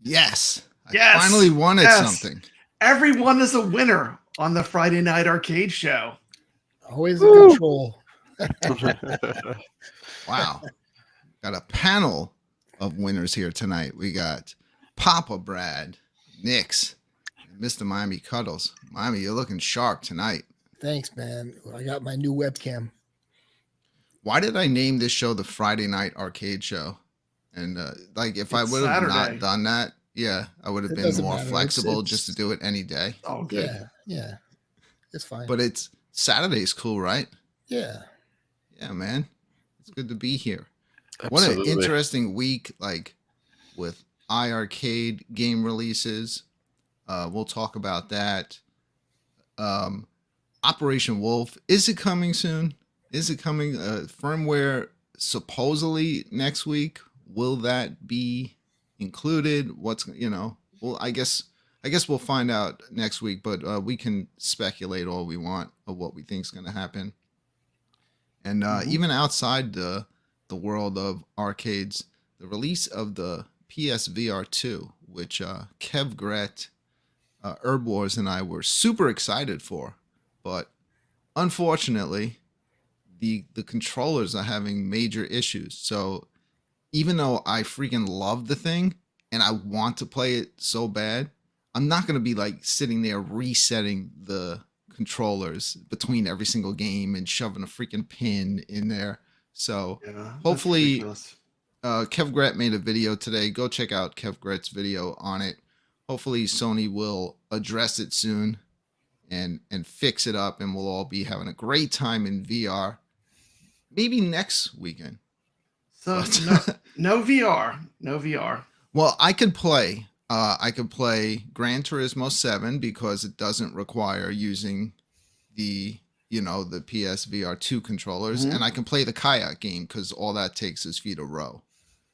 Yes. Yes. I finally wanted something. Everyone is a winner on the Friday Night Arcade show. Always a control. Wow. Got a panel of winners here tonight. We got Papa Brad, Nix, and Mr. Miami Cuddles. Miami, you're looking sharp tonight. Thanks, man. I got my new webcam. Why did I name this show the Friday Night Arcade Show? And if I would have not done that, I would have been more flexible just to do it any day. Oh, good. Yeah. It's fine. But Saturday's cool, right? Yeah. Yeah, man. It's good to be here. Absolutely. What an interesting week, with iiRcade game releases. We'll talk about that. Operation Wolf, is it coming soon? Is it coming? Firmware supposedly next week. Will that be included? Well, I guess we'll find out next week, but we can speculate all we want of what we think is going to happen. And even outside the world of arcades, the release of the PSVR 2, which Kev Gret, Herb Wars, and I were super excited for, but unfortunately, the controllers are having major issues. So even though I freaking love the thing and I want to play it so bad, I'm not going to be sitting there resetting the controllers between every single game and shoving a freaking pin in there. So hopefully Kev Gret made a video today. Go check out Kev Gret's video on it. Hopefully Sony will address it soon and fix it up, and we'll all be having a great time in VR. Maybe next weekend. So no VR. No VR. Well, I could play Gran Turismo 7 because it doesn't require using the PSVR 2 controllers, and I can play the kayak game because all that takes is feet a row.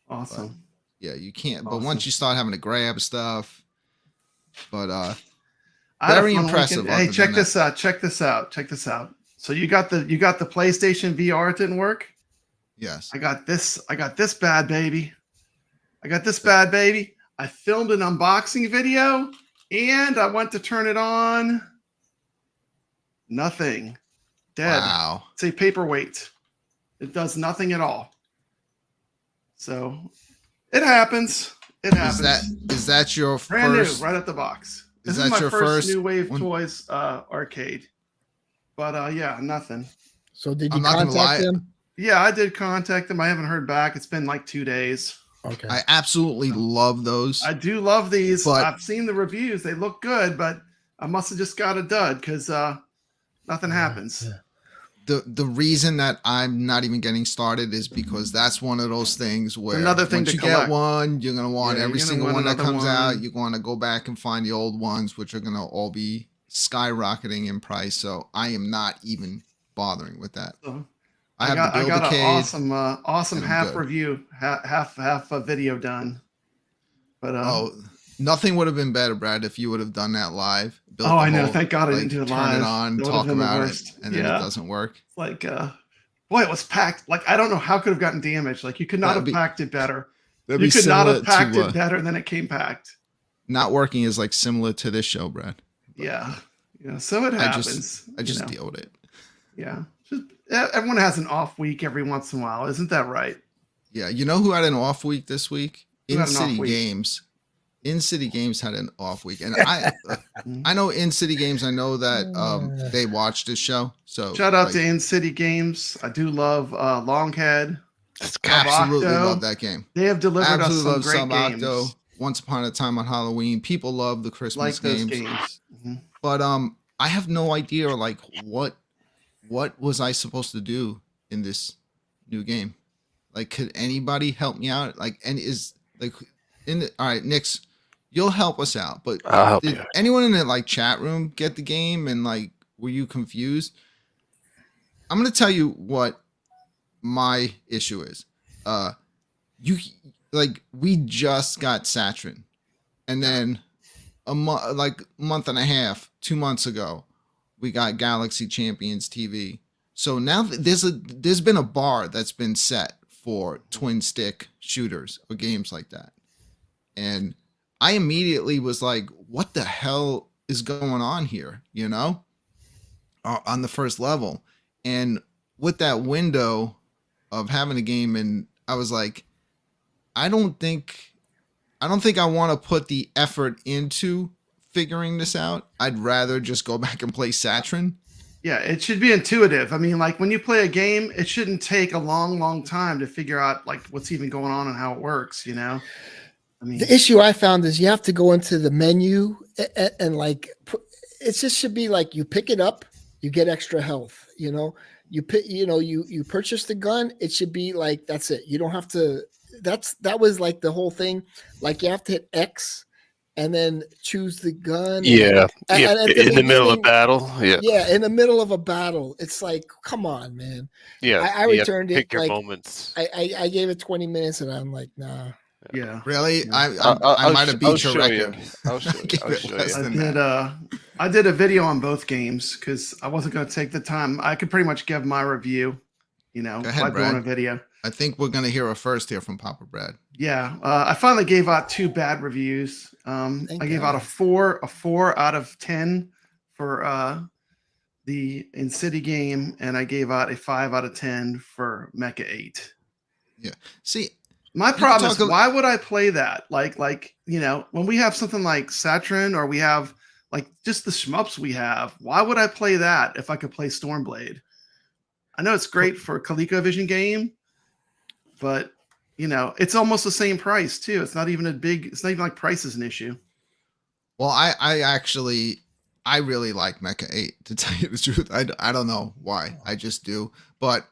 Awesome. But, you can't. But once you start having to grab stuff, but very impressive. Hey, check this out. Check this out. So you got the PlayStation VR. It didn't work. Yes. I got this bad baby. I filmed an unboxing video and I went to turn it on. Nothing. Dead. Wow. It's a paperweight. It does nothing at all. So it happens. Is that your brand first? New, right out the box. Is This that is my your first New Wave Toys arcade. But nothing. So did you contact them? Yeah, I did contact them. I haven't heard back. It's been 2 days. Okay. I absolutely love those. I do love these. But I've seen the reviews. They look good, but I must have just got a dud because nothing happens. Yeah. The reason that I'm not even getting started is because that's one of those things where another thing once to you collect. get one, you're gonna want every single one that comes out. You're going to go back and find the old ones, which are gonna all be skyrocketing in price. So I am not even bothering with that. I got an awesome half review, half a video done. But nothing would have been better, Brad, if you would have done that live. I know. Thank God I didn't do it live. Turn it on, talk about it, and then it doesn't work. It's boy, it was packed. I don't know how it could have gotten damaged. You could not have packed it better. You could not have packed it better than it came packed. Not working is similar to this show, Brad. Yeah. So it happens. I just deal with it. Yeah. Everyone has an off week every once in a while. Isn't that right? Yeah. You know who had an off week this week? InCiti Games. InCiti Games had an off week. And I know InCiti Games. I know that they watched this show. So shout out to InCiti Games. I do love Longhead. Absolutely love that game. They have delivered us some great games. Once Upon a Time on Halloween. People love the Christmas games. Mm-hmm. But I have no idea what was I supposed to do in this new game? Could anybody help me out? All right, Nix, you'll help us out. But I'll help did you. anyone in the chat room get the game and were you confused? I'm gonna tell you what my issue is. We just got Saturn, and then a month and a half, 2 months ago, we got Galaxy Champions TV. So now there's been a bar that's been set for twin stick shooters or games like that. And I immediately was like, what the hell is going on here? You know, on the first level. And with that window of having a game, and I was like, I don't think I want to put the effort into figuring this out. I'd rather just go back and play Saturn. Yeah, it should be intuitive. I mean, like when you play a game, it shouldn't take a long time to figure out like what's even going on and how it works, you know? I mean, the issue I found is you have to go into the menu and like, it just should be like you pick it up, you get extra health, you know? You pick, you know, you purchase the gun, it should be like, that's it. You don't have to, that was like the whole thing. Like you have to hit X and then choose the gun. Yeah. And in the middle of a battle. Yeah. Yeah. In the middle of a battle. It's like, come on, man. Yeah. I returned it. Pick your like, moments. I gave it 20 minutes and I'm like, nah. yeah. Really? Yeah. I might have beat your record. I'll show you. I did a video on both games because I wasn't going to take the time. I could pretty much give my review, you know, by doing a video. I think we're going to hear a first here from Papa Brad. Yeah. I finally gave out 2 bad reviews. I gave out a 4 out of 10 for the InCiti game, and I gave out a 5 out of 10 for MECHA 8. Yeah. See, my problem is why would I play that? Like, you know, when we have something like Saturn or we have like just the shmups we have, why would I play that if I could play Stormblade? I know it's great for a Colecovision game, but you know, it's almost the same price too. It's not even it's not even like price is an issue. Well, I really like MECHA 8, to tell you the truth. I don't know why. I just do. But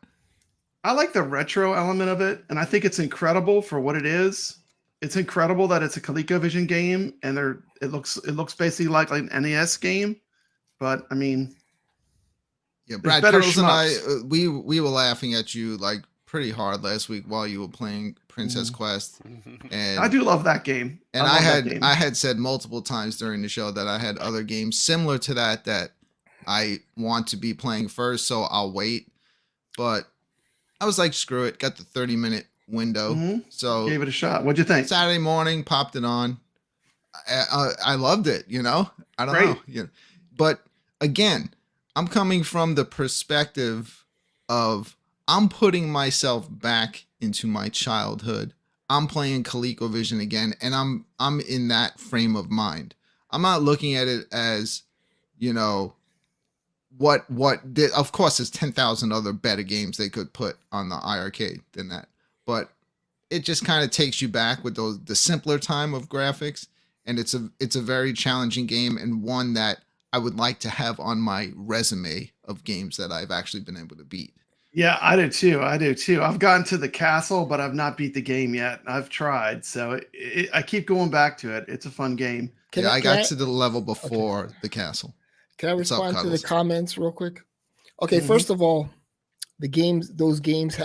I like the retro element of it, and I think it's incredible for what it is. It's incredible that it's a ColecoVision game, and it looks basically like an NES game. But I mean, yeah, Brad Cuddles and I, we were laughing at you like pretty hard last week while you were playing Princess Quest, and I do love that game. And I had said multiple times during the show that I had other games similar to that I want to be playing first, so I'll wait. But I was like, screw it, got the 30-minute window, so gave it a shot. What'd you think? Saturday morning, popped it on. I loved it. You know, I don't know. You know, but again, I'm coming from the perspective of I'm putting myself back into my childhood. I'm playing ColecoVision again, and I'm in that frame of mind. I'm not looking at it as, you know, what did. Of course, there's 10,000 other better games they could put on the iiRcade than that, but it just kind of takes you back with the simpler time of graphics, and it's a very challenging game, and one that I would like to have on my resume of games that I've actually been able to beat. Yeah, I do too. I've gotten to the castle, but I've not beat the game yet. I've tried, so I keep going back to it. It's a fun game. I got to the level before the castle. Can I respond to the comments real quick? Okay, first of all, those games,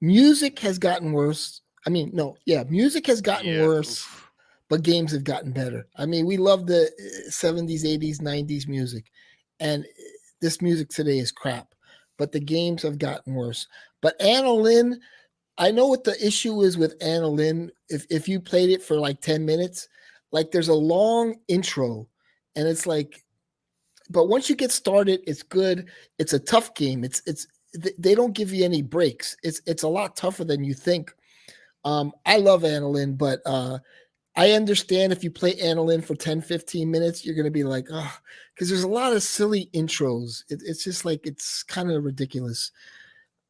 music has gotten worse. I mean, music has gotten worse, but games have gotten better. I mean, we love the 70s, 80s, 90s music, and this music today is crap. But the games have gotten worse. But Anna Lynn, I know what the issue is with Anna Lynn. If you played it for like 10 minutes, like there's a long intro, and it's like, but once you get started, it's good. It's a tough game. They don't give you any breaks. It's a lot tougher than you think. I love Anna Lynn, but I understand if you play Anna Lynn for 10, 15 minutes, you're going to be like, oh, because there's a lot of silly intros. It's just like, it's kind of ridiculous.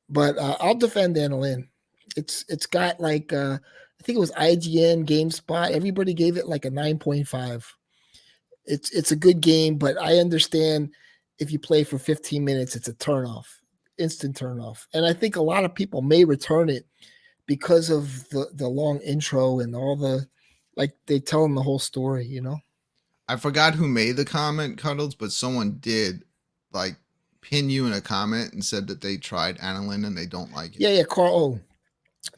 But I'll defend Anna Lynn. It's got like, I think it was IGN, GameSpot. Everybody gave it like a 9.5. It's a good game, but I understand if you play for 15 minutes, it's a turnoff, instant turnoff. And I think a lot of people may return it because of the long intro and all the, like they tell them the whole story, you know? I forgot who made the comment, Cuddles, but someone did like pin you in a comment and said that they tried Anna Lynn and they don't like it. Yeah, Carl. Oh.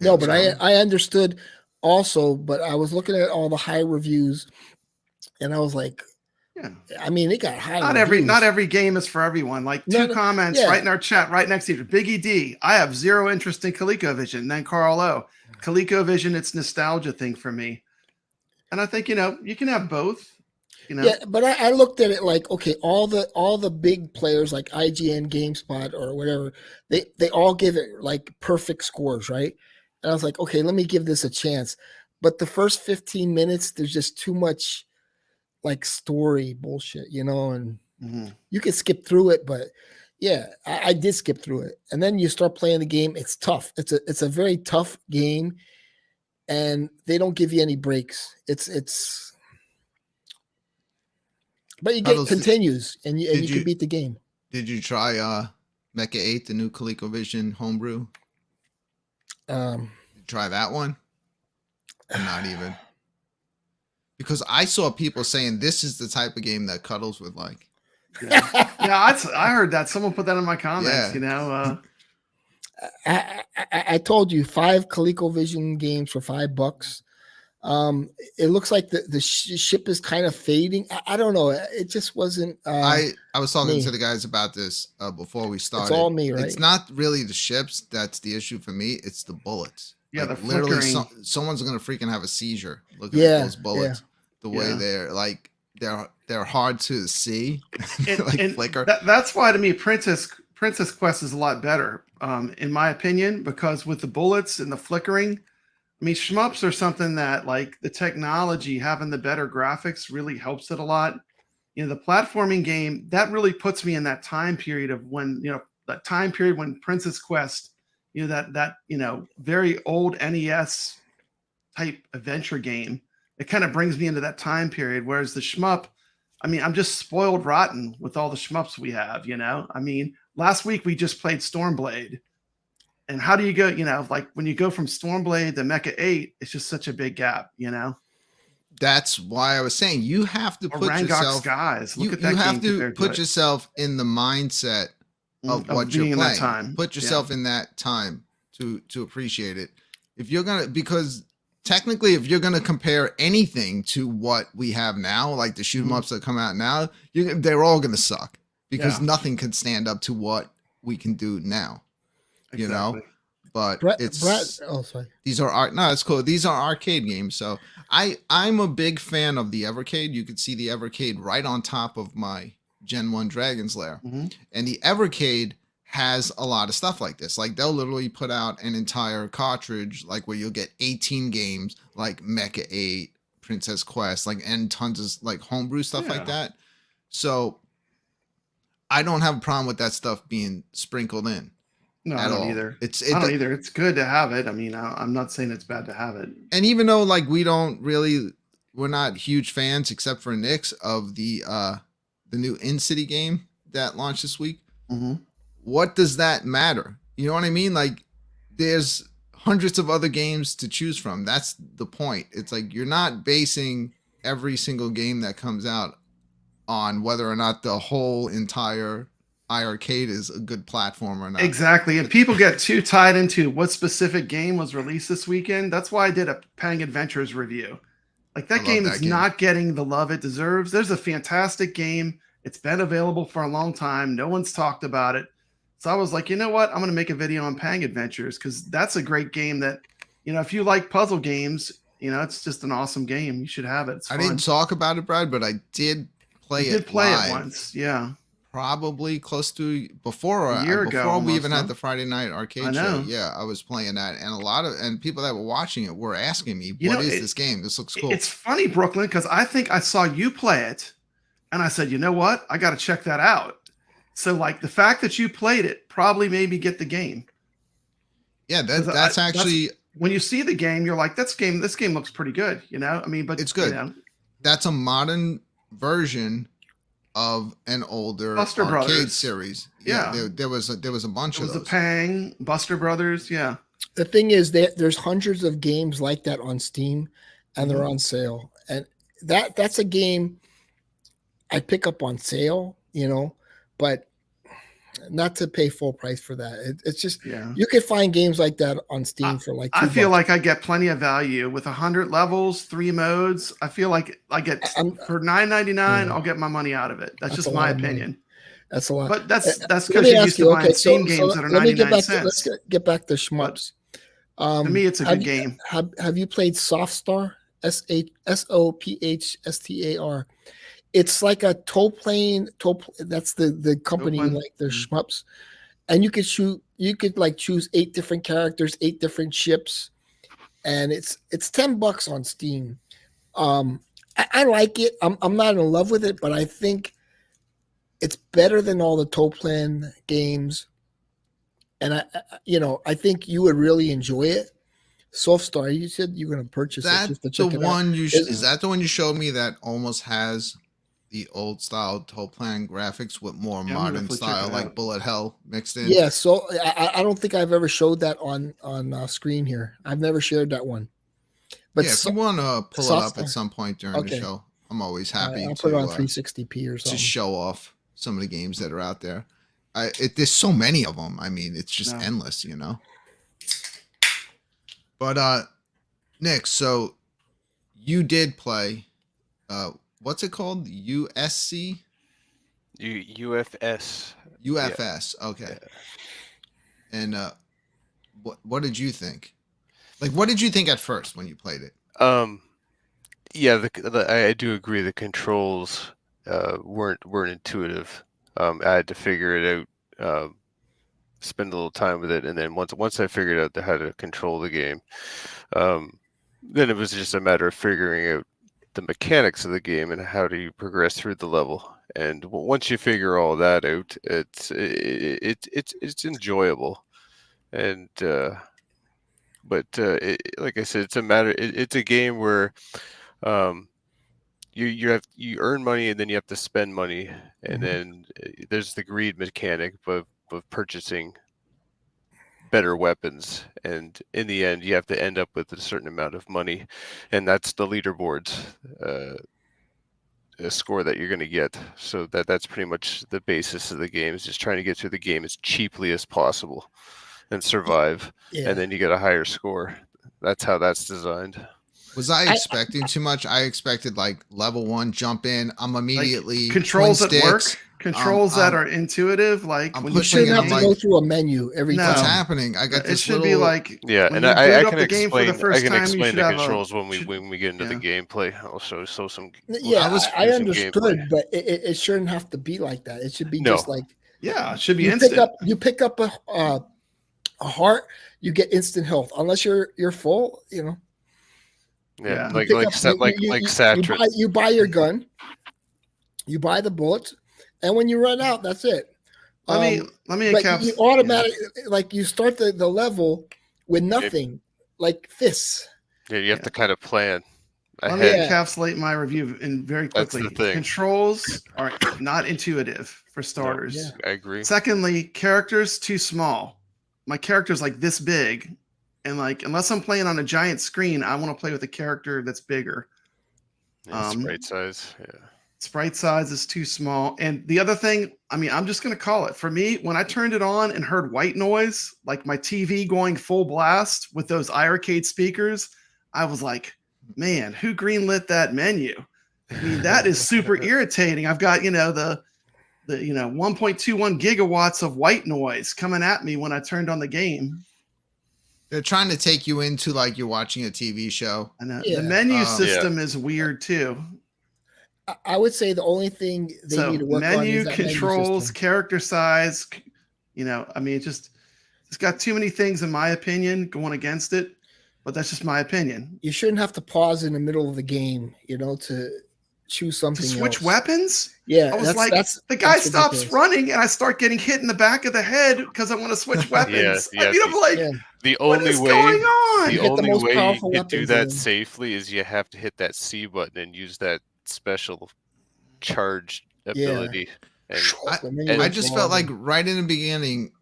No, but I understood also, but I was looking at all the high reviews and I was like, I mean, it got high. Not every game is for everyone. Like two comments right in our chat, right next to you. Biggie D, I have zero interest in ColecoVision. And then Carl O, ColecoVision, it's nostalgia thing for me. And I think, you can have both. Yeah, but I looked at it like, okay, all the big players like IGN, GameSpot, or whatever, they all give it like perfect scores, right? And I was like, okay, let me give this a chance. But the first 15 minutes, there's just too much like story bullshit, and you can skip through it, but yeah, I did skip through it. And then you start playing the game, it's tough. It's a very tough game, and they don't give you any breaks. But you get continues, and you can beat the game. Did you try MECHA 8, the new Colecovision homebrew? Did you try that one? Or not even. Because I saw people saying this is the type of game that Cuddles would like. Yeah, I heard that. Someone put that in my comments. I told you 5 ColecoVision games for $5. It looks like the ship is kind of fading. I don't know. It just wasn't. I was talking to the guys about this before we started. It's all me, right? It's not really the ships that's the issue for me. It's the bullets. Yeah, like, the literally, someone's gonna freaking have a seizure looking at those bullets. The way they're like they're hard to see, and flicker. That's why to me, Princess Quest is a lot better, in my opinion, because with the bullets and the flickering. I mean, shmups are something that, like, the technology, having the better graphics really helps it a lot. The platforming game, that really puts me in that time period of when, that time period when Princess Quest, that very old NES type adventure game, it kind of brings me into that time period. Whereas the shmup, I mean, I'm just spoiled rotten with all the shmups we have, I mean, last week we just played Stormblade. And how do you go, like when you go from Stormblade to MECHA 8, it's just such a big gap, That's why I was saying you have to put yourself, guys. Look at that. You have to put yourself in the mindset of what you're playing. Put yourself in that time to appreciate it. If you're because technically, if you're gonna compare anything to what we have now, like the shoot 'em ups that come out now, they're all gonna suck because nothing can stand up to what we can do now. Exactly. But these are it's cool. These are arcade games. So I'm a big fan of the iiRcade. You could see the iiRcade right on top of my Gen 1 Dragon's Lair. And the iiRcade has a lot of stuff like this. Like they'll literally put out an entire cartridge, like where you'll get 18 games, like MECHA 8, Princess Quest, like and tons of like homebrew stuff like that. So I don't have a problem with that stuff being sprinkled in. No, I don't either. I don't either. It's good to have it. I mean, I'm not saying it's bad to have it. And even though like we're not huge fans except for Nick's of the new InCiti game that launched this week. What does that matter? You know what I mean? Like there's hundreds of other games to choose from. That's the point. It's like you're not basing every single game that comes out on whether or not the whole entire iiRcade is a good platform or not. Exactly. And people get too tied into what specific game was released this weekend. That's why I did a Pang Adventures review. Like that game is not getting the love it deserves. There's a fantastic game. It's been available for a long time. No one's talked about it. So I was like, you know what? I'm going to make a video on Pang Adventures because that's a great game that, if you like puzzle games, it's just an awesome game. You should have it. I didn't talk about it, Brad, but I did play it. You did play it once. Yeah. Probably close to before we even had the Friday night arcade show. Yeah, I was playing that, and people that were watching it were asking me, "What is this game? This looks cool." It's funny, Brooklyn, because I think I saw you play it, and I said, "You know what? I got to check that out." So, like the fact that you played it probably made me get the game. Yeah, that's actually when you see the game, you're like, "This game looks pretty good." I mean, but it's good. That's a modern version of an older Buster arcade Brothers series. Yeah. There was a bunch of those. It was a Pang, Buster Brothers. Yeah. The thing is that there's hundreds of games like that on Steam and they're on sale. And that's a game I pick up on sale, but not to pay full price for that. It's just, you could find games like that on Steam for like $2. I feel like I get plenty of value with 100 levels, 3 modes. I feel like I get for $9.99, I'll get my money out of it. That's just my opinion. That's a lot. But that's because you're used to buying Steam games that are 99 cents. Let's get back to shmups. To me, it's a good game. Have you played Soft Star SOPHSTAR. It's like a toe plane. That's the company like their shmups, and you could choose 8 different characters, 8 different ships, and it's $10 on Steam. I like it. I'm not in love with it, but I think it's better than all the toe plan games, and I think you would really enjoy it. Soft Star, you said you're going to purchase it just to check it out. Is that the one you showed me that almost has the old style toe plan graphics with more modern style, like bullet hell mixed in? Yeah, so I don't think I've ever showed that on screen here. I've never shared that one. But yeah, if you want to pull it up at some point during the show, I'm always happy I'll to put it on 360p or something to show off some of the games that are out there. There's so many of them. I mean, it's just endless, you know. But Nick, so you did play what's it called? UFS? UFS. UFS. Yeah. Okay. Yeah. And what did you think? Like, what did you think at first when you played it? Yeah, I do agree. The controls weren't intuitive. I had to figure it out, spend a little time with it, and then once I figured out how to control the game, then it was just a matter of figuring out the mechanics of the game and how do you progress through the level. And once you figure all that out, it's enjoyable. And but like I said, it's a game where you earn money and then you have to spend money, and then there's the greed mechanic of purchasing better weapons, and in the end you have to end up with a certain amount of money, and that's the leaderboards score that you're going to get. So that's pretty much the basis of the game, is just trying to get through the game as cheaply as possible and survive, and then you get a higher score. That's how that's designed. Was I expecting too much? I expected like level 1, jump in. I'm immediately like controls that work, controls that are intuitive. Like I'm when pushing. You shouldn't have to go through a menu every time. What's happening? I got this. It should be like and I can explain. I can explain the controls when we get into the gameplay. I'll show some. Yeah, I understood, but it shouldn't have to be like that. It should be just like it should be instant. You pick up a heart, you get instant health unless you're full. You know. Yeah, like Satrin. You buy your gun, you buy the bullets, and when you run out, that's it. Let me you automatically you start the level with nothing, like fists. Yeah, you have to kind of plan. Let me encapsulate my review very quickly. That's the thing. Controls are not intuitive for starters. No, I agree. Secondly, characters too small. My character's like this big. And like, unless I'm playing on a giant screen, I want to play with a character that's bigger. Sprite size. Yeah. Sprite size is too small. And the other thing, I mean, I'm just going to call it. For me, when I turned it on and heard white noise, like my TV going full blast with those iiRcade speakers, I was like, man, who greenlit that menu? I mean, that is super irritating. I've got, the 1.21 gigawatts of white noise coming at me when I turned on the game. They're trying to take you into like you're watching a TV show. And the menu system is weird too. I would say the only thing they need to work on is that controls, character size. I mean, it's got too many things in my opinion going against it. But that's just my opinion. You shouldn't have to pause in the middle of the game, to choose something to switch else. weapons. Yeah, I was the guy stops running, and I start getting hit in the back of the head because I want to switch weapons. The only way you do that safely is you have to hit that C button and use that special charge ability. And I just felt like right in the beginning,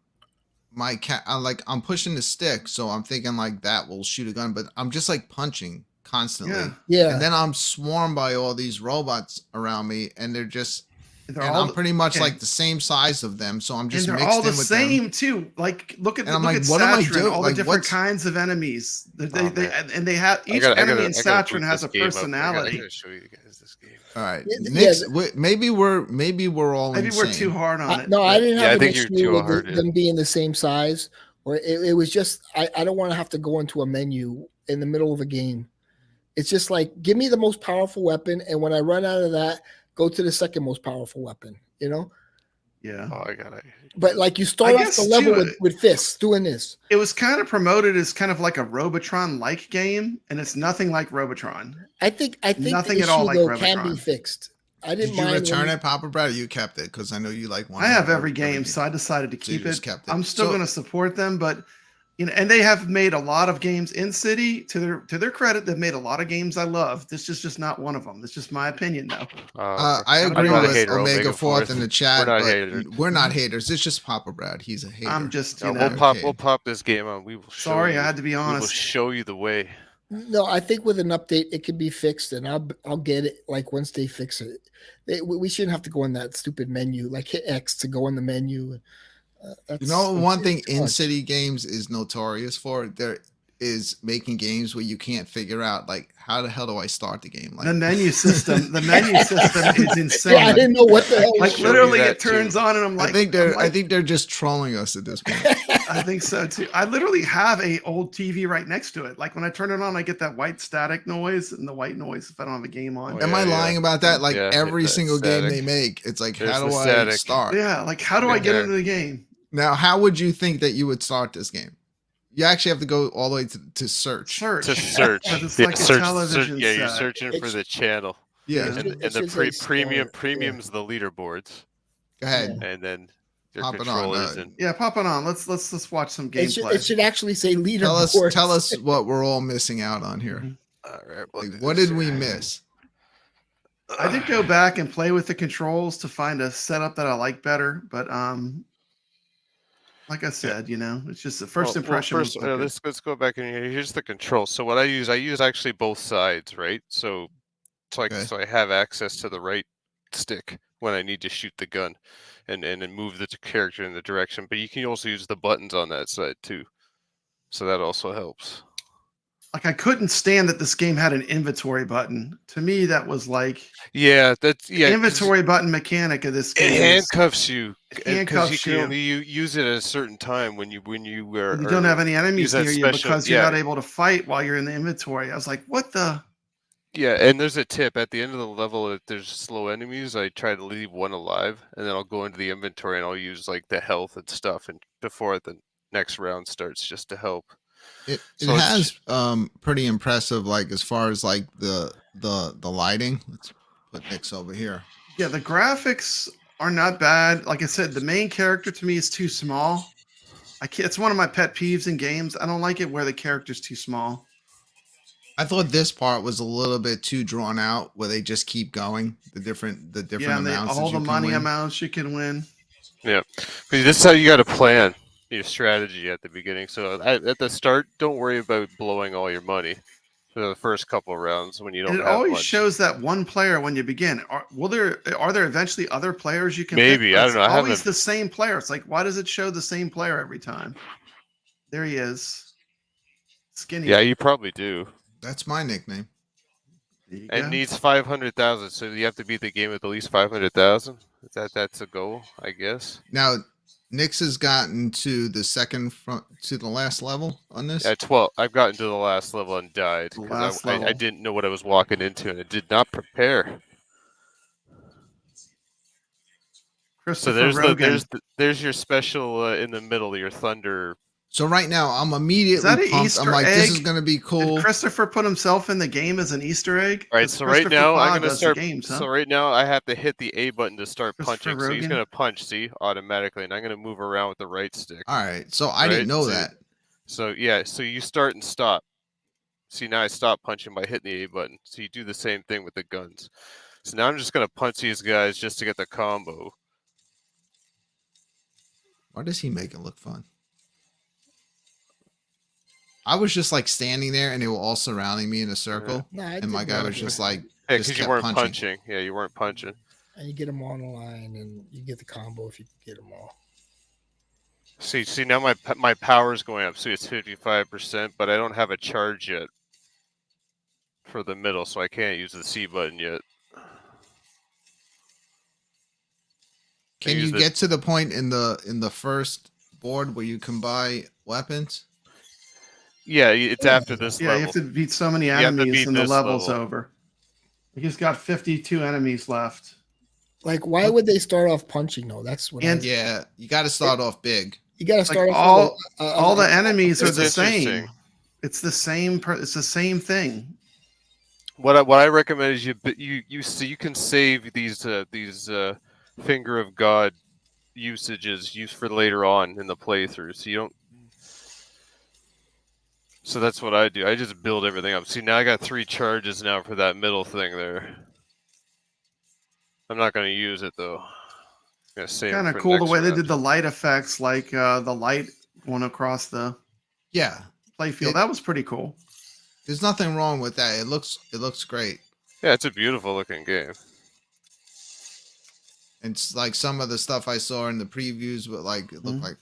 my cat, I'm pushing the stick, so I'm thinking like that will shoot a gun, but I'm just like punching constantly. Yeah. And then I'm swarmed by all these robots around me, and I'm pretty much like the same size of them, so I'm just and they're mixed all the in with same them. Too. Like look at what am Satrin, I doing? all the different kinds of enemies. They have each enemy in Satrin has a personality. I gotta show you guys this game. All right, maybe we're all maybe insane. we're too hard on it. No, I didn't have an issue with hard, them being the same size, or it was just I don't want to have to go into a menu in the middle of a game. It's just like, give me the most powerful weapon, and when I run out of that, go to the second most powerful weapon. You know? Yeah. Oh, I got it. But like you start off the level with fists doing this. It was kind of promoted as kind of like a Robotron-like game, and it's nothing like Robotron. I think Nothing the at all issue, like though, Robotron. can be fixed. I didn't Did you mind return when- it, Papa Brad, or you kept it? Because I know you like one. I have every game, so I decided to So you keep just it. kept it. I'm still So- going to support them, but you know, and they have made a lot of games. InCiti, to their credit, they've made a lot of games I love. This is just not one of them. It's just my opinion, though. I agree I'm not a with hater, Omega Fourth in the chat. We're not but haters. We're not haters. It's just Papa Brad. He's a hater. I'm just, you No, know, we'll pop this game on. We will show sorry, you, I had to be we will honest. show you the way. No, I think with an update it can be fixed, and I'll get it. Like once they fix it, we shouldn't have to go in that stupid menu. Like hit X to go in the menu. You know, one thing it's hard. InCiti Games is notorious for, there is making games where you can't figure out, like, how the hell do I start the game? Like, The menu system is insane. Yeah, I didn't know what the hell. Like Show you literally, that it turns too. on, and I'm like, I think they're just trolling us at this point. I think so too. I literally have a old TV right next to it. Like when I turn it on, I get that white static noise and the white noise if I don't have a game on. Oh, Am I lying about that? Like Yeah, every that single game static. they make, it's like, There's how do the I static. start? Yeah, like how do I get into the game? Now, how would you think that you would start this game? You actually have to go all the way to search. Search. To search. Because it's Yeah, like a search, television yeah, you're set. searching for It's- the channel. Yeah. It And, should- and the it should say start, premium's the leaderboards. Go ahead. And then your Pop it on, controllers and Yeah, pop it on. Let's watch some It should, gameplay. it should actually say Tell leaderboard. us what we're all missing out on here. all right, well, Like, what did we miss? I did go back and play with the controls to find a setup that I like better, but like I said, you know, it's just the first impression. First, was good. let's go back in here. Here's the control. So what I use actually both sides, right? So Okay. I have access to the right stick when I need to shoot the gun, and move the character in the direction. But you can also use the buttons on that side too, so that also helps. Like I couldn't stand that this game had an inventory button. To me, that was like Yeah, that's the inventory button mechanic of this It game. handcuffs you because handcuffs you can you. only use it at a certain time when you You don't have any enemies that near you special- because you're yeah. not able to fight while you're in the inventory. I was like, what the? Yeah, and there's a tip at the end of the level. If there's slow enemies, I try to leave one alive, and then I'll go into the inventory and I'll use like the health and stuff, and before the next round starts, just to help. It So it's- has pretty impressive, like, as far as like the lighting. Let's put Nick's over here. Yeah, the graphics are not bad. Like I said, the main character to me is too small. It's one of my pet peeves in games. I don't like it where the character's too small. I thought this part was a little bit too drawn out, where they just keep going the different Yeah, and amounts. all that the you can money win. amounts you can win. Yeah, because this is how you got to plan your strategy at the beginning. So at the start, don't worry about blowing all your money for the first couple of rounds when you don't And it have always much. shows that one player when you begin. Are there eventually other players you can Maybe, pick? I But don't know, It's I always haven't- the same player. It's like, why does it show the same player every time? There he is. Skinny. Yeah, you probably do. That's my nickname. There you And go. needs 500,000, so you have to beat the game with at least 500,000. That's a goal, I guess. Now, Nix has gotten to the to the last level on this. At 12, I've gotten to the last level and died The because last I level. didn't know what I was walking into, and I did not prepare. So Christopher Rogan. there's your special in the middle, your thunder. So right now, I'm immediately that an pumped. Easter I'm like, this is egg? gonna be cool. Did Christopher put himself in the game as an Easter egg? All right, 'Cause so right Christopher now I'm Pod gonna does the start. games, huh? So right now I have to hit the A button to start Christopher punching. So he's Rogan? gonna punch, see, automatically, and I'm gonna move around with the right stick. All right, so I didn't Right, know so- that. So yeah, so you start and stop. See, now I stop punching by hitting the A button. So you do the same thing with the guns. So now I'm just gonna punch these guys just to get the combo. Why does he make it look fun? I was just like standing there, and they were all surrounding me in a circle, Nah, I and my did guy that. was just like, Yeah, just because you kept weren't punching. Yeah, you weren't punching. And you get them on the line, and you get the combo if you can get them all. See now my power is going up. See, it's 55%, but I don't have a charge yet for the middle, so I can't use the C button yet. Can use you the- get to the point in the first board where you can buy weapons? Yeah, it's Yeah. after this Yeah, you level. have to beat so many You have to enemies beat and the this level's level. over. You just got 52 enemies left. Like, why would they start off punching though? That's what And Yeah, you got to start off big. you got to like start off all with the enemies are It's the interesting. same. It's the same. It's the same thing. What I recommend is you can save these finger of God usages used for later on in the playthrough. So you don't. So that's what I do. I just build everything up. See, now I got 3 charges now for that middle thing there. I'm not going to use it though. I'm gonna save it Kind of for cool the next way they round. did the light effects, like the light going across the Yeah, playfield. That was pretty cool. there's nothing wrong with that. It looks great. Yeah, it's a beautiful looking game. And it's like some of the stuff I saw in the previews, but like it looked like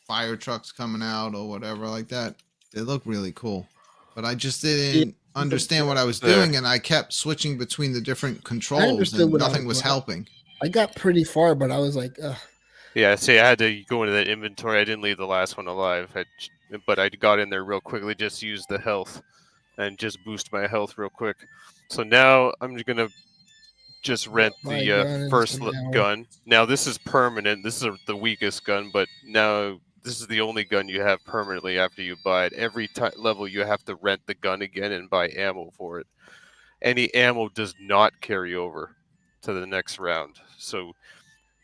fire trucks coming out or whatever like that. They look really cool, but I just didn't understand what I was doing, and I kept switching between the different controls, and nothing was helping. I got pretty far, but I was like, ugh. Yeah, see, I had to go into that inventory. I didn't leave the last one alive, but I got in there real quickly. Just used the health and just boost my health real quick. So now I'm gonna just rent the first gun. Now this is permanent. This is the weakest gun, but now this is the only gun you have permanently after you buy it. Every level you have to rent the gun again and buy ammo for it. Any ammo does not carry over to the next round. So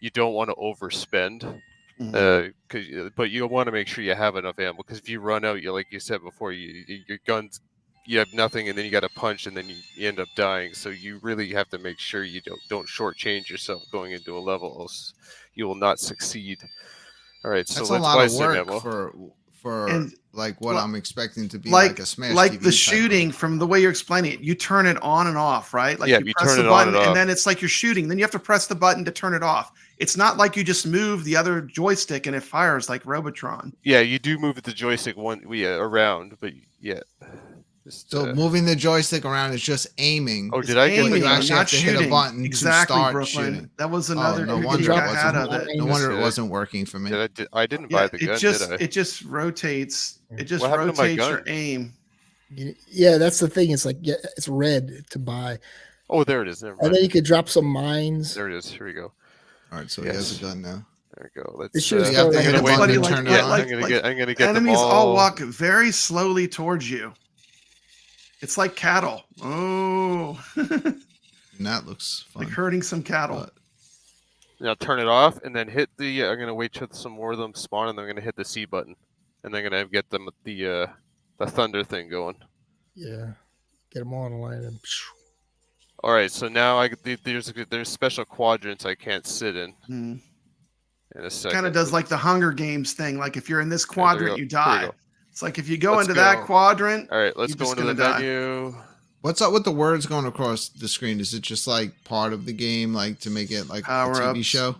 you don't want to overspend, but you want to make sure you have enough ammo, because if you run out, like you said before, your guns, you have nothing, and then you got to punch, and then you end up dying. So you really have to make sure you don't shortchange yourself going into a level, else you will not succeed. All right, so That's let's a lot buy of some work ammo. for like what I'm expecting to be like a Smash like TV the shooting. From the way you're explaining it, you turn it on and off, right? Like Yeah, you you press turn the it on button and off. then it's like you're shooting. Then you have to press the button to turn it off. It's not like you just move the other joystick and it fires like Robotron. Yeah, you do move the joystick around, but yeah. So moving the joystick around is just aiming. Oh, did I get aiming, you actually not have to shooting. hit a button exactly, to start Brooklyn. shooting. That was another no critique wonder I had of it. no wonder it wasn't working for me. I didn't buy the gun, did I? It just rotates. It just What happened to my rotates your gun? aim. Yeah, that's the thing. It's like, yeah, it's red to buy. Oh, there it is. Never mind. And then you could drop some mines. There it is. Here we go. All right, so he has a gun now. There we go. It Let's. should have you have to started hit a like- button and turn it on. I'm gonna get them enemies all. walk very slowly towards you. It's like cattle. Oh, And that looks fun. like herding some cattle. But Now turn it off, and then hit the. I'm gonna wait till some more of them spawn, and then I'm gonna hit the C button, and then I'm gonna get them the thunder thing going. Yeah, get them all in line. And All right, so now there's special quadrants I can't sit in. Hmm. In a second. Kind of does like the Hunger Games thing. Like if you're in this quadrant, you die. It's like if you go Let's into go. that quadrant. All right, let's you're go just into the gonna die. menu. what's up with the words going across the screen? Is it just like part of the game, like to make it like a TV Power-ups. show?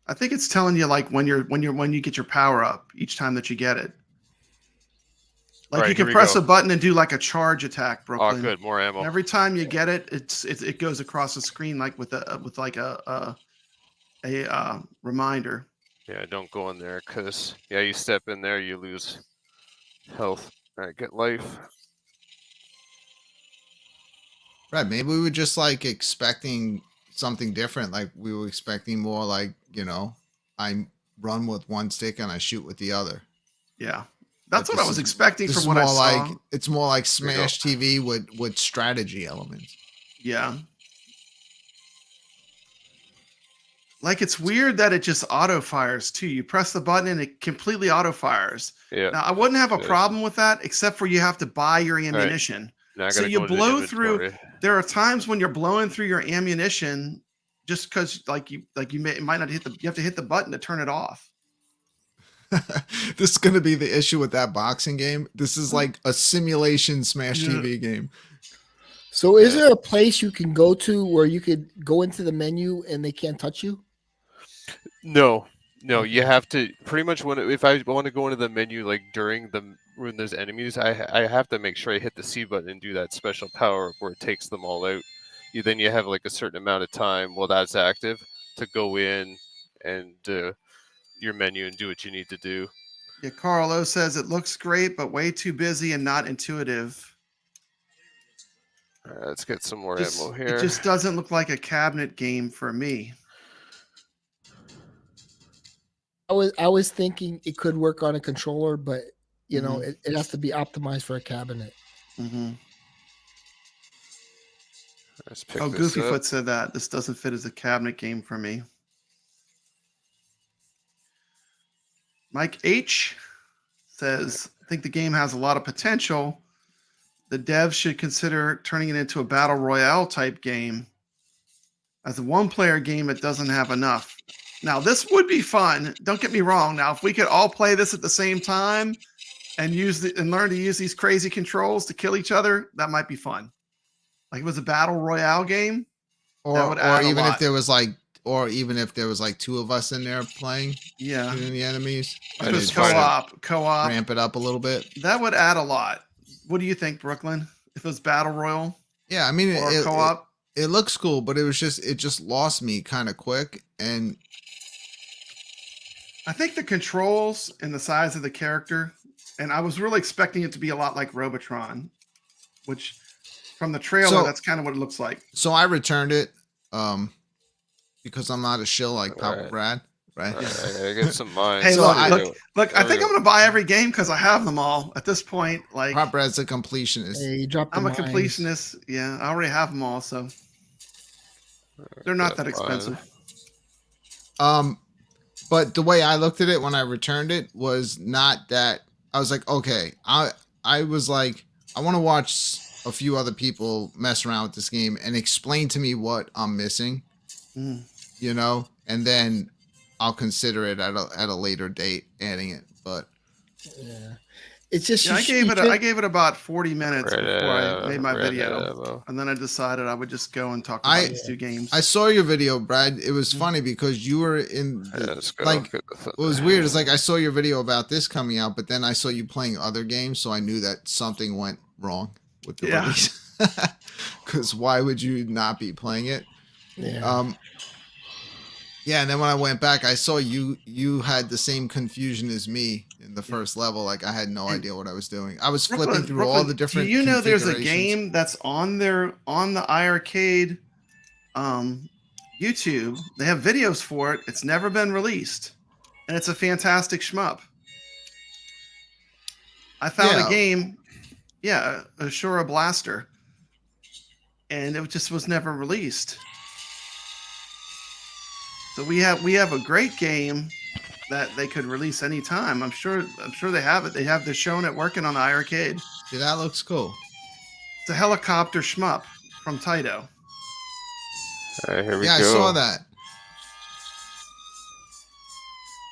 I think it's telling you like when you get your power up each time that you get it. Like All right, you can here we press go. a button and do like a charge attack, Brooklyn. Oh, good, more ammo. And every time you get it, it goes across the screen like with a reminder. Yeah, don't go in there, because you step in there, you lose health. All right, get life. Right. Maybe we were just like expecting something different. Like we were expecting more like, I run with one stick and I shoot with the other. Yeah. That's But what I this was is- expecting This from is what I more saw. like it's more like Smash TV with strategy elements. Yeah. Like it's weird that it just auto fires too. You press the button and it completely auto fires. Yeah. Now I wouldn't have a Yes. problem with that, except for you have to buy your ammunition. Now I So gotta you go to the blow through- inventory. There are times when you're blowing through your ammunition just because you might not hit you have to hit the button to turn it off. This is going to be the issue with that boxing game. This is like a simulation Smash Yeah. TV game. So, is there a place you can go to where you could go into the menu and they can't touch you? No, you have to pretty much if I want to go into the menu like when there's enemies, I have to make sure I hit the C button and do that special power up where it takes them all out. Then you have like a certain amount of time while that's active to go in and your menu and do what you need to do. Yeah, Carlo says it looks great, but way too busy and not intuitive. All right, let's get some more Just, ammo it here. just doesn't look like a cabinet game for me. I was thinking it could work on a controller, but you know, it has to be optimized for a cabinet. Let's pick Oh, this up. Goofyfoot said that this doesn't fit as a cabinet game for me. Mike H says, I think the game has a lot of potential. The devs should consider turning it into a battle royale type game. As a one-player game, it doesn't have enough. Now, this would be fun. Don't get me wrong. Now, if we could all play this at the same time and learn to use these crazy controls to kill each other, that might be fun. Like it was a battle royale game, or even if there was like two of us in there playing, shooting the enemies. It was co-op, ramp it up a little bit. That would add a lot. What do you think, Brooklyn? If it was battle royal? Yeah, I mean, or co-op. It looks cool, but it just lost me kind of quick. And I think the controls and the size of the character, and I was really expecting it to be a lot like Robotron, which from the trailer, that's kind of what it looks like. So I returned it because I'm not a shill like Papa Brad, right? I get some mines. Hey, look, I think I'm going to buy every game because I have them all at this point. Like Papa Brad's a completionist. Hey, I'm a completionist. Yeah, I already have them all, so they're not that expensive. But the way I looked at it when I returned it was not that. I was like, okay, I was like, I want to watch a few other people mess around with this game and explain to me what I'm missing, you know, and then I'll consider it at a later date adding it. But yeah, it's just I gave it about 40 minutes before I made my video, and then I decided I would just go and talk about these two games. I saw your video, Brad. It was funny because you were in what was weird is like I saw your video about this coming out, but then I saw you playing other games, so I knew that something went wrong with the release. Because why would you not be playing it? And then when I went back, I saw you had the same confusion as me in the first level. Like I had no idea what I was doing. I was flipping through all the different. Do you know there's a game that's on the iiRcade YouTube? They have videos for it. It's never been released, and it's a fantastic shmup. I found a game, Ashura Blaster, and it just was never released. So we have a great game that they could release anytime. I'm sure they have it. They're showing it working on the iiRcade. Yeah, that looks cool. It's a helicopter shmup from Taito. All right, here we go. I saw that.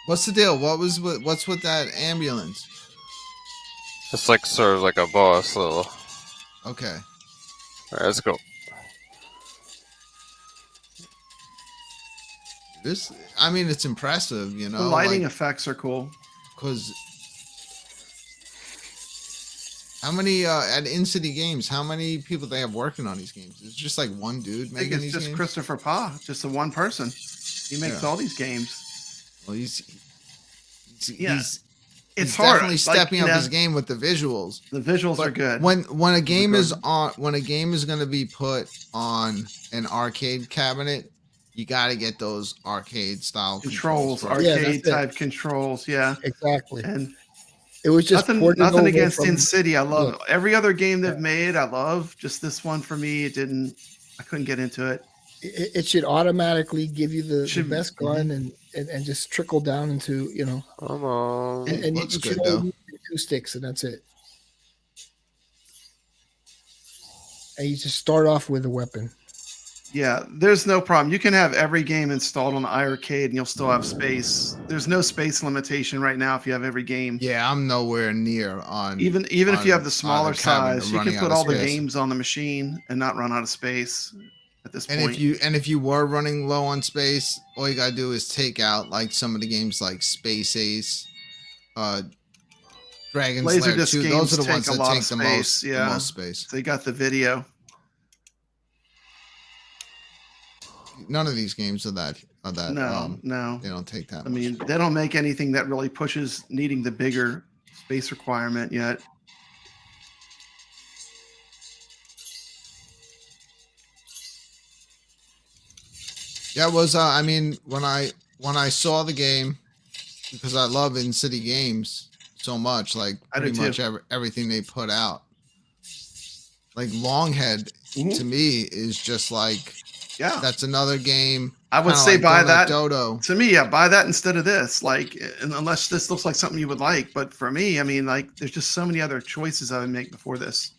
What's the deal? What's with that ambulance? It's like sort of like a boss little. Okay. All right, let's go. I mean, it's impressive, you know. The lighting effects are cool. Because how many at InCiti Games? How many people they have working on these games? It's just like one dude making these games. It's just Christopher Pa, just the one person. He makes all these games. Well, he's it's hard. Definitely stepping up his game with the visuals. The visuals are good. When a game is going to be put on an arcade cabinet, you got to get those arcade style controls, arcade type controls. Yeah, exactly. And it was just nothing against InCiti. I love every other game they've made. I love just this one for me. I couldn't get into it. It should automatically give you the best gun and just trickle down into, you know. Come on. And you should only use 2 sticks and that's it. And you just start off with a weapon. Yeah, there's no problem. You can have every game installed on the iiRcade and you'll still have space. There's no space limitation right now if you have every game. Yeah, I'm nowhere near on even if you have the smaller size, you can put all the games on the machine and not run out of space at this point. If you were running low on space, all you gotta do is take out like some of the games like Space Ace, Dragon's Lair 2. Those are the ones that take the most space. They got the video. none of these games are that. No. They don't take that. I mean, they don't make anything that really pushes needing the bigger space requirement yet. Yeah, it was. I mean, when I saw the game, because I love InCiti Games so much, like pretty much everything they put out. Like Longhead to me is just like, that's another game. I would say buy that. Dodo. To me, buy that instead of this. Like, unless this looks like something you would like. But for me, I mean, like, there's just so many other choices I would make before this.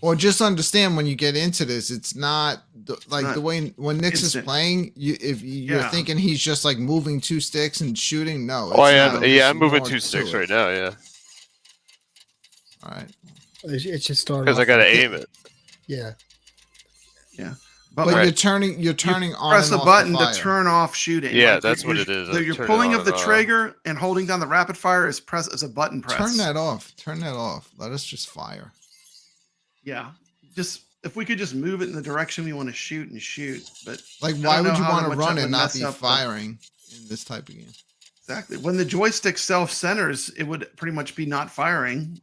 Or just understand when you get into this, it's not the way when Nix is playing. If you're thinking he's just like moving 2 sticks and shooting, no. Oh, I'm moving 2 sticks right now. Yeah. All right. It should start because I gotta aim it. Yeah. Yeah. But you're turning on. Press a button to turn off shooting. Yeah, like that's what it is. You're pulling of the trigger and holding down the rapid fire is a button press. Turn that off. Turn that off. Let us just fire. Yeah. Just if we could just move it in the direction we want to shoot and shoot. But like, why would you want to run and not be firing in this type of game? Exactly. When the joystick self centers, it would pretty much be not firing.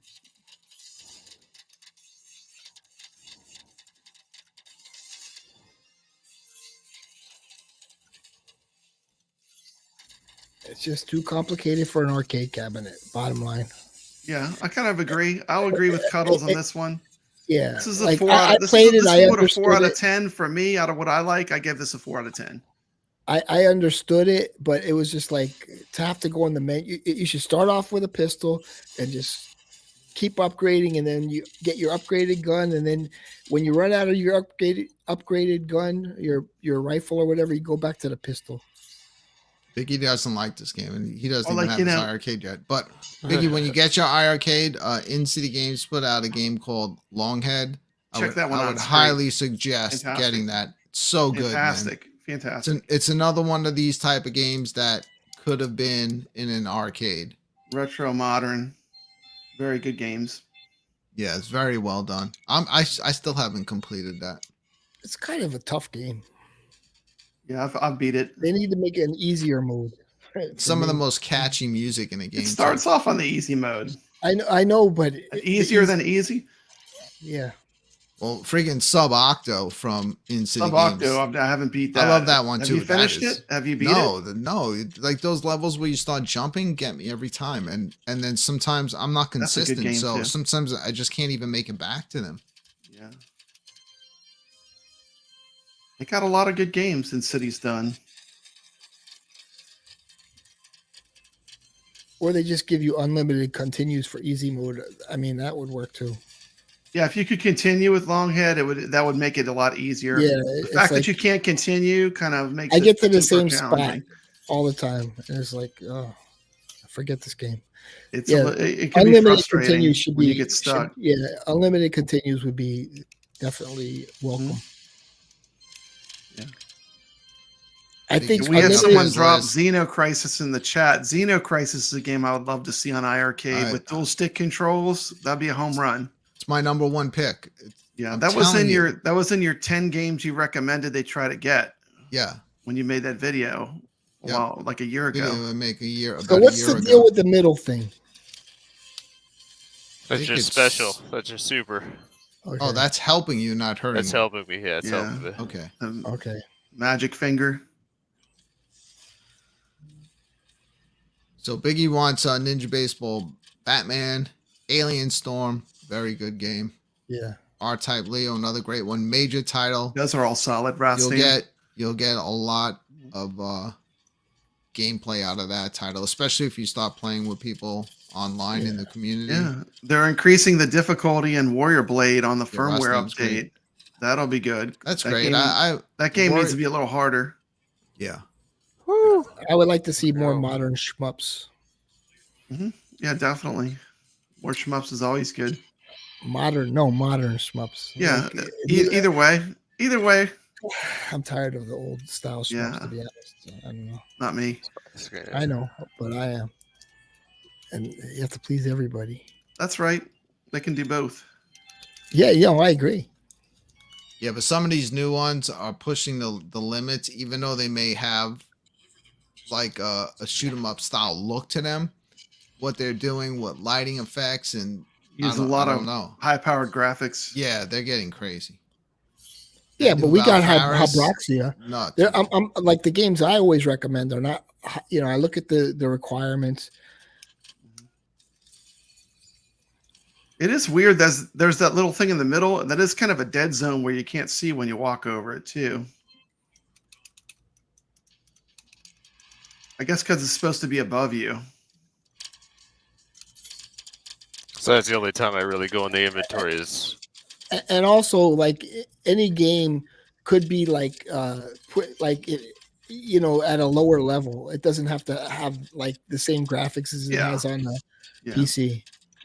It's just too complicated for an arcade cabinet. Bottom line. Yeah, I kind of agree. I'll agree with Cuddles on this one. Yeah, this is a 4 out of, this played is, it. I understood 4 out of 10 for me. Out of what I like, I give this a 4 out of 10. I understood it, but it was just like to have to go on the menu. You should start off with a pistol and just keep upgrading, and then you get your upgraded gun, and then when you run out of your upgraded gun, your rifle or whatever, you go back to the pistol. Biggie doesn't like this game, and he doesn't even have his iiRcade yet. But Biggie, when you get your iiRcade, InCiti Games put out a game called Longhead. Check that one out. I would highly suggest getting that. It's so good, fantastic. It's another one of these type of games that could have been in an arcade. Retro modern, very good games. Yeah, it's very well done. I still haven't completed that. It's kind of a tough game. Yeah, I've beat it. They need to make it an easier mode. Some of the most catchy music in a game. It starts off on the easy mode. I know, but easier than easy. Yeah. Well, freaking Sub-Octo from InCiti Games. Sub-Octo, I haven't beat that. I love that one too. Have you finished it? Have you beat it? No. Like those levels where you start jumping get me every time, and then sometimes I'm not consistent, so sometimes I just can't even make it back to them. Yeah. They got a lot of good games InCiti's done. Or they just give you unlimited continues for easy mode. I mean, that would work too. Yeah, if you could continue with Longhead, that would make it a lot easier. Yeah, the fact that you can't continue kind of makes I get to the same spot all the time, and it's like, oh, I forget this game. It can be frustrating when you get stuck. Unlimited continues would be definitely welcome. Mm-hmm. Yeah. I think we had someone drop Xenocrisis in the chat. Xenocrisis is a game I would love to see on iiRcade with dual stick controls. That'd be a home run. It's my number 1 pick. That was in your 10 games you recommended they try to get. Yeah. When you made that video, like a year ago. So what's the deal with the middle thing? That's just special. That's just super. Okay. Oh, that's helping you, not hurting. That's helping me. Yeah, it's helping me. Okay. Okay. Magic finger. So Biggie wants Ninja Baseball, Batman, Alien Storm, very good game. Yeah. R-Type Leo, another great one. Major title. Those are all solid. You'll get a lot of gameplay out of that title, especially if you start playing with people online in the community. Yeah, they're increasing the difficulty in Warrior Blade on the firmware update. That'll be good. That's great. That game needs to be a little harder. Yeah. Woo. I would like to see more modern shmups. Mm-hmm. Yeah, definitely. More shmups is always good. Modern shmups. Yeah. Like, either way. I'm tired of the old style shmups, to be honest. I don't know. Not me. I know, but I am. And you have to please everybody. That's right. They can do both. Yeah, I agree. Yeah, but some of these new ones are pushing the limits, even though they may have like a shoot 'em up style look to them. What they're doing with lighting effects and Using a I lot don't of know. high-powered graphics. Yeah, they're getting crazy. Yeah, That but new we got Valkyries, Hybraxia. nuts. There, I'm like the games I always recommend are not. I look at the requirements. It is weird. There's that little thing in the middle, and that is kind of a dead zone where you can't see when you walk over it too. I guess because it's supposed to be above you. So that's the only time I really go in the inventory is. And also, like any game could be like put like it, at a lower level. It doesn't have to have like the same graphics as it has on the PC.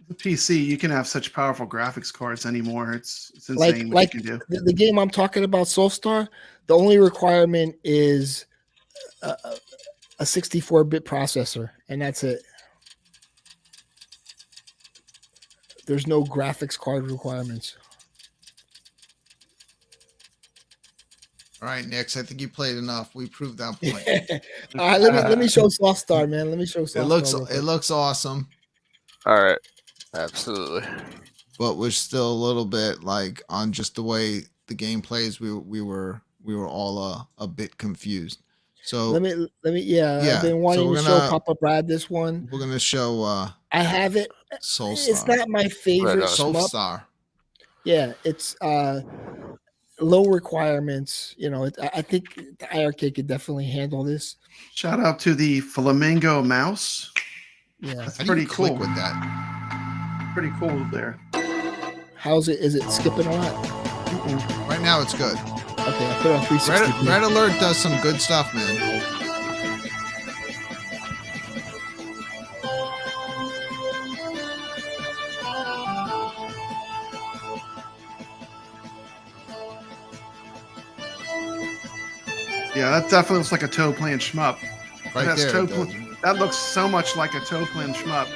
The PC, you can have such powerful graphics cards anymore. It's insane like you can do. The game I'm talking about, Soulstar, the only requirement is a 64-bit processor, and that's it. There's no graphics card requirements. All right, Nix, I think you played enough. We proved that point. All right, let me show Soulstar, man. Let me show Soulstar. It looks awesome. All right. Absolutely. But we're still a little bit like on just the way the game plays. We were all a bit confused. So let me I've been wanting to show Papa Brad this one. We're gonna show I have it. Soulstar. It's not my favorite Soulstar. Yeah, it's low requirements. I think the iiRcade could definitely handle this. Shout out to the Flamingo mouse. Yeah, that's pretty cool. With that. Pretty cool there. How's it? Is it skipping a lot? Right now it's good. Okay, I put it on 360. Red Alert does some good stuff, man. Yeah, that definitely looks like a toe playing shmup. Right there. That looks so much like a toe playing shmup.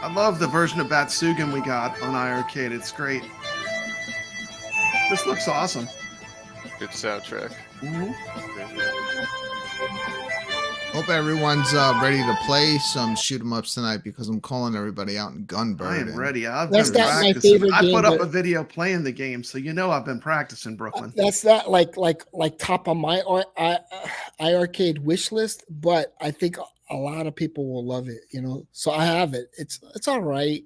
I love the version of Batsugan we got on iiRcade. It's great. This looks awesome. Good soundtrack. Hope everyone's ready to play some shoot 'em ups tonight because I'm calling everybody out in Gunbird. I am ready. That's not my favorite game. I put up a video playing the game, so I've been practicing, Brooklyn. That's not like top on my iiRcade wish list, but I think a lot of people will love it. So I have it. It's all right,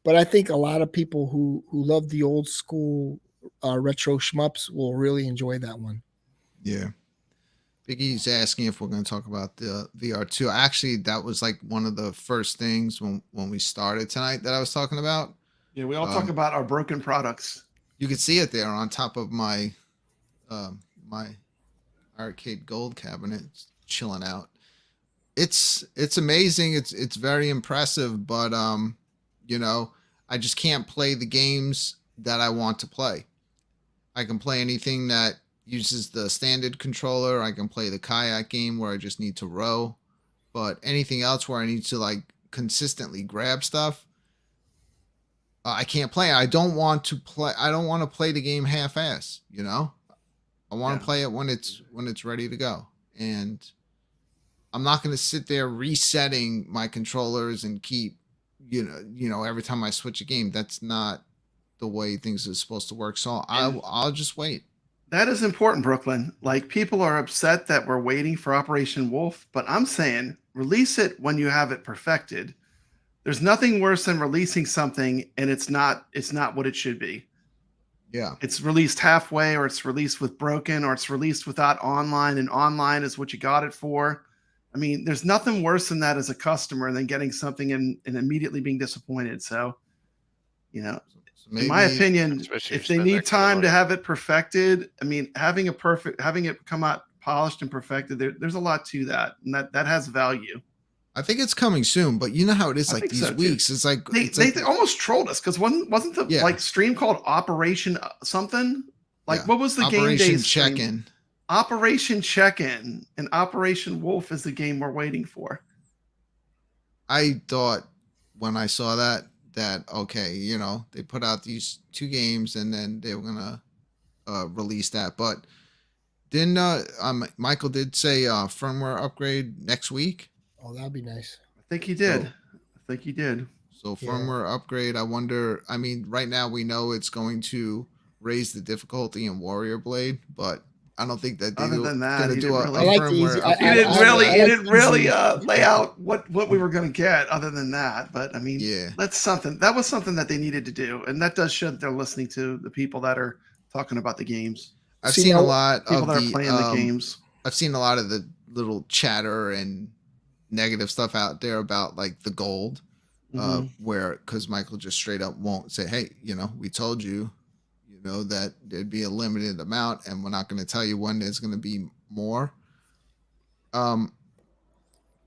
but I think a lot of people who love the old school retro shmups will really enjoy that one. Yeah. Biggie's asking if we're going to talk about the VR2. Actually, that was like one of the first things when we started tonight that I was talking about. Yeah, we all talk about our broken products. You can see it there on top of my my arcade gold cabinet, chilling out. It's amazing. It's very impressive, but I just can't play the games that I want to play. I can play anything that uses the standard controller. I can play the kayak game where I just need to row, but anything else where I need to like consistently grab stuff, I can't play. I don't want to play the game half-ass. I want to play it when it's ready to go, and I'm not going to sit there resetting my controllers and keep every time I switch a game. That's not the way things are supposed to work. So I'll just wait. That is important, Brooklyn. Like, people are upset that we're waiting for Operation Wolf, but I'm saying release it when you have it perfected. There's nothing worse than releasing something and it's not what it should be. Yeah. It's released halfway, or it's released with broken, or it's released without online, and online is what you got it for. I mean, there's nothing worse than that as a customer than getting something and immediately being disappointed. So, in my opinion, if they need time to have it perfected, I mean, having it come out polished and perfected, there's a lot to that, and that has value. I think it's coming soon, but you know how it is. I Like think these so, too. weeks, it's like They almost trolled us because wasn't the like stream called Operation something? Like what was the game day stream? Check-in? Operation Check-in and Operation Wolf is the game we're waiting for. I thought when I saw that okay, you know, they put out these 2 games and then they were gonna release that, but then Michael did say firmware upgrade next week. Oh, that'd be nice. I think he did. So firmware upgrade. I wonder. I mean, right now we know it's going to raise the difficulty in Warrior Blade, but I don't think that other than that, he do a firmware. He didn't really lay out what we were going to get. Other than that, but I mean, that's something. That was something that they needed to do, and that does show that they're listening to the people that are talking about the games. I've seen a lot of people that are playing the games. I've seen a lot of the little chatter and negative stuff out there about like the gold, where because Michael just straight up won't say, hey, you know, we told you, you know, that there'd be a limited amount and we're not going to tell you when there's going to be more.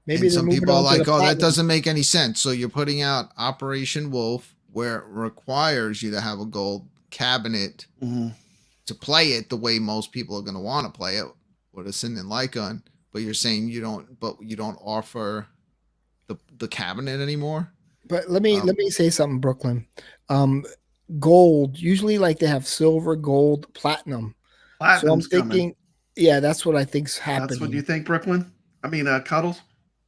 Maybe some people are like, oh, that doesn't make any sense. So you're putting out Operation Wolf where it requires you to have a gold cabinet to play it the way most people are going to want to play it with a Sin and Light Gun. But you're saying you don't offer the cabinet anymore. But let me say something, Brooklyn. Gold usually like they have silver, gold, platinum. So I'm thinking, yeah, that's what I think's happening. That's what you think, Brooklyn? I mean, Cuddles.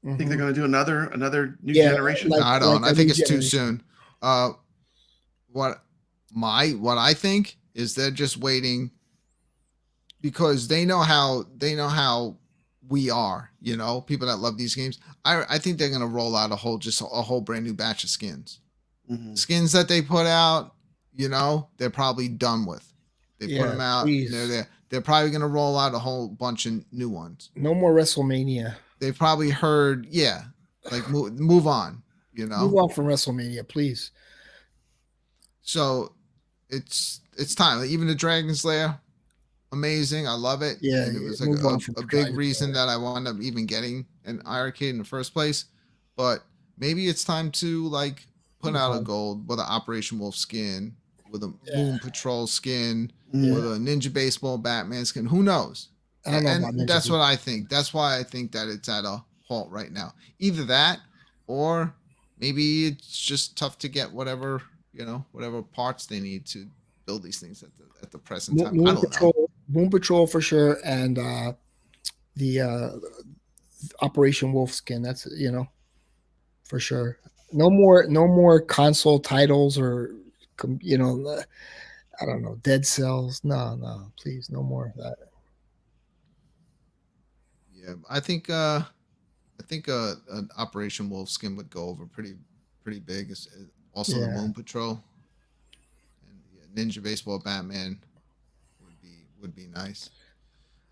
Think they're going to do another new generation? No, I don't. I think it's too soon. What I think is they're just waiting because they know how we are, you know, people that love these games. I think they're going to roll out a whole brand new batch of skins. Skins that they put out, you know, they're probably done with. They put them out. They're probably going to roll out a whole bunch of new ones. No more WrestleMania. They've probably heard, like move on, you know. Move on from WrestleMania, please. So it's time. Like, even the Dragon's Lair, amazing. I love it. Yeah, and it was like a big reason that I wound up even getting an iiRcade in the first place. But maybe it's time to like put out a gold with an Operation Wolf skin, with a Moon Patrol skin, with a Ninja Baseball Batman skin. Who knows? And that's what I think. That's why I think that it's at a halt right now. Either that, or maybe it's just tough to get whatever parts they need to build these things at the present time. I don't know. Moon Patrol for sure, and the Operation Wolf skin. That's for sure. No more console titles or I don't know, Dead Cells. No, please, no more of that. Yeah, I think an Operation Wolf skin would go over pretty big. Also, the Moon Patrol and Ninja Baseball Batman would be nice.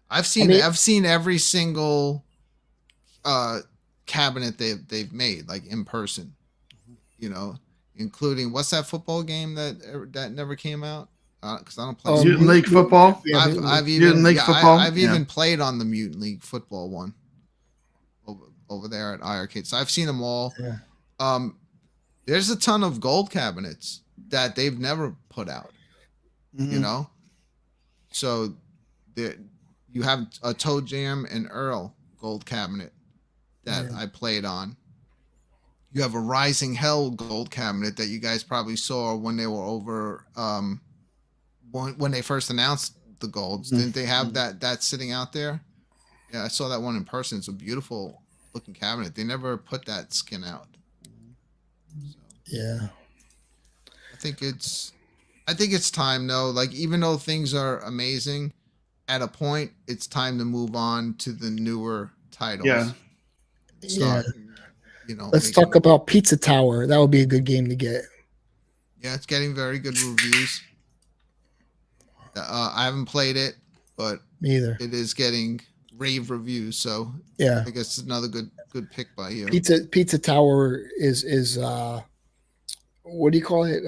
I've seen every single cabinet they've made, like in person, you know, including what's that football game that never came out? Because I don't play Mutant League Football. I've even played on the Mutant League Football one over there at iiRcade. So I've seen them all. Yeah. There's a ton of gold cabinets that they've never put out. You know, so you have a Toe Jam and Earl gold cabinet that I played on. You have a Rising Hell gold cabinet that you guys probably saw when they were over. When they first announced the golds, didn't they have that sitting out there? Yeah, I saw that one in person. It's a beautiful looking cabinet. They never put that skin out. So, yeah, I think it's time though. Like, even though things are amazing, at a point it's time to move on to the newer titles. Yeah. Let's talk about Pizza Tower. That would be a good game to get. Yeah, it's getting very good reviews. I haven't played it, but me either. It is getting rave reviews, so yeah, I guess it's another good pick by you. Pizza Tower is what do you call it?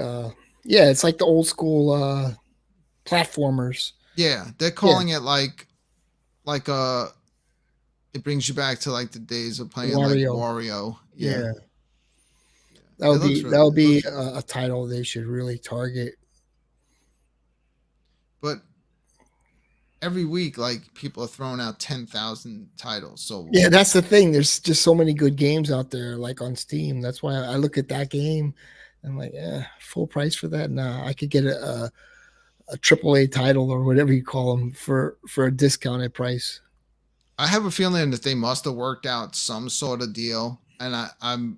Yeah, it's like the old school platformers. Yeah, they're calling it like it brings you back to like the days of playing like Wario. Yeah. That would be a title they should really target. But every week, like people are throwing out 10,000 titles. So yeah, that's the thing. There's just so many good games out there, like on Steam. That's why I look at that game. I'm like, full price for that? Nah, I could get a AAA title or whatever you call them for a discounted price. I have a feeling that they must have worked out some sort of deal, and I'm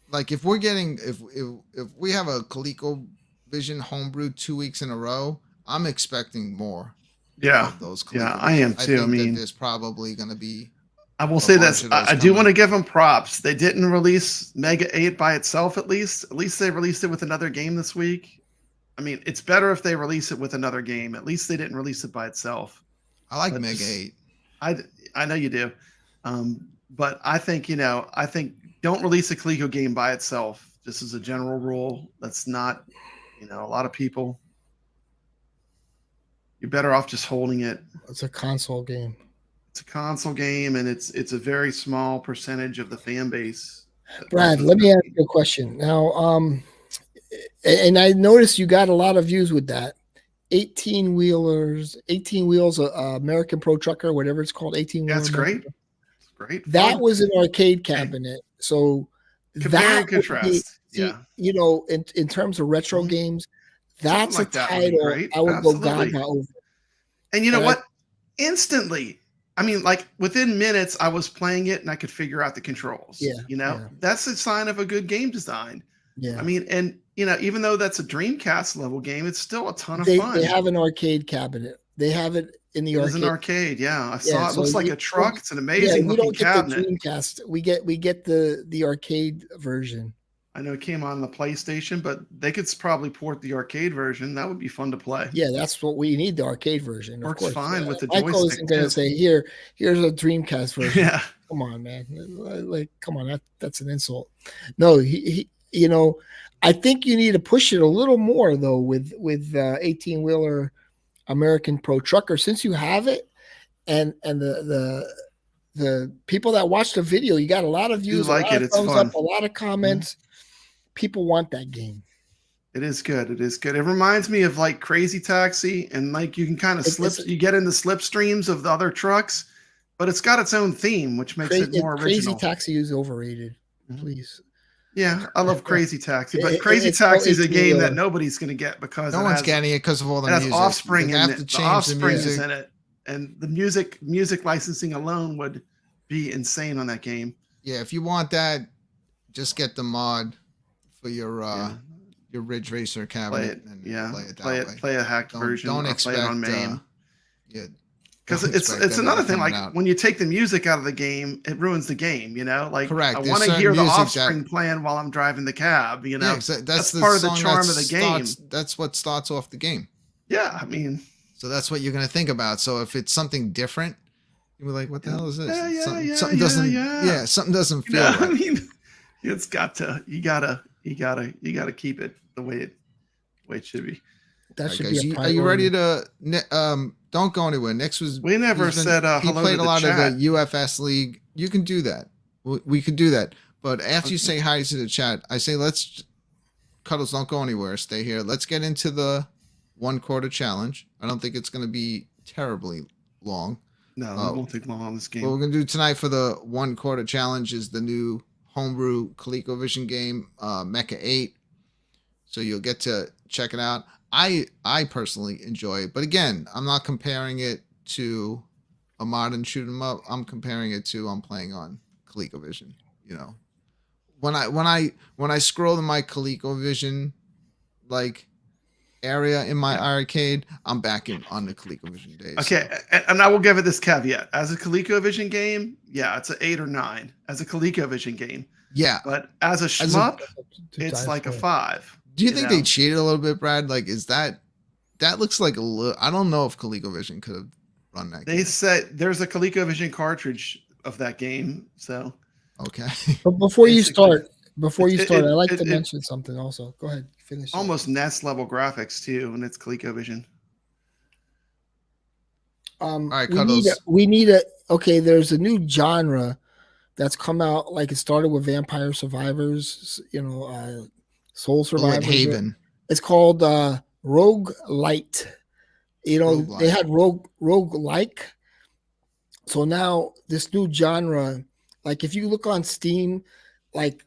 like, if we're getting if we have a ColecoVision homebrew 2 weeks in a row, I'm expecting more. Yeah, of those. Yeah, I am too. I mean, there's probably going to be. I will say this: I do want to give them props. They didn't release MECHA 8 by itself. At least they released it with another game this week. I mean, it's better if they release it with another game. At least they didn't release it by itself. I like MECHA 8. I know you do, but I think don't release a Coleco game by itself. This is a general rule. That's not, a lot of people. You're better off just holding it. It's a console game. It's a console game, and it's a very small percentage of the fan base. Brad, let me ask you a question now. And I noticed you got a lot of views with that. 18 wheels, American Pro Trucker, whatever it's called, 18 wheels. That's great. It's great. That was an arcade cabinet. So compare and contrast. In terms of retro games, that's a title I would go gaga over. And you know what? Instantly, I mean, like within minutes, I was playing it and I could figure out the controls. That's a sign of a good game design. Yeah. I mean, and even though that's a Dreamcast level game, it's still a ton of fun. They have an arcade cabinet. They have it in the arcade. It's an arcade, yeah. I saw it. It looks like a truck. It's an amazing looking cabinet. We don't get the Dreamcast. We get the arcade version. I know it came on the PlayStation, but they could probably port the arcade version. That would be fun to play. Yeah, that's what we need, the arcade version. Works fine with the joystick. Michael isn't going to say, here's a Dreamcast version. Yeah. Come on, man. Like, come on. That's an insult. No, he I think you need to push it a little more, though, with 18-wheeler American Pro Trucker, since you have it, and the people that watched the video, you got a lot of views, It's fun. a lot of comments. Mm-hmm. People want that game. It is good. It is good. It reminds me of like Crazy Taxi, and like you can kind of you get in the slipstreams of the other trucks, but it's got its own theme, which makes it more original. Crazy Taxi is overrated, please. Yeah, I love Crazy Taxi, but Crazy Taxi is a game that nobody's going to get because no one's getting it because of all the music. It has Offspring in it. The Offspring is in it, and the music licensing alone would be insane on that game. Yeah, if you want that, just get the mod for your Ridge Racer cabinet and play it that way. Play a hacked version. Don't expect play it on MAME. Because Because it's another thing. Like when you take the music out of the game, it ruins the game. Like correct. I want to hear the Offspring playing while I'm driving the cab. That's part of the charm of the game. That's what starts off the game. Yeah, I mean. So that's what you're going to think about. So if it's something different, you're like, "What the hell is this?" Something doesn't feel right. I mean, it's got to. You gotta keep it the way it should be. That should be a priority. Are you ready to? Don't go anywhere. Nick's was. We never said he hello played to a lot chat. of the UFS League. You can do that. We could do that. But after you say hi to the chat, I say Cuddles, don't go anywhere. Stay here. Let's get into the 1/4 challenge. I don't think it's going to be terribly long. No, it won't take long on this game. What we're going to do tonight for the 1/4 challenge is the new homebrew ColecoVision game, MECHA 8. So you'll get to check it out. I personally enjoy it, but again, I'm not comparing it to a modern shoot 'em up. I'm comparing it to I'm playing on ColecoVision. When I scroll in my ColecoVision like area in my iiRcade, I'm back on the ColecoVision days. Okay, and I will give it this caveat: as a ColecoVision game, yeah, it's an 8 or 9. As a ColecoVision game, yeah, but as a shmup, it's like a 5. Do you think they cheated a little bit, Brad? Like, is that looks like a little? I don't know if ColecoVision could have run that. They said there's a ColecoVision cartridge of that game, so okay. But before you start, I'd like to mention something also. Go ahead, finish. Almost NES level graphics too, and it's ColecoVision. All right, we need a okay, there's a new genre that's come out. Like it started with Vampire Survivors, Soul Bullet Survivors. Haven. It's called Rogue Light. They Roguelite. had Rogue like. So now this new genre, like if you look on Steam, like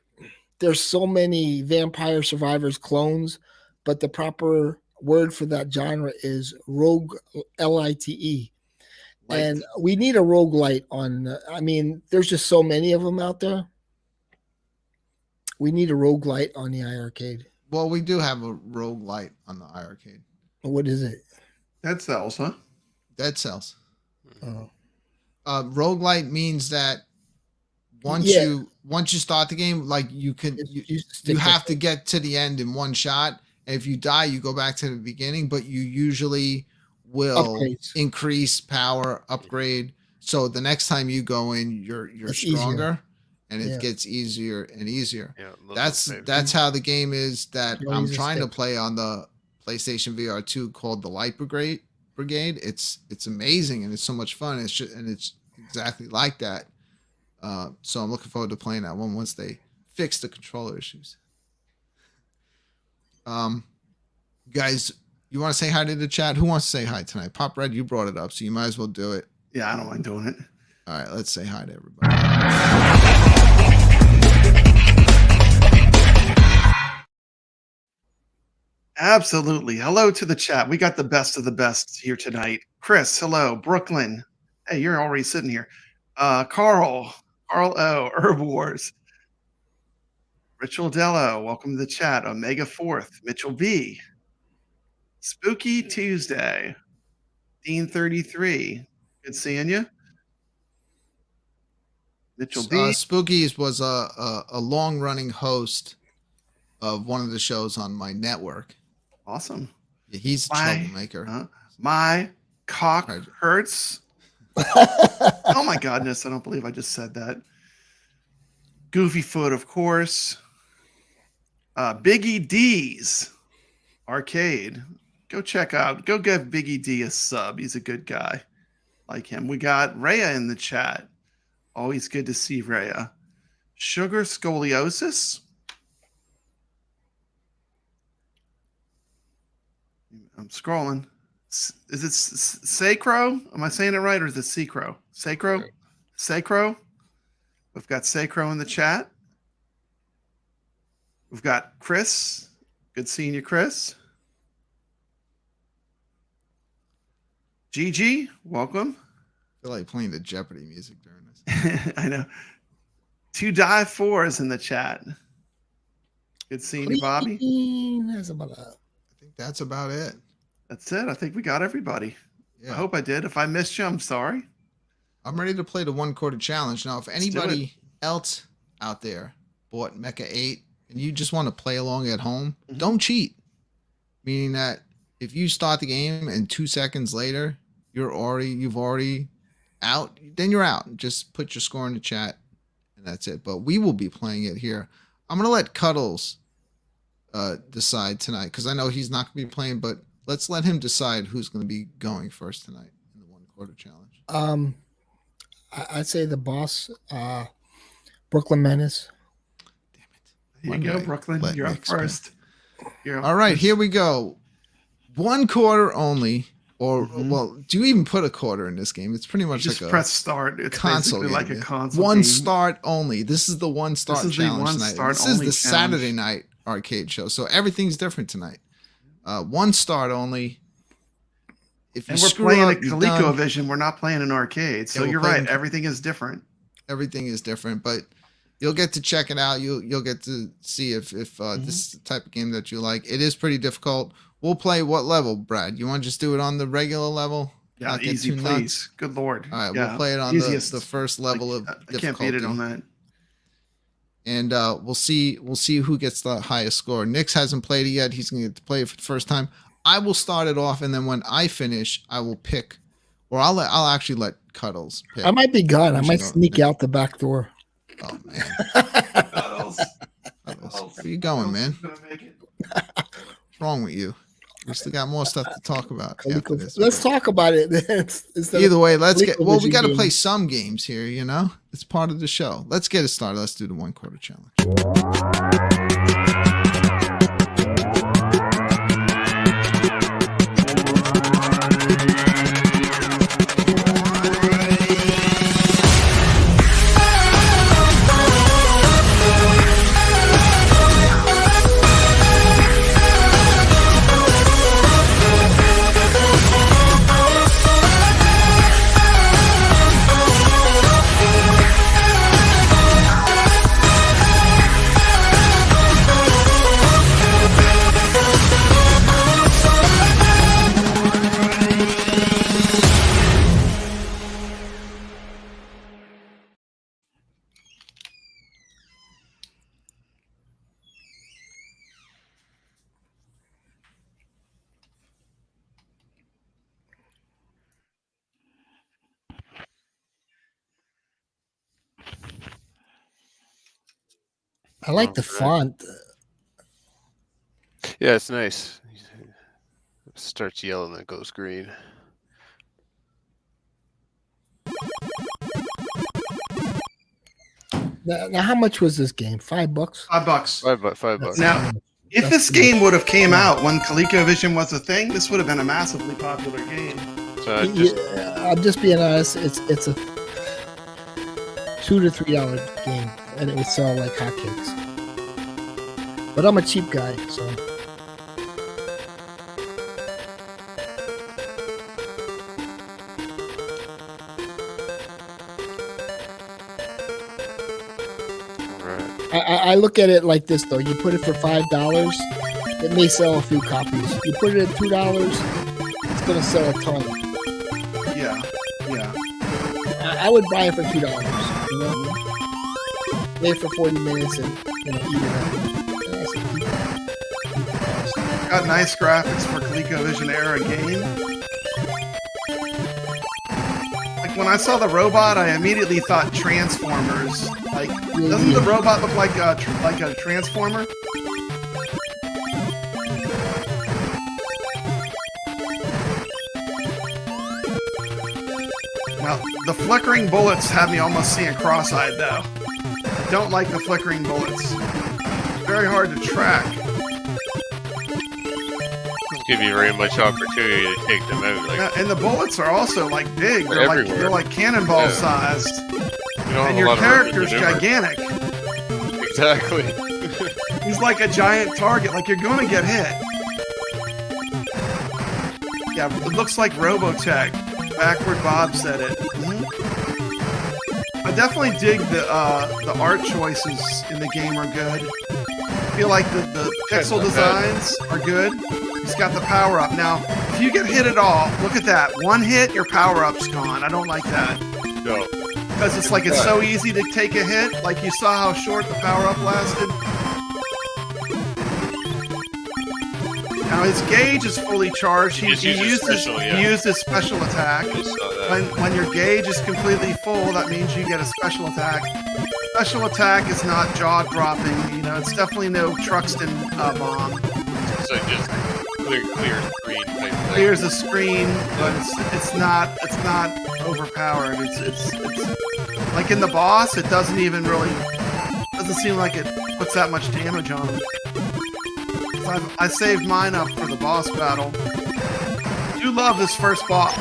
there's so many Vampire Survivors clones, but the proper word for that genre is Rogue Lite. And we need a roguelite on. I mean, there's just so many of them out there. We need a roguelite on the iiRcade. Well, we do have a roguelite on the iiRcade. What is it? Dead Cells, huh? Dead Cells. Oh. Roguelite means that once you start the game, like you have to get to the end in one shot. And if you die, you go back to the beginning, but you usually will increase power, upgrade. So the next time you go in, you're stronger, and it gets easier and easier. Yeah, that's how the game is that I'm trying to play on the PlayStation VR 2 called the Light Brigade. It's amazing and it's so much fun. It's exactly like that. So I'm looking forward to playing that one once they fix the controller issues. Guys, you want to say hi to the chat? Who wants to say hi tonight? Pop Red, you brought it up, so you might as well do it. Yeah, I don't mind doing it. All right, let's say hi to everybody. Absolutely. Hello to the chat. We got the best of the best here tonight. Chris, hello. Brooklyn. Hey, you're already sitting here. Carl O, Herb Wars. Ritual Dello, welcome to the chat. Omega 4th, Mitchell B. Spooky Tuesday. Dean 33. Good seeing you. Mitchell B. Spookies was a long-running host of one of the shows on my network. Awesome. Yeah, he's a troublemaker. My cock hurts. Oh my goodness, I don't believe I just said that. Goofy Foot, of course. Biggie D's Arcade. Go check out. Go give Biggie D a sub. He's a good guy. Like him. We got Rhea in the chat. Always good to see Rhea. Sugar Scoliosis. I'm scrolling. Is it Sacro? Am I saying it right, or is it Secro? Sacro? Sacro? We've got Sacro in the chat. We've got Chris. Good seeing you, Chris. Gigi, welcome. I feel like playing the Jeopardy music during this. I know. To Die For is in the chat. Good seeing you, Bobby. I think that's about it. That's it. I think we got everybody. Yeah. I hope I did. If I missed you, I'm sorry. I'm ready to play the 1 quarter challenge. Now, if anybody else out there bought MECHA 8 and you just want to play along at home, don't cheat. Meaning that if you start the game and 2 seconds later you've already out, then you're out. Just put your score in the chat and that's it. But we will be playing it here. I'm gonna let Cuddles decide tonight because I know he's not gonna be playing, but let's let him decide who's gonna be going first tonight in the 1 quarter challenge. I'd say the boss, Brooklyn Menace. Damn it. Here you go, Brooklyn. You're up first. All right, here we go. 1 quarter only. Or, well, do you even put a quarter in this game? It's pretty much just like a press start. It's console game, like a console One game. Start only. This is the 1 start challenge tonight. This is the Saturday night arcade show. So everything's different tonight. 1 start only. If you and we're playing a Colecovision. We're not playing an arcade. So you're right. Everything is different. Everything is different, but you'll get to check it out. You'll get to see if this is the type of game that you like. It is pretty difficult. We'll play what level, Brad? You want to just do it on the regular level? Yeah, easy, please. Nuts? Good Lord. All right, we'll play it on the first level of difficulty. I can't beat it on that. And we'll see who gets the highest score. Nix hasn't played it yet. He's going to get to play it for the first time. I will start it off, and then when I finish, I will pick, or I'll actually let Cuddles pick. I might be gone. I might sneak out the back door. Oh man, Cuddles. Where you going, man? What's wrong with you? We still got more stuff to talk about after this. Let's talk about it. Either way, let's get. Well, we got to game. play some games here. You know, it's part of the show. Let's get it started. Let's do the 1 quarter challenge. I like the font. Yeah, it's nice. It starts yellow and then goes green. Now, how much was this game? $5? $5. $5. Now, if this game would have came out when ColecoVision was a thing, this would have been a massively popular game. So I'm just being honest. It's a $2 to $3 game, and it would sell like hotcakes. But I'm a cheap guy, so. I look at it like this though. You put it for $5, it may sell a few copies. You put it at $2, it's gonna sell a ton. Yeah. I would buy it for $2. You know, play it for 40 minutes and eat it up. Got nice graphics for ColecoVision era game. Like when I saw the robot, I immediately thought Transformers. Like, doesn't the robot look like a Transformer? Now, the flickering bullets have me almost seeing cross-eyed though. I don't like the flickering bullets. Very hard to track. Give you very much opportunity to take them out. Like, Yeah, and the bullets are also like big. They're like cannonball sized. And your character's gigantic. Exactly. He's like a giant target. Like you're going to get hit. Yeah, it looks like Robotech. Backward Bob said it. I definitely dig the art choices in the game are good. I feel like the pixel designs are good. He's got the power up. Now, if you get hit at all, look at that. One hit, your power up's gone. I don't like that. No. Because it's like it's so easy to take a hit. Like you saw how short the power up lasted. Now his gauge is fully charged. He used his special attack. When your gauge is completely full, that means you get a special attack. Special attack is not jaw dropping. You know, it's definitely no Truxton bomb. So just clear screen type thing. Clears the screen, but it's not overpowered. It's like in the boss, it doesn't seem like it puts that much damage on him. So I saved mine up for the boss battle. I do love this first boss.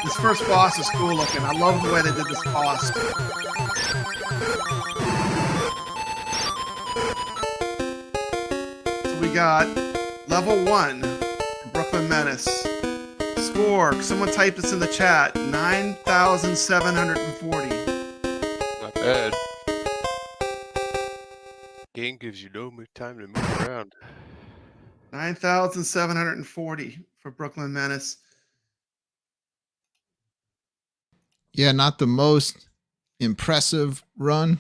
This first boss is cool looking. I love the way they did this boss. So we got level 1, Brooklyn Menace. Score, someone type this in the chat, 9,740. Not bad. Game gives you no time to move around. 9,740 for Brooklyn Menace. Yeah, not the most impressive run.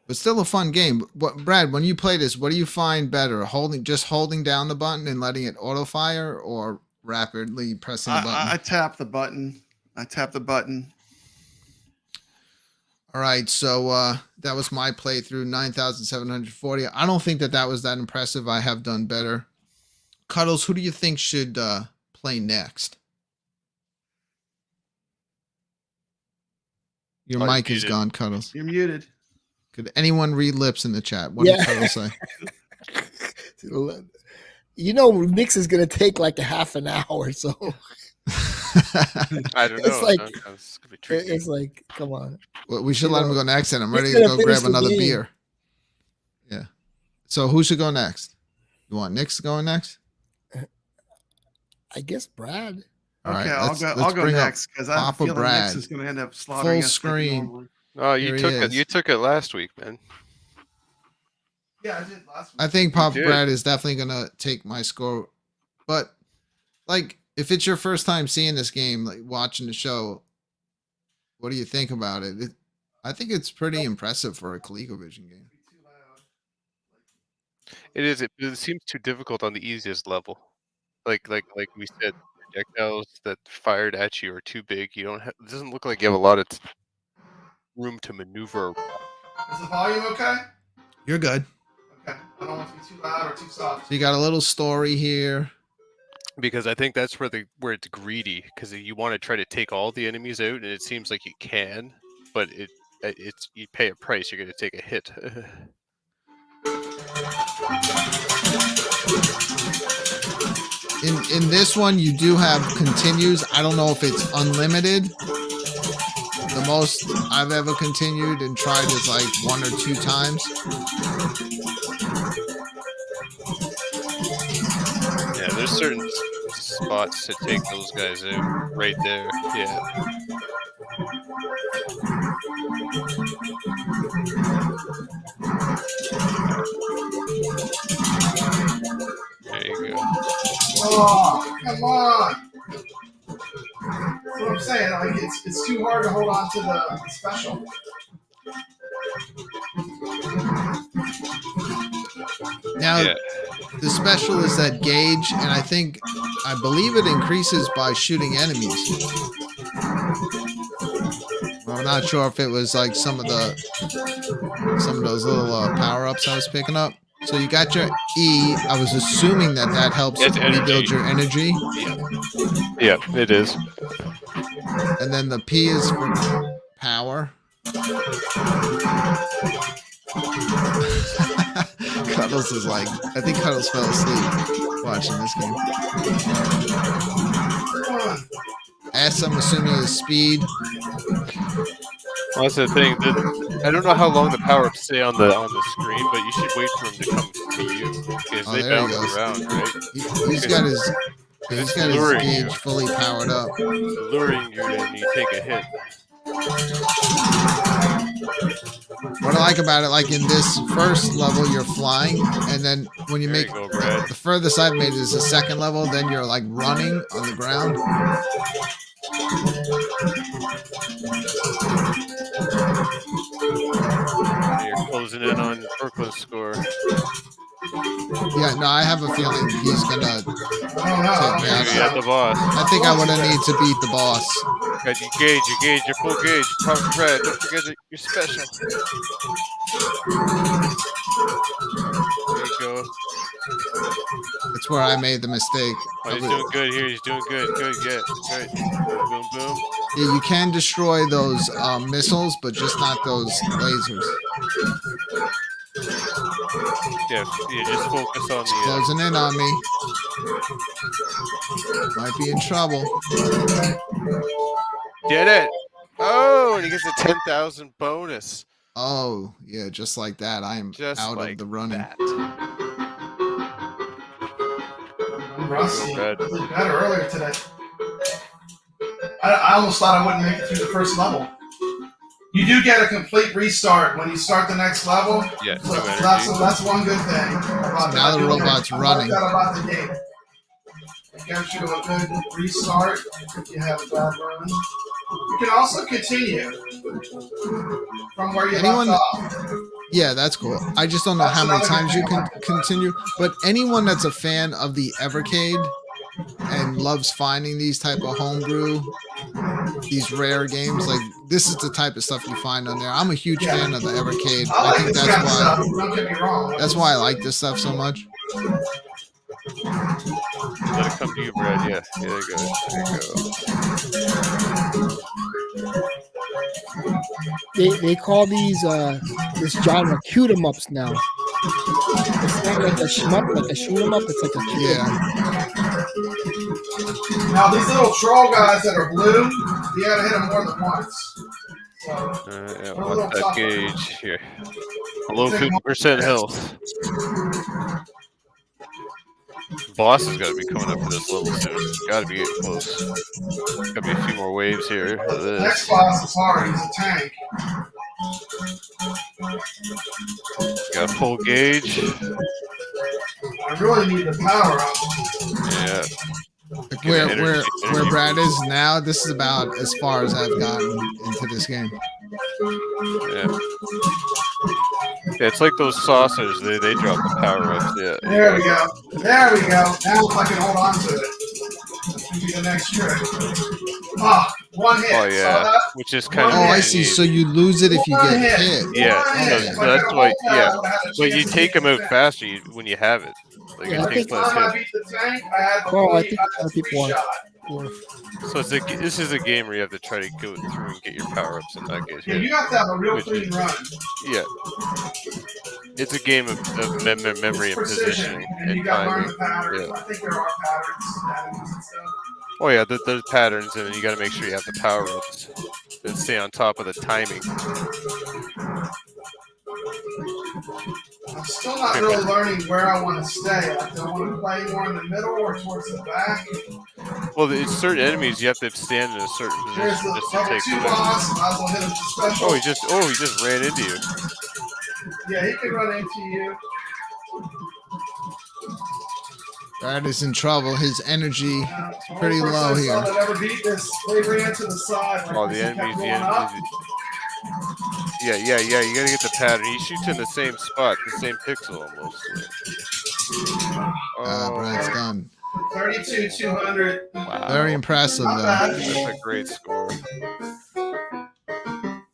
But still a fun game. Brad, when you play this, what do you find better? Just holding down the button and letting it auto fire, or rapidly pressing the button? I tap the button. All right, so that was my playthrough, 9,740. I don't think that was that impressive. I have done better. Cuddles, who do you think should play next? Your mic is gone, Cuddles. You're muted. Could anyone read lips in the chat? What did Cuddles say? You know, Mix is gonna take like a half an hour, so I don't know. It's like, come on. Well, we should let him go next, and I'm ready to go grab another beer. Yeah. So who should go next? You want Nick's going next? I guess Brad. All okay, right, I'll go next because I feel like Nick's is going to end up slaughtering full us screen. Oh, you took it. You took it last week, man. Yeah, I did last week. I think Papa Brad is definitely gonna take my score, but like, if it's your first time seeing this game, like watching the show, what do you think about it? I think it's pretty impressive for a Colecovision game. It is. It seems too difficult on the easiest level. Like we said, projectiles that fired at you are too big. You don't have. It doesn't look like you have a lot of room to maneuver. Is the volume okay? You're good. Okay. I don't want to be too loud or too soft. So you got a little story here. Because I think that's where it's greedy, because you want to try to take all the enemies out, and it seems like you can, but it's you pay a price. You're going to take a hit. In this one, you do have continues. I don't know if it's unlimited. The most I've ever continued and tried is like 1 or 2 times. Yeah, there's certain spots to take those guys out right there. Yeah. There you go. Oh, come on. That's what I'm saying. Like, it's too hard to hold on to the special. Now, the special is that gauge, and I believe it increases by shooting enemies. I'm not sure if it was like some of those little power-ups I was picking up. So you got your E. I was assuming that helps rebuild your energy. Yeah, it is. And then the P is for power. Cuddles is like, I think Cuddles fell asleep watching this game. S, I'm assuming, is speed. Well, that's the thing. I don't know how long the power-ups stay on the screen, but you should wait for them to come to you because they bounce around, right? He's got his gauge fully powered up. It's luring you, and you take a hit. What I like about it, like in this first level, you're flying, and then when you make the furthest I've made is the second level, then you're like running on the ground. You're closing in on Brooklyn's score. Yeah, no, I have a feeling he's gonna take me out. At the boss. I think I would have need to beat the boss. Got your gauge, your full gauge. Pop red. Don't forget your special. There you go. That's where I made the mistake. Oh, he's doing good here. He's doing good. Good, good. Boom, boom. Yeah, you can destroy those missiles, but just not those lasers. Yeah, just focus on the... Closing in on me. Might be in trouble. Did it! Oh, and he gets a 10,000 bonus. Oh, yeah, just like that. I am just out like of the running. That. I'm rusty. I did better earlier today. I almost thought I wouldn't make it through the first level. You do get a complete restart when you start the next level. Yeah, so that's one good thing. So now the robot's running. About the game. It gives you a good restart if you have a bad run. You can also continue from where you left off. Yeah, that's cool. I just don't know how many times you can continue. But anyone that's a fan of the iiRcade and loves finding these type of homebrew these rare games. Like this is the type of stuff you find on there. I'm a huge fan of the iiRcade. I like think this that's kind of why. stuff. Don't get me wrong. That's why I like this stuff so much. Let it come to you, Brad. Yeah, there you go. They call these this genre cute 'em ups now. It's not like a shmup, like a shoot 'em up. It's like a cute 'em up. Now these little troll guys that are blue, you gotta hit them more than once. So, Yeah, what's that gauge here? Below 50% health. Boss has got to be coming up for this level soon. Got to be getting close. Got to be a few more waves here. Next boss is hard. He's a tank. Got full gauge. I really need the power up. Yeah. Where Brad is now, this is about as far as I've gotten into this game. Yeah. Yeah, it's like those saucers. They drop the power ups. Yeah. There we go. There we go. Now if I can hold on to it, this will be the next trick. Ah, one hit. Oh yeah, which is kind of. Oh, I see. So you lose it if you get hit. Yeah, so that's why. Yeah, but you take them out faster when you have it. Like Yeah, it takes less hit. I beat the tank. I had the Well, I lead. think I had other people free want. shot. So this is a game where you have to try to go through and get your power ups and not get Yeah, you hit. have to have a real clean run. Yeah, it's a game of memory and positioning And you and got to learn timing. the patterns. Yeah. I think there are patterns and stuff. Oh yeah, there's patterns, and you got to make sure you have the power ups and stay on top of the timing. I'm still not really learning where I want to stay. Like, do I want to play more in the middle or towards the back? Well, it's certain enemies you have to stand in a certain There's position the just to level take 2 them. boss. Might as well hit him for special. Oh, he just ran into you. Yeah, he can run into you. Brad is in trouble. His energy is pretty Only low person I saw here. that ever beat this, they ran to the side. Like Oh, this the and kept enemies, going up. Yeah. You gotta get the pattern. He shoots in the same spot, the same pixel almost. Brad's done. 32,200. Wow. Very impressive, Not though. bad. That's a great score.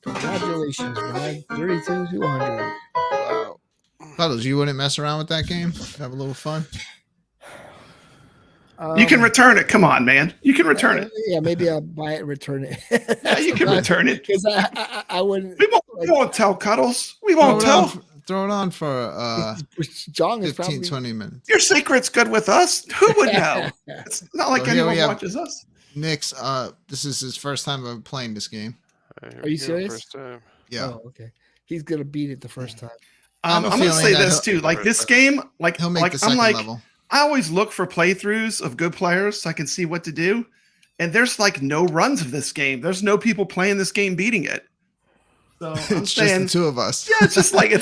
Congratulations, Brad. 32,200. Wow. Puddles, you wouldn't mess around with that game? Have a little fun? You can return it. Come on, man. You can return it. Yeah, maybe I'll buy it and return it. Yeah, you can return it. Because I wouldn't. We won't tell, Cuddles. We won't tell. Throw it on for John is 15, probably 20 minutes. Your secret's good with us. Who would know? It's not like So here anyone we have- watches us. Nick's, this is his first time ever playing this game. Are you serious? First time. Yeah. Oh, okay. He's gonna beat it the first time. I'm a gonna feeling say that this too. Like this game, like He'll make the I'm second like level. I always look for playthroughs of good players so I can see what to do. And there's like no runs of this game. There's no people playing this game beating it. So I'm It's saying, just the two of us. yeah, it's just like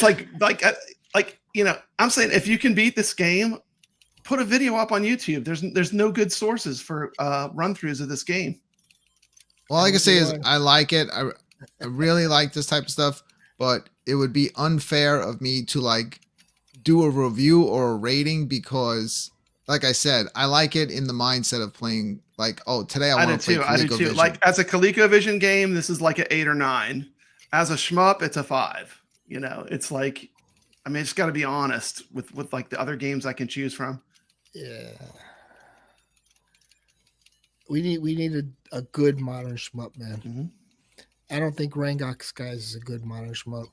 you know, I'm saying if you can beat this game, put a video up on YouTube. There's no good sources for run throughs of this game. All I can say is I like it. I really like this type of stuff, but it would be unfair of me to like do a review or a rating because, like I said, I like it in the mindset of playing like, oh, today I want to play I do too. ColecoVision. Like as a ColecoVision game, this is like an 8 or 9. As a shmup, it's a 5. You know, it's like, I mean, it's got to be honest with like the other games I can choose from. Yeah. We need a good modern shmup, man. Mm-hmm. I don't think Rangok Skies is a good modern shmup.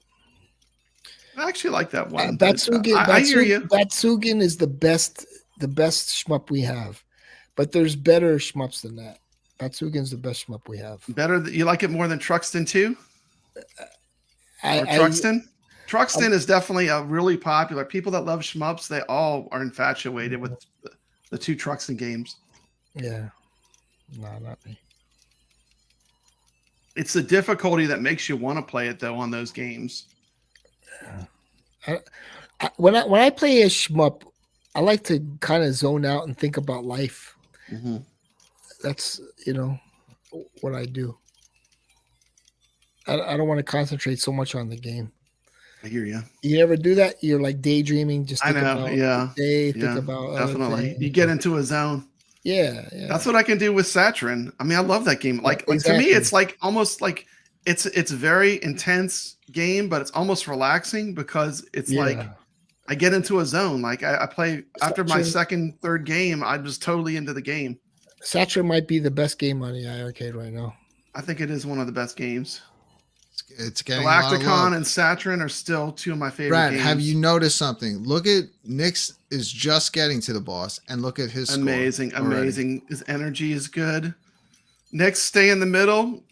I actually like that one. Batsugen, I hear you. Batsugen is the best shmup we have, but there's better shmups than that. Batsugen's the best shmup we have. Better, you like it more than Truxton 2? Truxton? Truxton is definitely a really popular. People that love shmups, they all are infatuated with the 2 Truxton games. Yeah. No, not me. It's the difficulty that makes you want to play it though on those games. When I play a shmup, I like to kind of zone out and think about life. Mm-hmm. That's what I do. I don't want to concentrate so much on the game. I hear you. You ever do that? You're like daydreaming, just I think know, about yeah. the day, think Yeah, about definitely. other things. You get into a zone. Yeah. That's what I can do with Saturn. I mean, I love that game. Like exactly. to me, it's like almost like it's a very intense game, but it's almost relaxing because it's like I get into a zone. Like I play after my second, third game, I'm just totally into the game. Saturn might be the best game on the iiRcade right now. I think it is one of the best games. It's getting Galacticon and Saturn are still two of my favorite Brad, games. have you noticed something? Look at Nyx is just getting to the boss, and look at his amazing. already. His energy is good. Nyx, stay in the middle.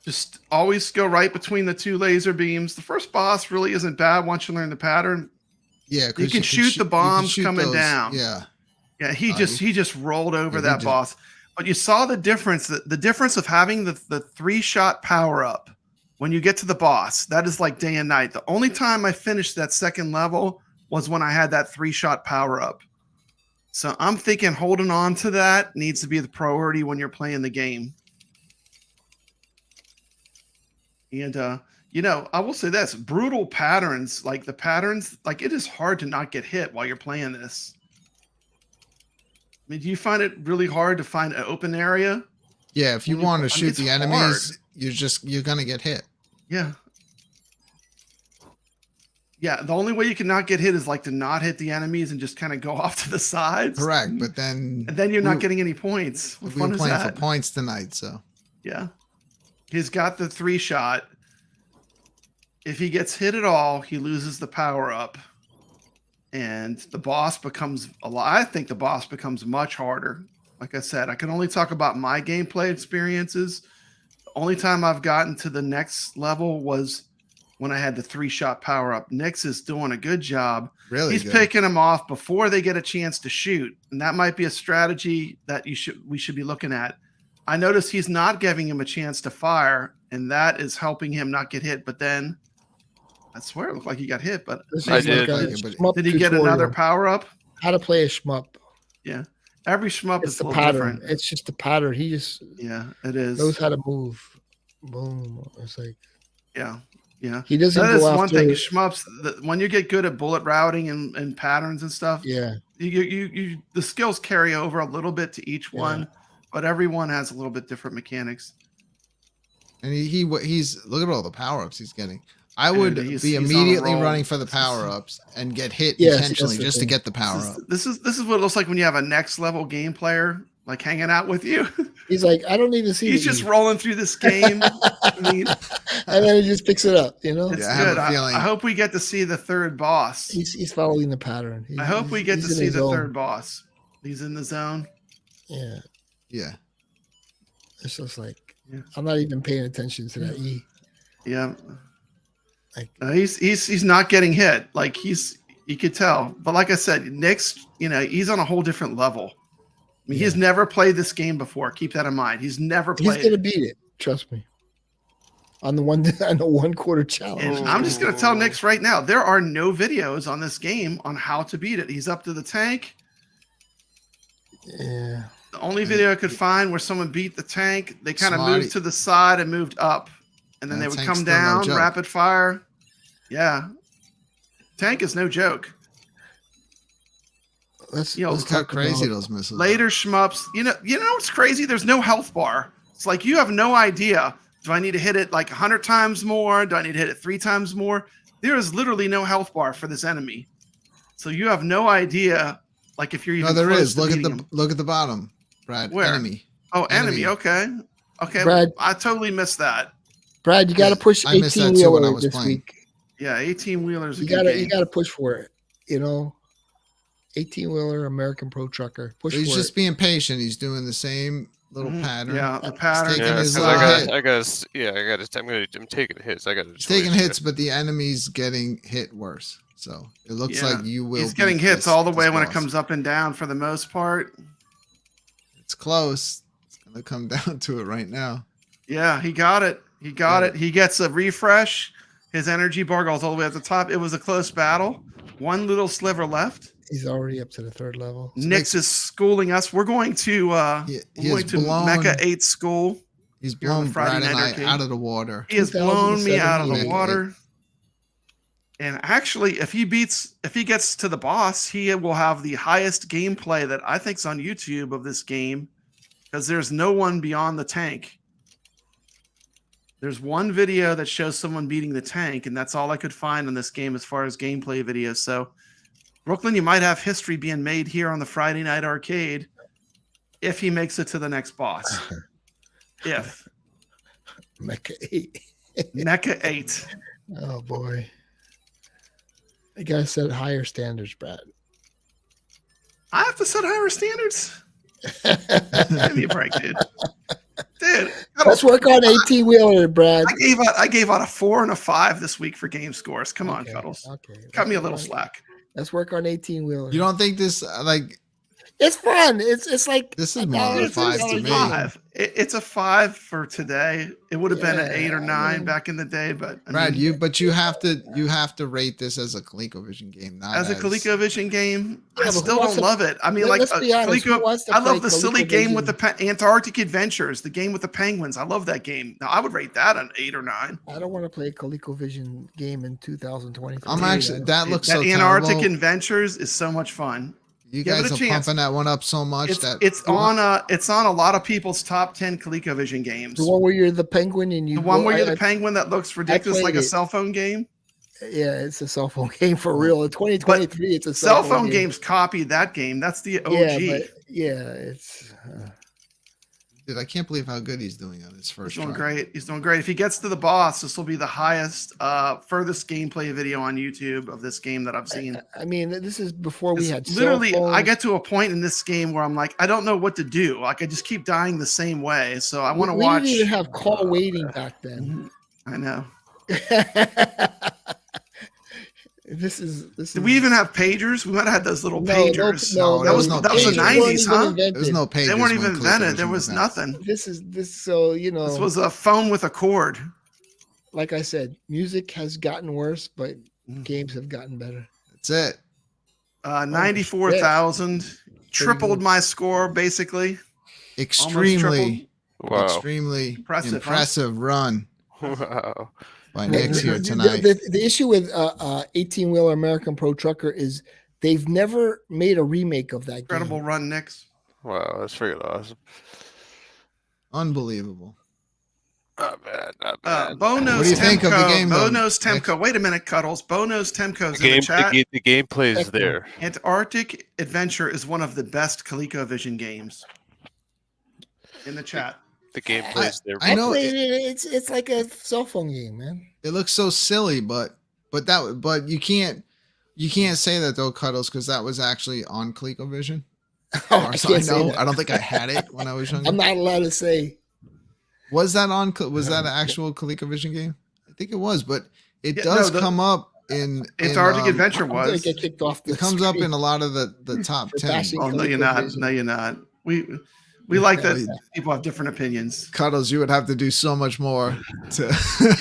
Just always go right between the two laser beams. The first boss really isn't bad once you learn the pattern. Yeah, you can shoot the bombs coming down. Yeah, he just rolled over that boss. But you saw the difference. The difference of having the 3-shot power up when you get to the boss. That is like day and night. The only time I finished that second level was when I had that 3-shot power up. So I'm thinking holding on to that needs to be the priority when you're playing the game. And you know, I will say this: brutal patterns, like the patterns, like it is hard to not get hit while you're playing this. I mean, do you find it really hard to find an open area? Yeah, if you want to shoot the enemies, you're gonna get hit. Yeah. Yeah, the only way you can not get hit is like to not hit the enemies and just kind of go off to the sides. Correct, but then you're not getting any points. What fun is that? We're playing for points tonight, so yeah. He's got the 3-shot. If he gets hit at all, he loses the power up. And the boss becomes a lot. I think the boss becomes much harder. Like I said, I can only talk about my gameplay experiences. The only time I've gotten to the next level was when I had the 3-shot power up. Nyx is doing a good job. Really, he's picking them off before they get a chance to shoot, and that might be a strategy that we should be looking at. I noticed he's not giving him a chance to fire, and that is helping him not get hit. But then, I swear it looked like he got hit. But I did. Did he get another power up? How to play a shmup? Yeah, every shmup is the a little pattern. different. It's just the pattern. He just it is knows how to move. Boom. It's like yeah. He doesn't. That is go one after thing. Shmups. When you get good at bullet routing and patterns and stuff. Yeah. You the skills carry over a little bit to each one. But everyone has a little bit different mechanics. And he's look at all the power ups he's getting. I would be immediately running for the power ups and get hit intentionally just to get the power up. This is what it looks like when you have a next level game player like hanging out with you. He's like, I don't even see. He's just rolling through this game. I mean, and then he just picks it up. You know, it's good. I hope we get to see the third boss. He's following the pattern. I hope we get to see the third boss. He's in the zone. Yeah. Yeah. It's just like I'm not even paying attention to that E. Yeah. Like he's not getting hit. Like you could tell. But like I said, Nyx, he's on a whole different level. I mean, he's never played this game before. Keep that in mind. He's never played. He's gonna beat it. Trust me. On the 1 quarter challenge. And I'm just gonna tell Nyx right now, there are no videos on this game on how to beat it. He's up to the tank. Yeah. The only video I could find where someone beat the tank, they kind of moved to the side and moved up. And then they would come down, rapid fire. Yeah. Tank is no joke. Let's how crazy those missiles later shmups. You know what's crazy? There's no health bar. It's like you have no idea. Do I need to hit it like 100 times more? Do I need to hit it 3 times more? There is literally no health bar for this enemy. So you have no idea. Like if you're even there close is. To Look at the bottom, Brad. Where? Enemy. Oh, enemy. Okay. Brad, I totally missed that. Brad, you got to push 18-wheeler this week. Yeah, 18-wheelers. You got to push for it. 18-wheeler American Pro Trucker. He's just being patient. He's doing the same little pattern. Yeah, the pattern. I'm taking hits. He's taking hits, but the enemy's getting hit worse. So it looks like you will. He's getting hits all the way when it comes up and down for the most part. It's close. It's gonna come down to it right now. Yeah, he got it. He got it. He gets a refresh. His energy bar goes all the way at the top. It was a close battle. One little sliver left. He's already up to the 3rd level. Nyx is schooling us. We're going to MECHA 8 school. He's blown Brad and I out of the water. He has blown me out of the water. And actually, if he gets to the boss, he will have the highest gameplay that I think's on YouTube of this game, because there's no one beyond the tank. There's one video that shows someone beating the tank, and that's all I could find on this game as far as gameplay videos. So, Brooklyn, you might have history being made here on the Friday Night Arcade if he makes it to the next boss. If. Mecha 8. Mecha 8. Oh, boy. I gotta set higher standards, Brad. I have to set higher standards? Give me a break, dude. Dude, let's work on 18-wheeler, Brad. I gave out a 4 and a 5 this week for game scores. Come on, Cuddles. Okay. Cut me a little slack. Let's work on 18-wheeler. You don't think this it's fun. It's like this is more than a 5 to me. It's a 5 for today. It would have been an 8 or 9 back in the day, but Brad, you have to rate this as a Colecovision game, not as a ColecoVision game. I still don't to, love it. I mean, like Coleco, I love the silly game with the Antarctic Adventures, the game with the penguins. I love that game. Now I would rate that an 8 or 9. I don't want to play a ColecoVision game in 2023. I'm actually that looks so Antarctic terrible. Adventures is so much fun. You guys are pumping that one up so much it's on a lot of people's top 10 ColecoVision games. The one where you're the penguin and the penguin that looks ridiculous like a cell phone game. Yeah, it's a cell phone game for real. In 2023, it's a cell phone games copied that game. That's the OG. It's. Dude, I can't believe how good he's doing on his first. He's doing great. He's doing great. If he gets to the boss, this will be the highest, furthest gameplay video on YouTube of this game that I've seen. I mean, this is before we had literally. Cell phones. I get to a point in this game where I'm like, I don't know what to do. Like, I just keep dying the same way. So I want to watch. We didn't even have call waiting back then. I know. Did we even have pagers? We might have had those little pagers. No, that was the 90s, huh? There was no pagers. They weren't even invented. There was nothing. So this was a phone with a cord. Like I said, music has gotten worse, but games have gotten better. That's it. 94,000. Tripled my score, basically. Extremely impressive run. Wow. By Nick's here tonight. The issue with 18-wheeler American Pro Trucker is they've never made a remake of that Incredible game. run, Nick's. Wow, that's pretty awesome. Unbelievable. Not bad. Bono's what do you think of the game? Bono's Temco. Wait a minute, Cuddles. Bono's Temco's in the chat. The gameplay is there. Antarctic Adventure is one of the best ColecoVision games. In the chat. The gameplay is there. I know it's like a cell phone game, man. It looks so silly, but you can't say that though, Cuddles, because that was actually on ColecoVision. I don't think I had it when I was younger. I'm not allowed to say. Was that an actual ColecoVision game? I think it was, but it does come up in Antarctic Adventure I'm gonna get kicked off the it comes screen. up in a lot of the top 10. Oh, no, you're not. No, you're not. We like that people have different opinions. Cuddles, you would have to do so much more to. Let's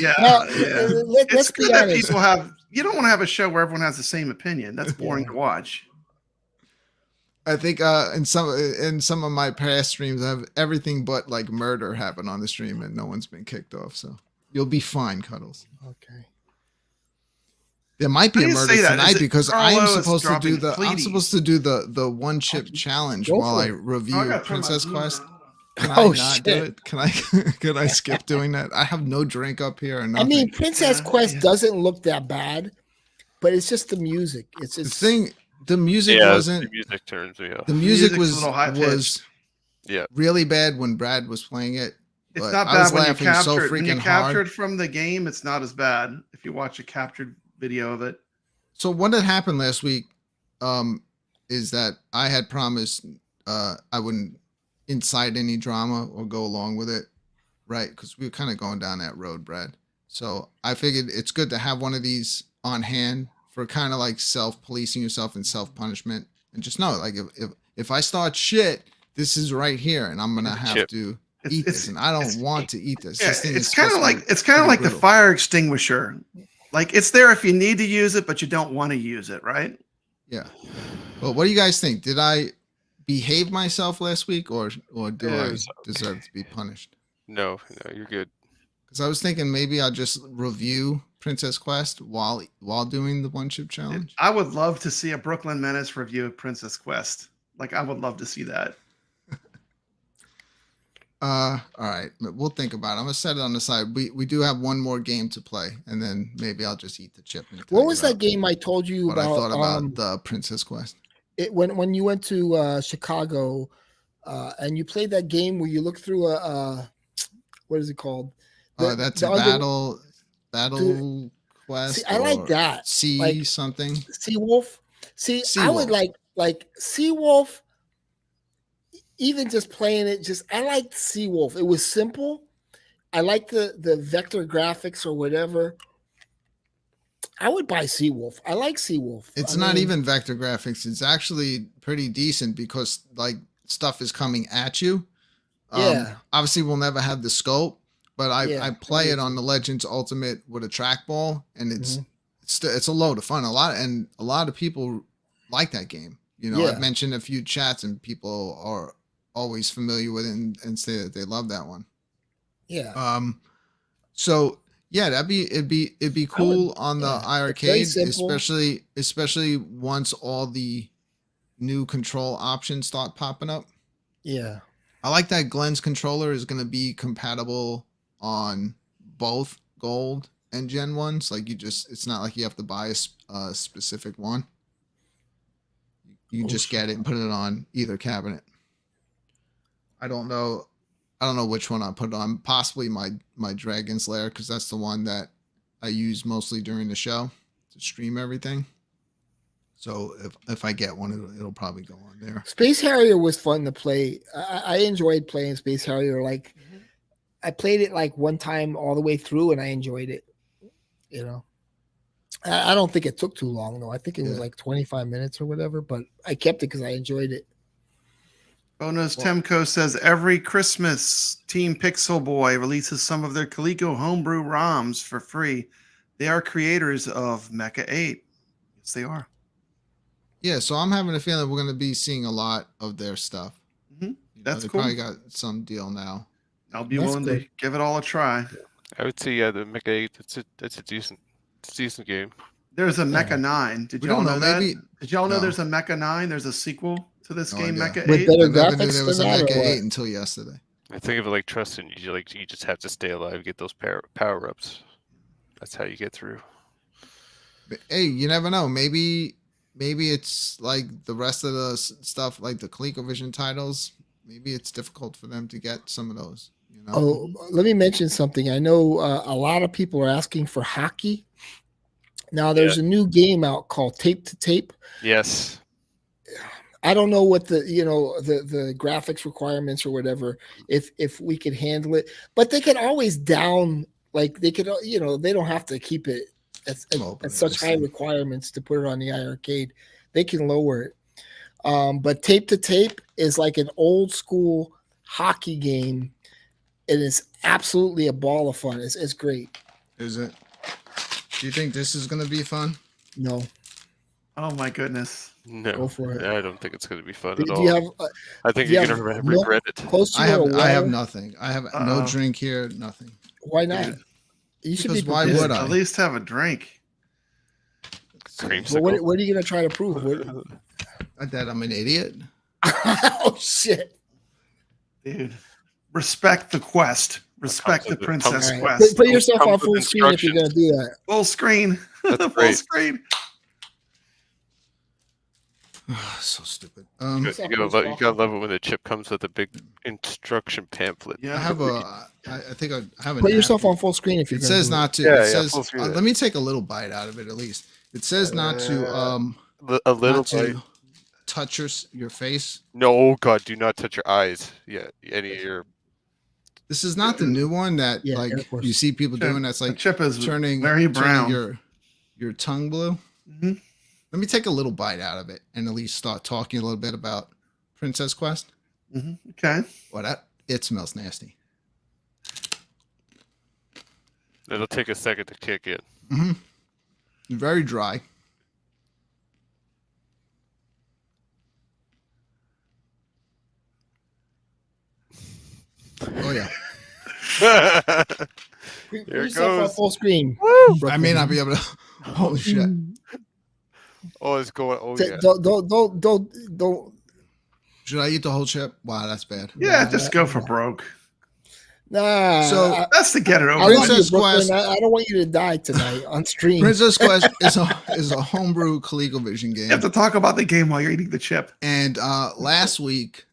be honest. People have. You don't want to have a show where everyone has the same opinion. That's boring to watch. I think in some of my past streams, I have everything but like murder happen on the stream, and no one's been kicked off. So you'll be fine, Cuddles. Okay. There might be a murder tonight because I'm supposed to do the one chip challenge while I review Princess Quest. Can I not do it? Can I skip doing that? I have no drink up here or nothing. I mean, Princess Quest doesn't look that bad, but it's just the music. It's the thing. The music wasn't. The music turns me off. The music was really bad when Brad was playing it. It's not bad when you captured from the game. It's not as bad if you watch a captured video of it. So what had happened last week is that I had promised I wouldn't incite any drama or go along with it, right? Because we were kind of going down that road, Brad. So I figured it's good to have one of these on hand for kind of like self-policing yourself and self-punishment, and just know, like, if I start shit, this is right here, and I'm gonna have to eat this, and I don't want to eat this. Yeah, it's kind of like the fire extinguisher. Like, it's there if you need to use it, but you don't want to use it, right? Yeah. Well, what do you guys think? Did I behave myself last week, or do I deserve to be punished? No, you're good. Because I was thinking maybe I'll just review Princess Quest while doing the one chip challenge? I would love to see a Brooklyn Menace review of Princess Quest. Like, I would love to see that. All right, we'll think about it. I'm gonna set it on the side. We do have one more game to play, and then maybe I'll just eat the chip. And What was that game I told you what about? I thought about the Princess Quest. When you went to Chicago, and you played that game where you look through a what is it called? That's Battle Quest. See, I like that. Sea something. Seawolf. See, I would like Seawolf. Even just playing it, I liked Seawolf. It was simple. I like the vector graphics or whatever. I would buy Seawolf. I like Seawolf. It's not even vector graphics. It's actually pretty decent because like stuff is coming at you. Yeah. Obviously, we'll never have the scope, but I play it on the Legends Ultimate with a trackball, and it's a load of fun. A lot of people like that game. You know, I've mentioned a few chats, and people are always familiar with it and say that they love that one. Yeah. So yeah, it'd be cool on the iiRcade, especially once all the new control options start popping up. Yeah. I like that Glenn's controller is going to be compatible on both gold and Gen 1s. Like it's not like you have to buy a specific one. You just get it and put it on either cabinet. I don't know which one I put it on. Possibly my Dragon's Lair, because that's the one that I use mostly during the show to stream everything. So if I get one, it'll probably go on there. Space Harrier was fun to play. I enjoyed playing Space Harrier. Like I played it like one time all the way through, and I enjoyed it. You know. I don't think it took too long though. I think it was like 25 minutes or whatever, but I kept it because I enjoyed it. Bonus Temco says every Christmas Team Pixel Boy releases some of their Coleco homebrew ROMs for free. They are creators of MECHA 8. Yes, they are. Yeah, so I'm having a feeling we're going to be seeing a lot of their stuff. That's they cool. Probably got some deal now. I'll be willing to give it all a try. I would say the MECHA 8. It's a decent game. There's a MECHA 9. Did y'all know that? Did y'all know there's a MECHA 9? There's a sequel to this game, MECHA 8. With better I never knew graphics there was a than that, MECHA or 8 until yesterday. I think of it like trusting you. You just have to stay alive, get those power ups. That's how you get through. But, hey, you never know. Maybe it's like the rest of the stuff, like the Colecovision titles. Maybe it's difficult for them to get some of those. You know? Oh, let me mention something. I know a lot of people are asking for hockey. Now there's a new game out called Tape to Tape. Yes. I don't know what the graphics requirements or whatever, if we could handle it, but they can always down, like they could, they don't have to keep it at such high requirements to put it on the iiRcade. They can lower it. But Tape to Tape is like an old school hockey game. It is absolutely a ball of fun. It's great. Is it? Do you think this is going to be fun? No. Oh my goodness. No. Go for it. I don't think it's going to be fun do at all. You have, I think you're going to regret it. Close to I have nothing. I have no drink here, nothing. Why not? You should be why would I? At least have a drink. Well, what are you going to try to prove? That I'm an idiot? Oh, shit. Dude. Respect the quest. Respect the Princess Quest. Put yourself on full screen if you're going to do that. Full screen. Full screen. So stupid. You gotta love it when the chip comes with a big instruction pamphlet. Yeah, I think I have. Put yourself on full screen if you're. It says not to. Yeah, it says. Let me take a little bite out of it at least. It says not to. A little bite. Touch your face. No, God, do not touch your eyes. Yeah, any of your. This is not the new one that like you see people doing. That's like chip is turning very brown. Your tongue blue. Mm-hmm. Let me take a little bite out of it and at least start talking a little bit about Princess Quest. Mm-hmm. Okay. Well, it smells nasty. It'll take a second to kick in. Mm-hmm. Very dry. Oh yeah. Put Here it yourself on goes. full screen. I may not be able to. Holy shit! Oh, it's going. Oh yeah. Don't. Should I eat the whole chip? Wow, that's bad. Yeah, just go for broke. Nah. So, That's to get it I over. love you, Princess Brooklyn. Quest. I don't want you to die tonight on stream. Princess Quest is a homebrew Colecovision You have game. to talk about the game while you're eating the chip. And last week,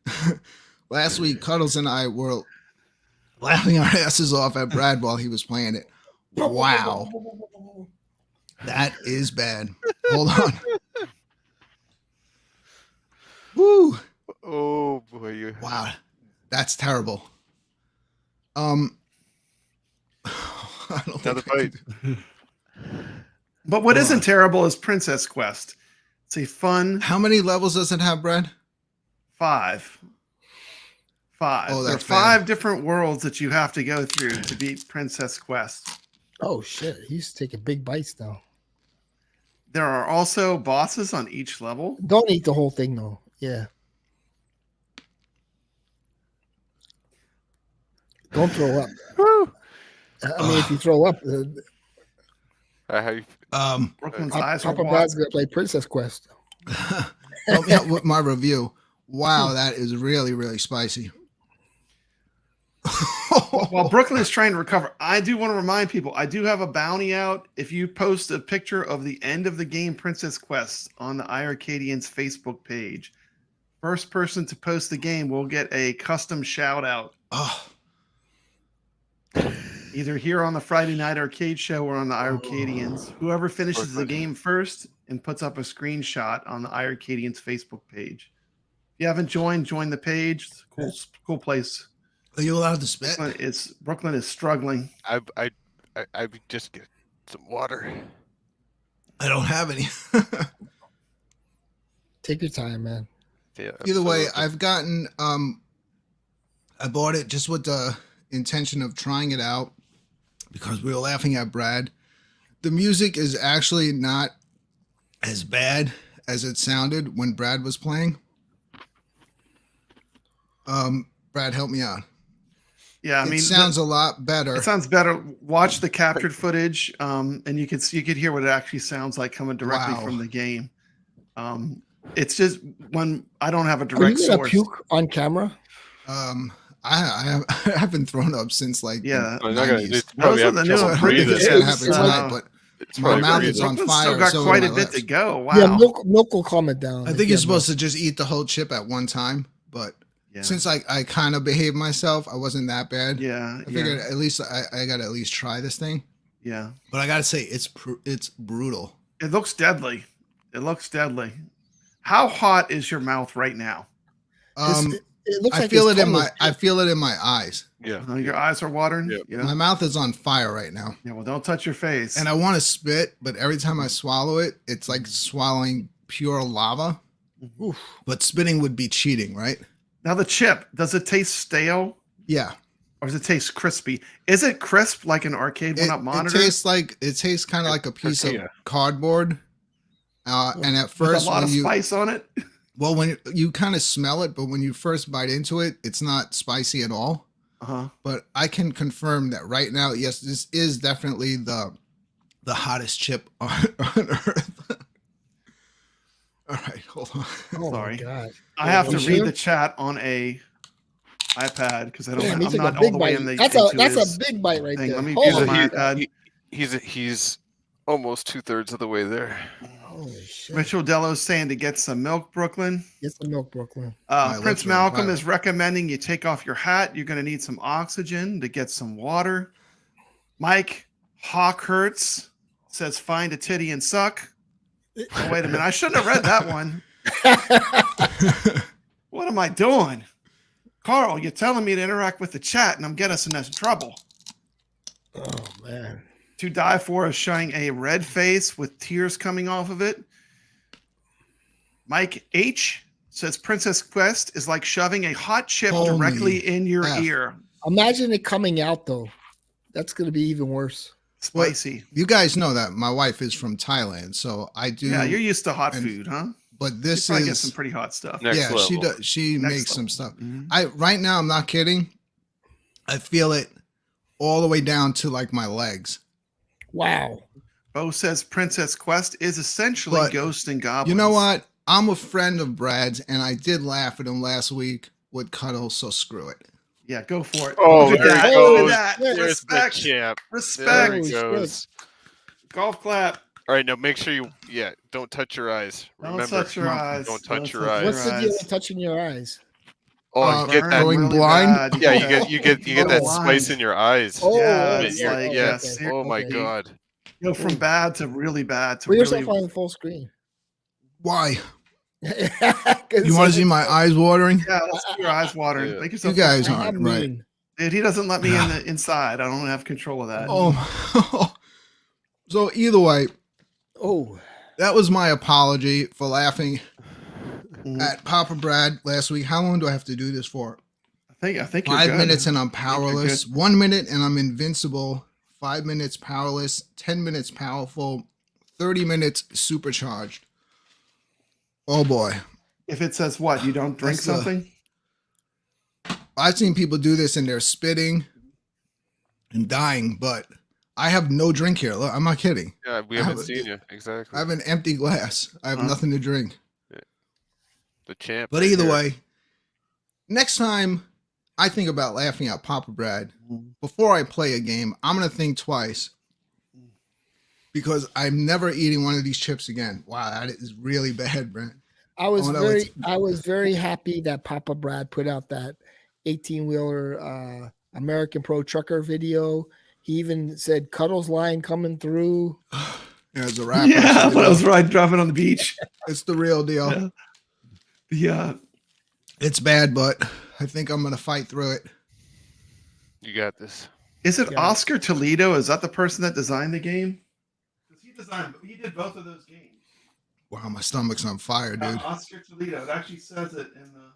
Cuddles and I were laughing our asses off at Brad while he was playing it. Wow, that is bad. Hold on. Woo! Oh boy, you. Wow, that's terrible. I don't Another think I bite. can But what Hold isn't on. terrible is Princess Quest. It's a fun How many levels does it have, Brad? 5. Oh, there are that's 5 different worlds that you have to go through to beat Princess Quest. Oh shit, he's taking big bites now. There are also bosses on each level. Don't eat the whole thing though. Yeah. Don't throw up. I mean, if you throw up, How you, Brooklyn's eyes are Papa watering. Brad's gonna play Princess Quest. Help me out with my review. Wow, that is really, really spicy. While Brooklyn is trying to recover, I do want to remind people I do have a bounty out. If you post a picture of the end of the game Princess Quest on the iiRcadians Facebook page, first person to post the game will get a custom shout out. Oh, Either here on the Friday Night Arcade Show or on the iiRcadians. Whoever finishes the game first and puts up a screenshot on the iiRcadians Facebook page. If you haven't joined, join the page. It's a cool place. are you allowed to spit? Brooklyn is struggling. I just get some water. I don't have any. Take your time, man. Yeah. Either way, absolutely. I've gotten I bought it just with the intention of trying it out because we were laughing at Brad. The music is actually not as bad as it sounded when Brad was playing. Brad, help me out. Yeah, I mean, it sounds a lot better. it sounds better. Watch the captured footage, and you could hear what it actually sounds like coming directly Wow. from the game. It's just when I don't have a Are you direct gonna source. puke on camera? I haven't thrown up since like Yeah. the I'm not gonna- 90s. it's probably Those are the having new So I trouble don't think breathing. it's gonna It's- happen it's tonight, like- but It's my probably mouth breathing. is on Brooklyn's fire. still got so quite are a my bit to lips. go. Wow. Yeah, milk will calm it down. I think you're supposed to just eat the whole chip at one time, but Yeah. since I kind of behaved myself, I wasn't that bad. Yeah. I figured at least I got to at least try this thing. Yeah. But I got to say, it's brutal. It looks deadly. It looks deadly. How hot is your mouth right now? It looks I like feel his it in tongue my is- I feel it in my eyes. Yeah. Your eyes are watering. Yep. Yeah. My mouth is on fire right now, Yeah. Well, don't touch your face. and I want to spit, but every time I swallow it, it's like swallowing pure lava. Oof. But spitting would be cheating, right? Now the chip, does it taste stale Yeah. or does it taste crispy? Is it crisp like an arcade one-up monitor? It tastes kind of like a piece of tortilla. cardboard. And at with first, a lot when of you spice on it. when you kind of smell it, but when you first bite into it, it's not spicy at all. Uh-huh. But I can confirm that right now, yes, this is definitely the hottest chip on earth. All right, hold on. Oh Sorry. my god! I have to You read sure? the chat on a iPad because I don't. Damn, he I'm took not a all big the way bite. in the. That's into a his big bite right thing. there. Let me Hold use on. my iPad. He's almost 2/3 of the way there. Holy shit! Mitchell Dello's saying to get some milk, Brooklyn. Get some milk, Brooklyn. My Prince lips are on Malcolm fire. is recommending you take off your hat. You're going to need some oxygen to get some water. Mike Hawkhurts says, find a titty and suck. Oh, wait a minute. I shouldn't have read that one. What am I doing? Carl, you're telling me to interact with the chat and I'm getting us in this trouble. Oh man! To Die For is showing a red face with tears coming off of it. Mike H says Princess Quest is like shoving a hot chip Holy directly in your F. ear. Imagine it coming out though. That's gonna be even worse. Spicy. You guys know that my wife is from Thailand, so I do. Yeah, you're used to hot and food, huh? but You this probably get is some pretty hot stuff. Next yeah. She level. does. She Next makes some level. stuff. Mhm. Right now, I'm not kidding. I feel it all the way down to like my legs. Wow. Bo says Princess Quest is essentially But Ghost and Goblins. You know what? I'm a friend of Brad's, and I did laugh at him last week with Cuddles, so screw it. Yeah, go for it. Oh, Look at there that. it Look goes. at that. There's the Respect. champ. Respect. There it Holy goes. Golf clap. All right, now make sure you, don't touch your eyes. Don't Remember, touch your eyes. don't touch your What's eyes. the deal with touching your eyes? Oh, you get Burn that. going really blind? bad. Yeah, you get that blind. spice in your eyes. Oh, Yeah, okay, it's You're- like, yeah. yeah, Oh my seriously. god. You go from bad to really bad to Put really. yourself on full screen. Why? 'Cause You want to see my eyes watering? Yeah, let's see your eyes watering. Yeah. Make You yourself. guys I'm aren't right. mean. Dude, he doesn't let me in the inside. I don't have control of that. Oh, so either way, Oh, that was my apology for laughing Mhm. at Papa Brad last week. How long do I have to do this for? I think you're 5 good. minutes and I'm think you're powerless. 1 minute and I'm invincible. 5 minutes powerless. 10 minutes powerful. 30 minutes supercharged. Oh boy. If it says what, you don't drink That's the- something? I've seen people do this and they're spitting and dying, but I have no drink here. Look, I'm not kidding. Yeah, we I haven't have- seen you. Exactly. I have an empty glass. I have Huh? nothing to drink. The champ. But right either here. way, next time I think about laughing at Papa Brad, Mhm. before I play a game, I'm going to think twice because I'm never eating one of these chips again. Wow, that is really bad, Brent. I was Oh, no, very happy that Papa Brad put out that 18-wheeler American Pro Trucker video. He even said Cuddles line coming through. Yeah, it's a wrap. Yeah, actually. that was right. Driving on the beach. It's the real deal. Yeah. Yeah. It's bad, but I think I'm going to fight through it. You got this. Is it Yeah. Oscar Toledo? Is that the person that designed the game? Because he did both of those games. Wow, my stomach's on fire, dude. Oscar Toledo. It actually says it in the.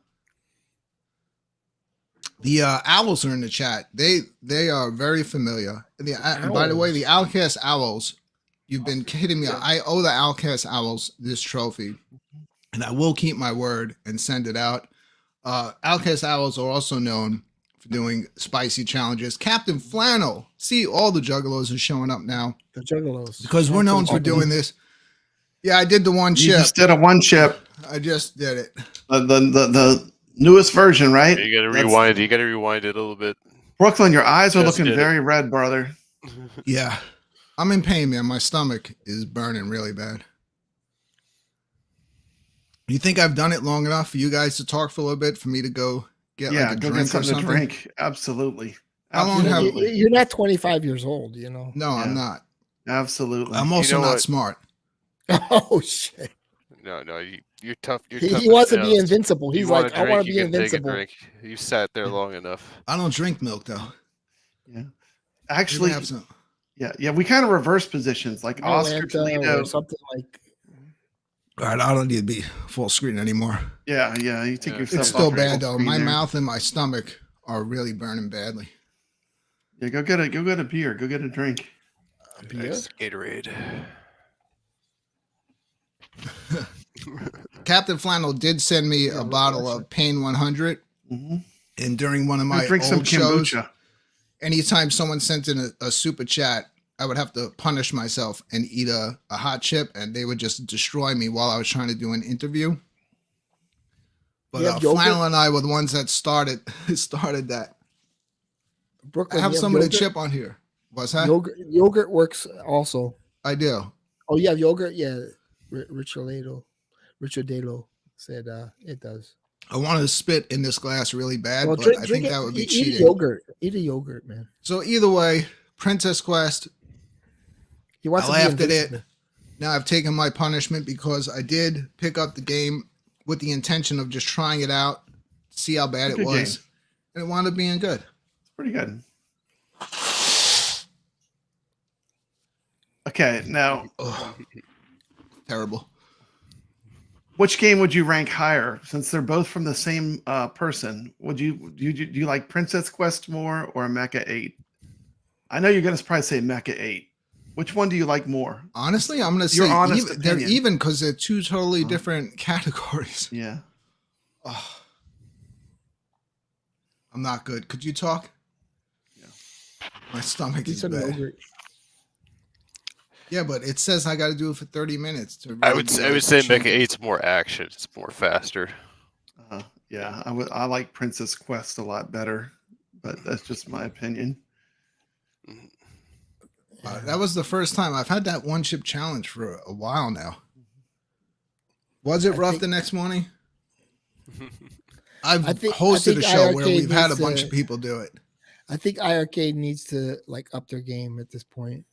The owls are in the chat. They are very familiar. And by the way, the Outcast Owls, you've been kidding me. I owe the Outcast Owls this trophy, and I will keep my word and send it out. Outcast Owls are also known for doing spicy challenges. Captain Flannel. See, all the juggalos are showing up now The Juggalos. because we're known for doing this. Yeah, I did the one You chip. just did a one chip. I just did it. The newest version, right? You got to That's- rewind. You got to rewind it a little bit. Brooklyn, your eyes are Just looking did it. very red, brother. Yeah. I'm in pain, man. My stomach is burning really bad. You think I've done it long enough for you guys to talk for a little bit for me to go get Yeah, like a go get drink or something to something? drink. Absolutely. How long have- Absolutely. You're not 25 years old, you know. No, I'm Yeah. not. Absolutely. I'm also know not what? smart. Oh shit! No, you're tough. You're He tough wants as to be nails. invincible. You He's want like, a I want drink, to you be can take a invincible. drink. You sat there long enough. I don't drink milk though. Yeah. Maybe Actually, have some. yeah. We kind of reverse positions, like Oscar Atlanta Toledo. or something like. All right, I don't need to be full screen anymore. Yeah. You take Yeah. yourself. It's still off your bad full though. screen My there. mouth and my stomach are really burning badly. Yeah, go get a beer. Go get a drink. Beer? Gatorade. Captain Flannel did send me a bottle of Pain 100, Mm-hmm. and during one of my Drink some old shows, kombucha. anytime someone sent in a super chat, I would have to punish myself and eat a hot chip, and they would just destroy me while I was trying to do an interview. But You have yogurt? Flannel and I were the ones that started that. Brooklyn, I have you some of the yogurt? chip on here. What's that? Yogurt works also. I do. Oh, you have yogurt? Yeah. Richard Dalo said it does. I want to spit in this glass really bad, Well, but I think that would be Eat cheating. a yogurt. Eat a yogurt, man. So either way, Princess Quest, He wants I to be laughed at it. invincible. Now I've taken my punishment because I did pick up the game with the intention of just trying it out, see how bad it Good was, game. and it wound up being good. It's pretty good. Okay, now Ugh. Terrible. which game would you rank higher? Since they're both from the same person, do you like Princess Quest more or Mecha 8? I know you're gonna probably say Mecha 8. Which one do you like more? Honestly, I'm going to Your say honest they're opinion. even because they're two totally different categories. Yeah. Ugh. I'm not good. Could you talk? My stomach is Pizza bad. yogurt. Yeah, but it says I got to do it for 30 minutes. To I really would be say able to Mecha achieve it. 8's more action. It's more faster. Yeah, I like Princess Quest a lot better, but that's just my opinion. That was the first time I've had that one chip challenge for a while now. Was it rough the next morning? I've hosted a show where we've had a bunch of people do it. I think iiRcade needs to like up their game at this point.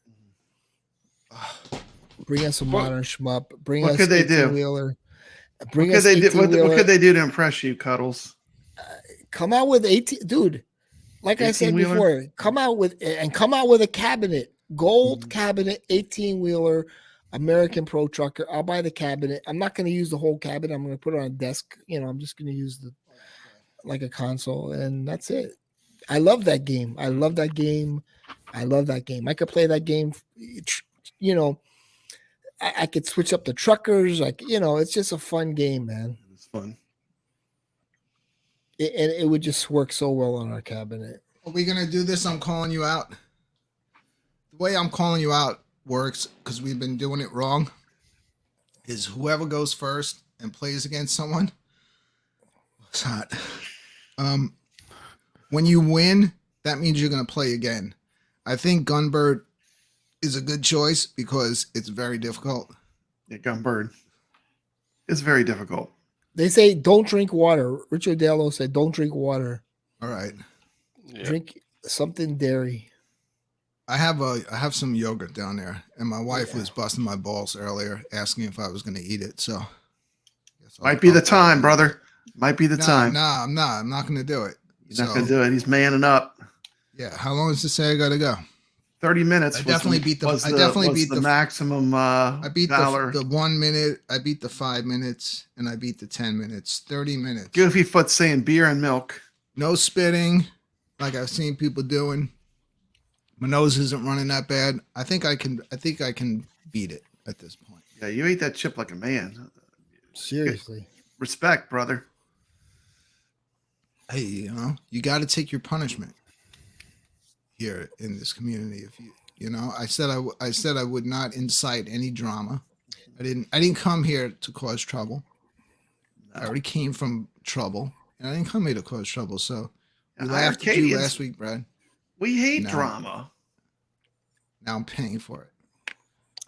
Bring us some modern shmup. Bring us 18-wheeler. What could they do to impress you, Cuddles? Come out with 18, dude. Like I said before, come out with a cabinet, gold cabinet, 18-wheeler, American Pro Trucker. I'll buy the cabinet. I'm not going to use the whole cabinet. I'm going to put it on a desk. I'm just going to use like a console, and that's it. I love that game. I could play that game. I could switch up the truckers. It's just a fun game, man. It's fun. It would just work so well on our cabinet. Are we going to do this? I'm calling you out. The way I'm calling you out works because we've been doing it wrong. Is whoever goes first and plays against someone. It's hot. When you win, that means you're going to play again. I think Gunbird is a good choice because it's very difficult. Yeah, Gunbird. It's very difficult. They say don't drink water. Richard Dello said don't drink water. All right. Yeah. Drink something dairy. I have some yogurt down there, and my wife was busting my balls earlier, asking if I was going to eat it. So, might be the time, brother. Might be the time. No, I'm not. I'm not going to do it. He's not going to do it. He's manning up. Yeah. How long does it say I got to go? 30 minutes. I definitely beat the maximum. I beat valor. the 1 minute. I beat the 5 minutes, and I beat the 10 minutes. 30 minutes. Goofy Foot saying beer and milk. No spitting, like I've seen people doing. My nose isn't running that bad. I think I can beat it at this point. Yeah, you ate that chip like a man. Seriously. Respect, brother. Hey, you got to take your punishment here in this community. If I said I would not incite any drama. I didn't come here to cause trouble. No. I already came from trouble, and I didn't come here to cause trouble. So we laughed at you last week, Brad. We hate drama. Now I'm paying for it.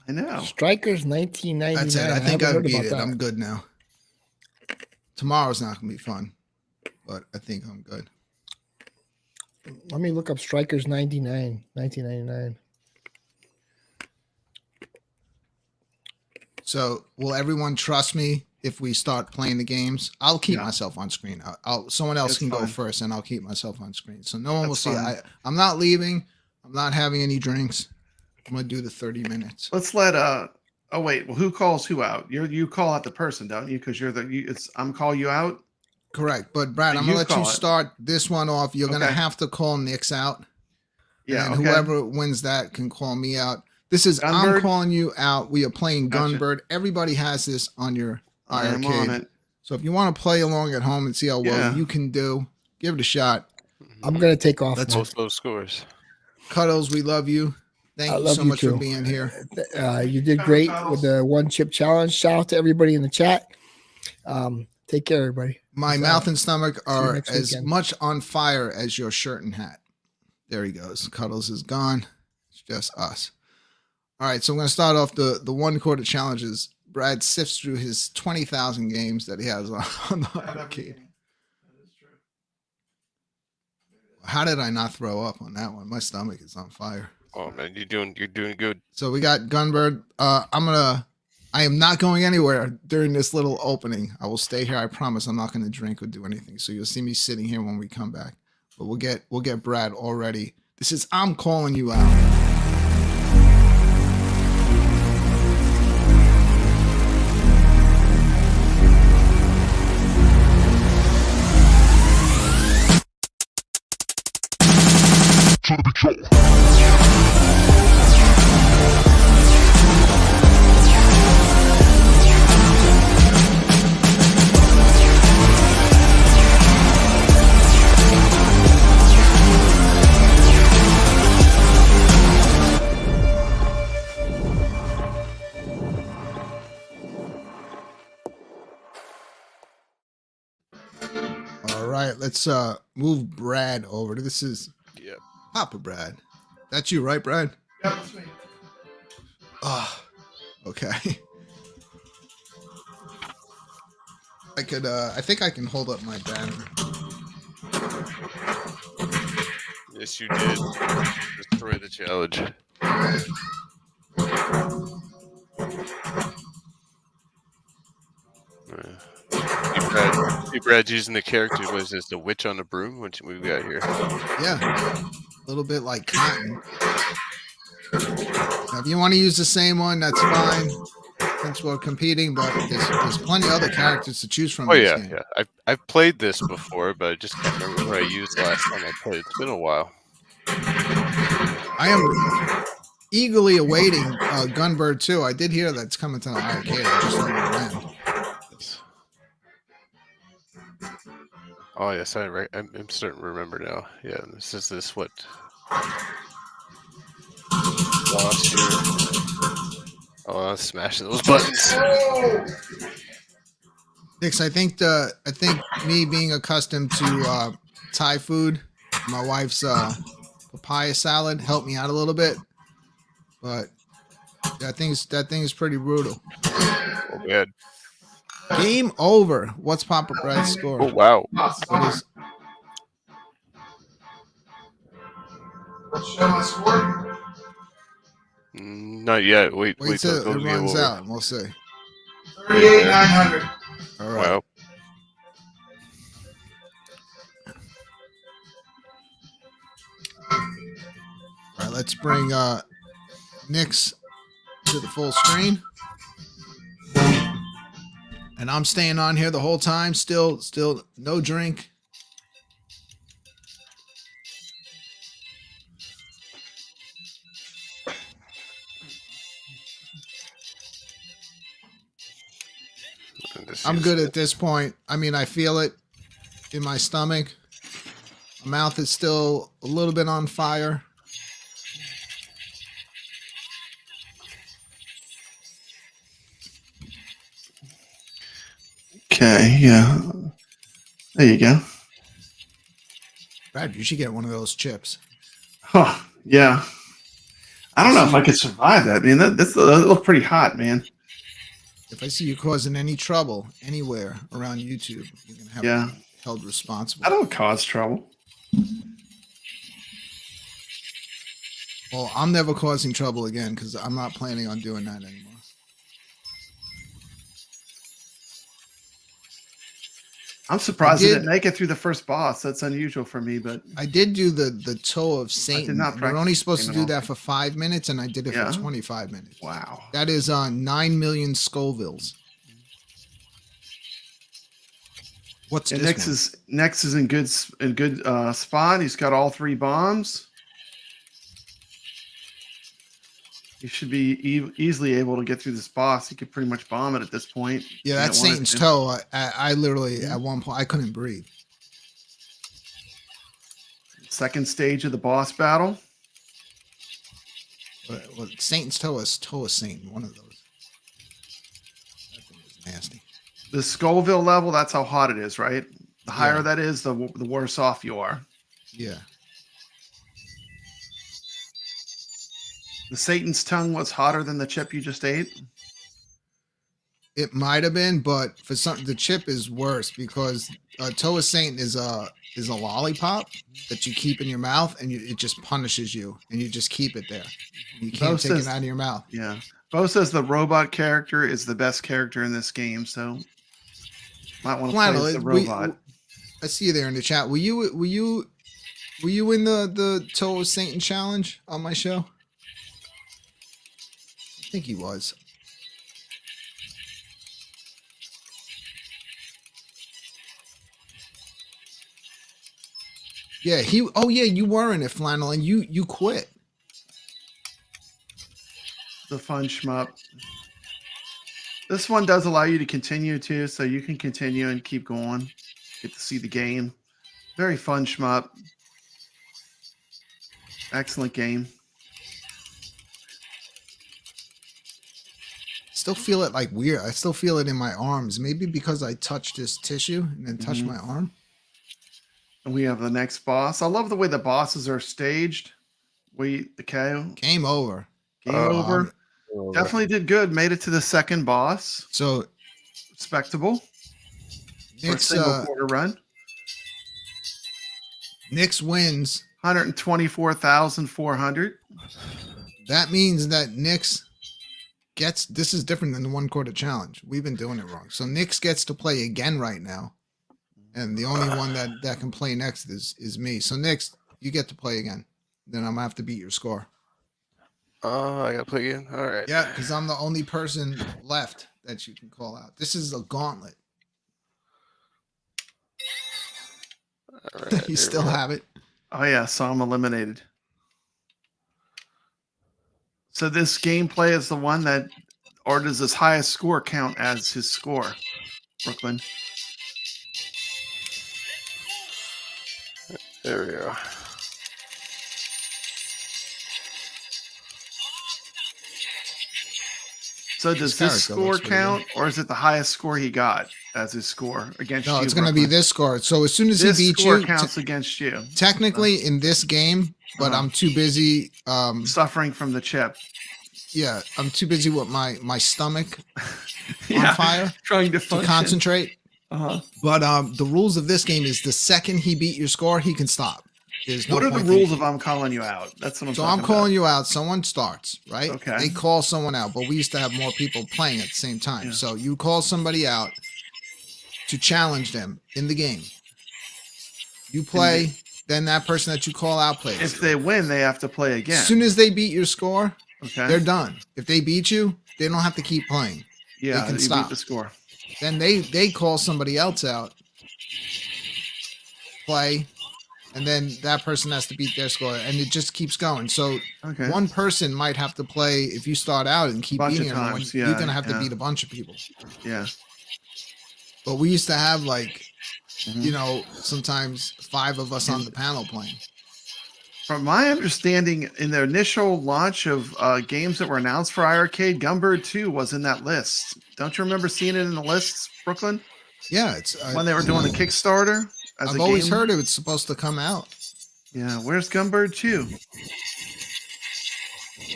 I know. Strikers 1999. That's it. I think I beat it. I'm good now. Tomorrow's not gonna be fun, but I think I'm good. Let me look up Strikers 1999. So will everyone trust me if we start playing the games? I'll keep myself on screen. Someone else can go first, and I'll keep myself on screen, so no one will see. I'm not leaving. I'm not having any drinks. I'm gonna do the 30 minutes. Let's let oh wait, well, who calls who out? You call out the person, don't you? Because I'm call you out. Correct, but Brad, I'm gonna let you start this one off. You're gonna have to call Nick's out. Yeah, and whoever wins that can call me out. This is Gunbird. I'm calling you out. We are playing Gunbird. Everybody has this on your iiRcade. So if you want to play along at home and see how well you can do, give it a shot. I'm gonna take off. That's both low scores. Cuddles, we love you. Thank you so much for being here. You did great with the one chip challenge. Shout out to everybody in the chat. Take care, everybody. My mouth and stomach are as much on fire as your shirt and hat. There he goes. Cuddles is gone. It's just us. All right, so I'm going to start off the 1 quarter challenges. Brad sifts through his 20,000 games that he has on the arcade. How did I not throw up on that one? My stomach is on fire. Oh man, you're doing good. So we got Gunbird. I am not going anywhere during this little opening. I will stay here. I promise. I'm not going to drink or do anything. So you'll see me sitting here when we come back. But we'll get Brad all ready. This is I'm calling you out. let's move Brad over. This is Papa Brad. That's you, right, Brad? Yeah, that's me. Oh, okay. I think I can hold up my banner. Yes, you did. Destroy the challenge. Brad's using the character. Was this the witch on the broom? What we got here? Yeah, a little bit like Cotton. Now, if you want to use the same one, that's fine. Since we're competing, but there's plenty of other characters to choose from. Oh yeah, yeah. I've played this before, but I just can't remember what I used last time I played. It's been a while. I am eagerly awaiting Gunbird 2. I did hear that's coming to the iiRcade. I just don't know when. Oh yes, I'm starting to remember now. Yeah, this is what lost here. Oh, smashing those buttons. Nix, I think me being accustomed to Thai food, my wife's papaya salad helped me out a little bit, but that thing is pretty brutal. Oh man. Game over. What's Papa Brad's score? Oh wow. Let's show my score. Not yet. Wait till it runs out. We'll see. 38,900. All right. Wow. All right. Let's bring Nix to the full screen. And I'm staying on here the whole time. Still no drink. I'm good at this point. I mean, I feel it in my stomach. My mouth is still a little bit on fire. Okay, yeah. There you go. Brad, you should get one of those chips. Oh, yeah. I don't know if I could survive that. I mean, that looked pretty hot, man. If I see you causing any trouble anywhere around YouTube, you're going to have to be held responsible. I don't cause trouble. Well, I'm never causing trouble again because I'm not planning on doing that anymore. I'm surprised I didn't make it through the first boss. That's unusual for me, but I did do the toe of Satan. We're only supposed to do that for 5 minutes, and I did it for 25 minutes. Wow. That is 9 million Scovilles. What's this Next is in good spot. He's got all 3 bombs. He should be easily able to get through this boss. He could pretty much bomb it at this point. Yeah, that's Satan's toe. I literally, at one point, I couldn't breathe. Second stage of the boss battle. Well, Satan's toe is Satan. One of those. That thing is nasty. The Scoville level, that's how hot it is, right? The higher that is, the worse off you are. Yeah. The Satan's tongue was hotter than the chip you just ate. It might have been, but for some, the chip is worse because toe of Satan is a lollipop that you keep in your mouth, and it just punishes you, and you just keep it there. You can't take it out of your mouth. Yeah. Bo says the robot character is the best character in this game, so might want to play as the robot. I see you there in the chat. Were you in the toe of Satan challenge on my show? I think he was. Yeah, you were in it, Flannel, and you quit. The fun shmup. This one does allow you to continue too, so you can continue and keep going. Get to see the game. Very fun shmup. Excellent game. Still feel it like weird. I still feel it in my arms. Maybe because I touched this tissue and then touched my arm. And we have the next boss. I love the way the bosses are staged. Okay. Game over. Game over. Definitely did good. Made it to the second boss. So respectable. Nick's single quarter run. Nick's wins 124,400. That means that Nick's gets, this is different than the 1 quarter challenge. We've been doing it wrong. So Nick's gets to play again right now. And the only one that can play next is me. So Nick's, you get to play again. Then I'm gonna have to beat your score. Oh, I gotta play again. All right. Yeah, because I'm the only person left that you can call out. This is a gauntlet. All right, You still have it. Oh yeah, so I'm eliminated. So this gameplay is the one that, or does his highest score count as his score, Brooklyn? There we go. So does this score count, or is it the highest score he got as his score against you? No, it's going to be this score. So as soon as this he beats score you, counts against you. Technically in this game, but I'm too busy suffering from the chip. Yeah, I'm too busy with my stomach on fire, trying to concentrate. But the rules of this game is the second he beat your score, he can stop. What are the rules if I'm calling you out? That's what I'm I'm calling you out. Someone starts, right? Okay. They call someone out, but we used to have more people playing at the same time. Yeah. So you call somebody out to challenge them in the game. You play, then that person that you call out plays. If they win, they have to play again. As soon as they beat your score, they're done. If they beat you, they don't have to keep playing. Yeah, they can you stop beat the score. Then they call somebody else out, play, and then that person has to beat their score, and it just keeps going. So one person might have to play, if you start out and keep beating everyone, you're going to have to beat a bunch of people. Yeah. But we used to have you know, sometimes 5 of us on the panel playing. From my understanding, in the initial launch of games that were announced for iiRcade, GUNBIRD 2 was in that list. Don't you remember seeing it in the lists, Brooklyn? Yeah, it's when they were doing the Kickstarter. I've always heard it was supposed to come out. Yeah, where's GUNBIRD 2?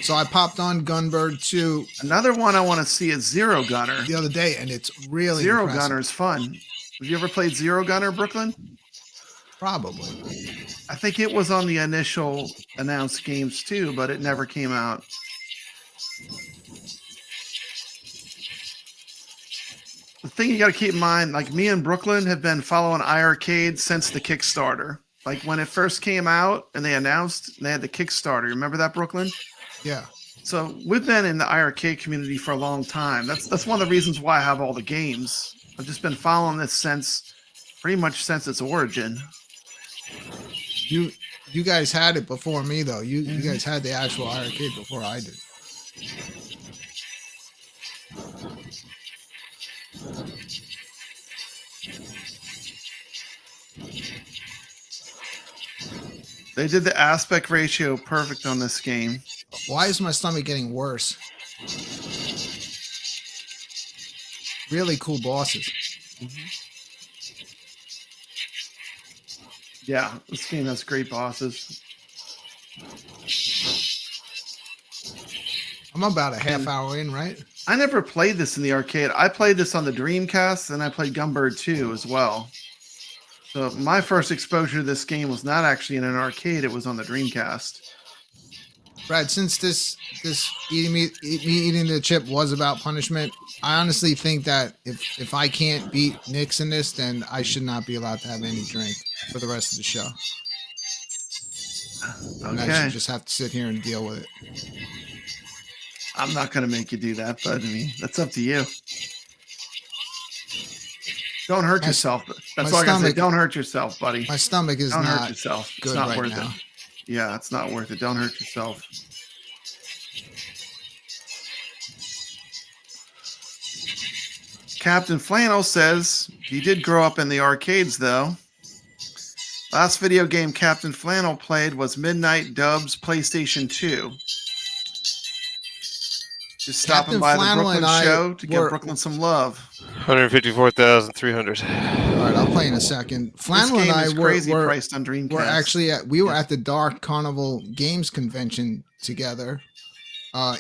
So I popped on GUNBIRD 2. Another one I want to see is Zero Gunner. The other day, and it's really Zero impressive. Gunner is fun. Have you ever played Zero Gunner, Brooklyn? Probably. I think it was on the initial announced games too, but it never came out. The thing you got to keep in mind, like me and Brooklyn have been following iiRcade since the Kickstarter. Like when it first came out and they announced and they had the Kickstarter. Remember that, Brooklyn? Yeah. So we've been in the iiRcade community for a long time. That's one of the reasons why I have all the games. I've just been following this pretty much since its origin. You guys had it before me though. You guys had the actual iiRcade before I did. They did the aspect ratio perfect on this game. Why is my stomach getting worse? Really cool bosses. Yeah, this game has great bosses. I'm about a half hour in, right? I never played this in the arcade. I played this on the Dreamcast, and I played GUNBIRD 2 as well. So my first exposure to this game was not actually in an arcade; it was on the Dreamcast. Brad, since this eating the chip was about punishment, I honestly think that if I can't beat Nick's in this, then I should not be allowed to have any drink for the rest of the show. And I should just have to sit here and deal with it. I'm not going to make you do that, but I mean, that's up to you. Don't hurt yourself. That's all I got to say. Don't hurt yourself, buddy. My stomach is don't not hurt yourself. good It's not right worth now. it. Yeah, it's not worth it. Don't hurt yourself. Captain Flannel says he did grow up in the arcades, though. Last video game Captain Flannel played was Midnight Dub's PlayStation 2. Just stopping Captain by Flannel the and Brooklyn I show to were- give Brooklyn some love. 154,300. All right, I'll play in a second. This Flannel and game I is were crazy priced on Dreamcast. we were at the Dark Carnival Games Convention together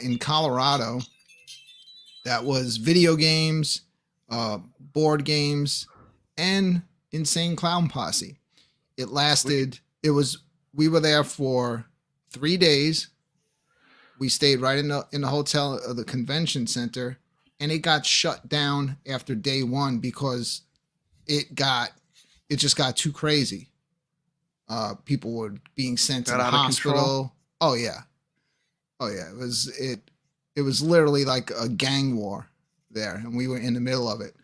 in Colorado. That was video games, board games, and Insane Clown Posse. It lasted. We were there for 3 days. We stayed right in the hotel of the convention center, and it got shut down after day one because it just got too crazy. People were being sent to the hospital. Oh yeah. It was literally like a gang war there, and we were in the middle of it.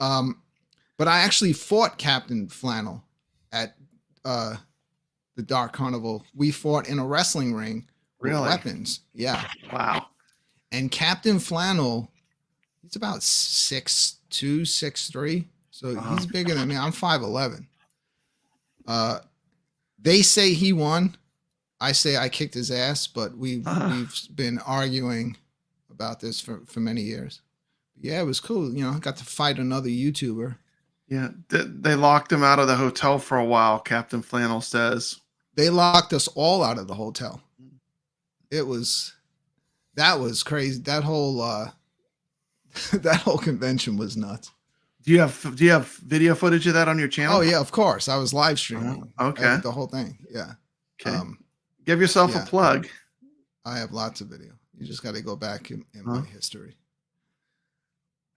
But I actually fought Captain Flannel at the Dark Carnival. We fought in a wrestling ring with weapons. Yeah. Wow. And Captain Flannel, he's about 6'2", 6'3". So he's bigger than me. I'm 5'11". They say he won. I say I kicked his ass, but we've been arguing about this for many years. Yeah, it was cool. You know, I got to fight another YouTuber. Yeah, they locked him out of the hotel for a while, Captain Flannel says. They locked us all out of the hotel. That was crazy. That whole that whole convention was nuts. Do you have video footage of that on your channel? Oh yeah, of course. I was live streaming. Okay. The whole thing. Yeah. Okay. Give yourself a plug. I have lots of video. You just got to go back in my history.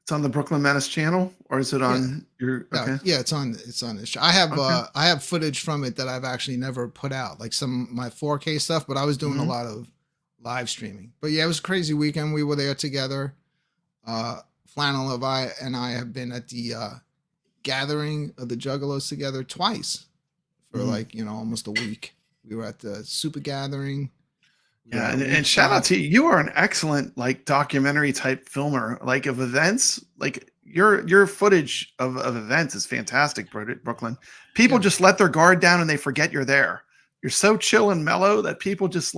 It's on the Brooklyn Menace channel, or is it on your? Okay. Yeah, it's on this show. I have footage from it that I've actually never put out, like some of my 4K stuff. But I was doing a lot of live streaming. But yeah, it was a crazy weekend. We were there together. Flannel and I have been at the gathering of the Juggalos together twice for almost a week. We were at the Super Gathering. Yeah, and shout out to you. You are an excellent documentary type filmer, of events. Like your footage of events is fantastic, Brooklyn. People just let their guard down and they forget you're there. You're so chill and mellow that people just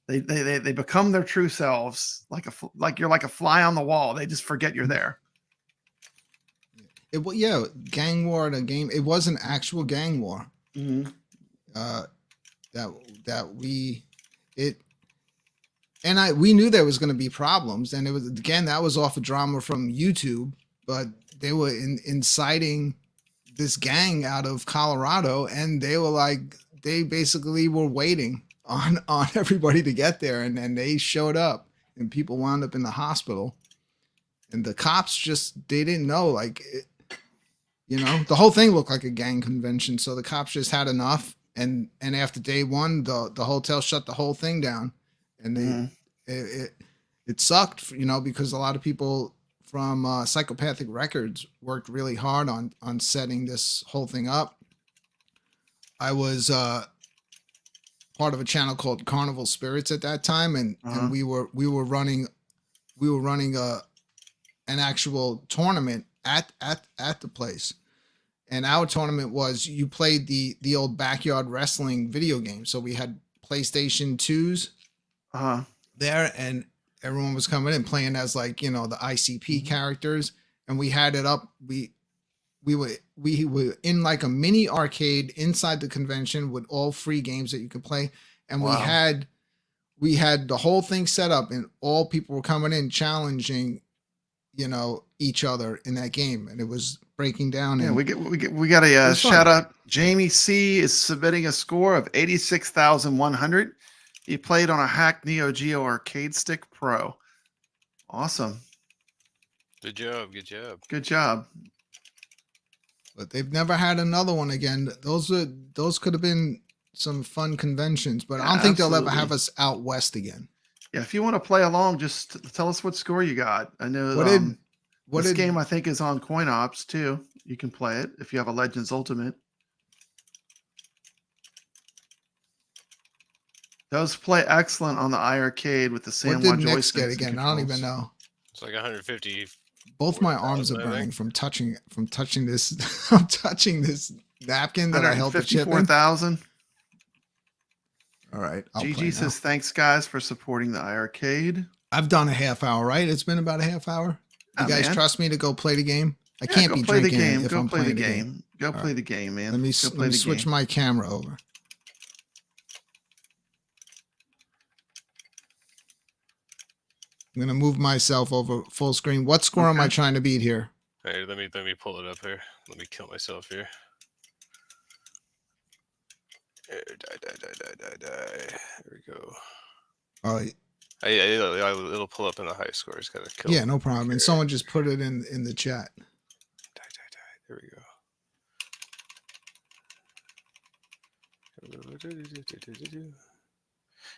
they become their true selves, like you're like a fly on the wall. They just forget you're there. Gang war in a game. It was an actual gang war. Mm-hmm. We knew there was going to be problems, and it was that was off a drama from YouTube, but they were inciting this gang out of Colorado, and they basically were waiting on everybody to get there, and then they showed up, and people wound up in the hospital, and the cops they didn't know, the whole thing looked like a gang convention, so the cops just had enough, and after day one, the hotel shut the whole thing down, and it sucked, because a lot of people from Psychopathic Records worked really hard on setting this whole thing up. I was part of a channel called Carnival Spirits at that time, and we were running an actual tournament at the place. And our tournament was, you played the old backyard wrestling video game. So we had PlayStation 2s there, and everyone was coming in playing as the ICP characters, and we had it up. We were in like a mini arcade inside the convention with all free games that you could play, and we had the whole thing set up, and all people were coming in challenging each other in that game, and it was breaking down. Yeah, we got a shout out. Jamie C is submitting a score of 86,100. He played on a hacked Neo Geo Arcade Stick Pro. Awesome. Good job. Good job. But they've never had another one again. Those could have been some fun conventions, but I don't think they'll ever have us out west again. Yeah, if you want to play along, just tell us what score you got. I know this game I think is on Coin Ops too. You can play it if you have a Legends Ultimate. Does play excellent on the iiRcade with the San Juan joysticks. What did Nick's get again? I don't even know. It's like 150. Both my arms are burning from touching this. I'm touching this napkin that I held the chip in. 54,000. All right. GG says, thanks guys for supporting the iiRcade. I've done a half hour, right? It's been about a half hour. You guys trust me to go play the game? I can't be play drinking the game. if Go I'm play playing the game. Go play the game, man. Let me switch my camera over. I'm gonna move myself over full screen. What score am I trying to beat here? Hey, let me pull it up here. Let me kill myself here. Die. There we go. Oh, it'll pull up in the high score. It's got to kill. Yeah, no problem. And someone just put it in the chat. Die. There we go.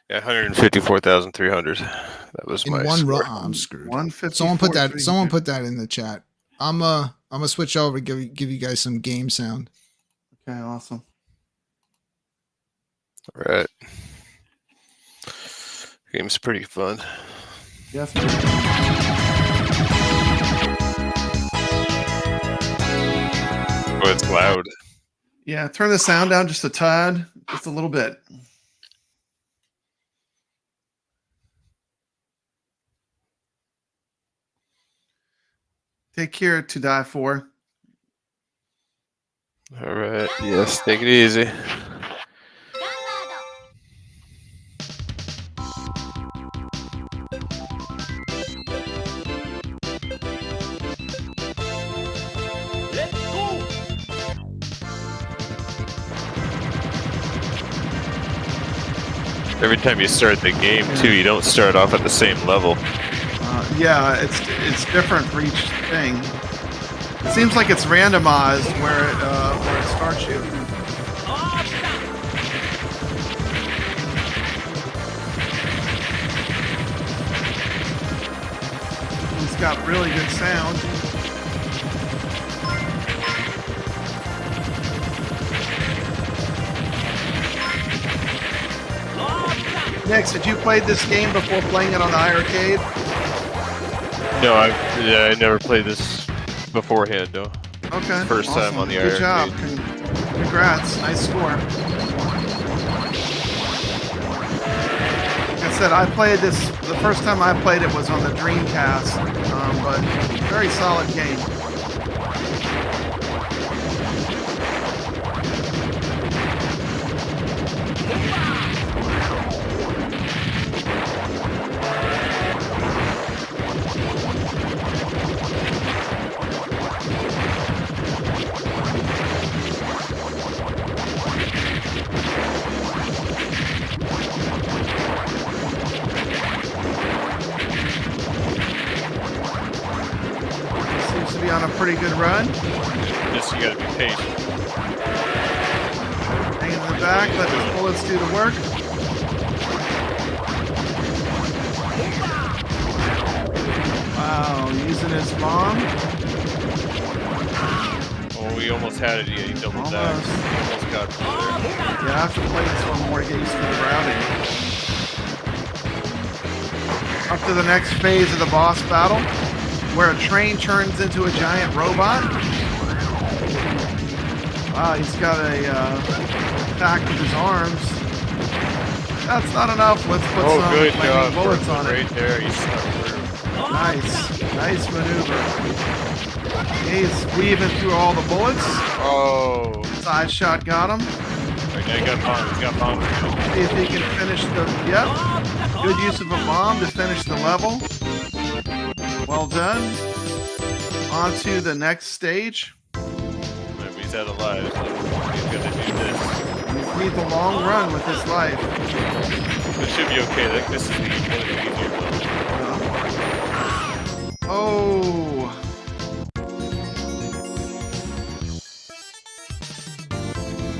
Yeah, 154,300. That was my one score. I'm screwed. Someone put that in the chat. I'm gonna switch over, give you guys some game sound. Okay, awesome. All right. Game's pretty fun. Yes. Oh, it's loud. Yeah, turn the sound down just a tad, just a little bit. Take care to die for. All right. Yes, take it easy. Every time you start the game, too, you don't start off at the same level. Yeah, it's different for each thing. It seems like it's randomized where it starts you. It's got really good sound. Next, did you play this game before playing it on the iiRcade? No, I never played this beforehand, though. Okay. First time on the Good job. iiRcade. Congrats. Nice score. Like I said, I played this, the first time I played it was on the Dreamcast, but very solid game. On a pretty good run. Just you gotta be patient. Hang in the back, let the bullets do the work. Wow, using his bomb. Oh, we almost had it. Yeah, he doubled back. Almost got through there. Yeah, I have to play this one more to get used to the routing. Up to the next phase of the boss battle, where a train turns into a giant robot. Wow, he's got a attack with his arms. That's not enough. Let's put some flaming bullets on it. Right there, he stuck through. Nice maneuver. He's weaving through all the bullets. Oh. Side shot got him. Right, now he got bombs. He's got bombs. See if he can finish the. Yep. Good use of a bomb to finish the level. Well done. On to the next stage. Remember, he's out of lives. So he's gonna do this. You need the long run with his life. This should be okay. Like, this is one of the easier levels. Oh.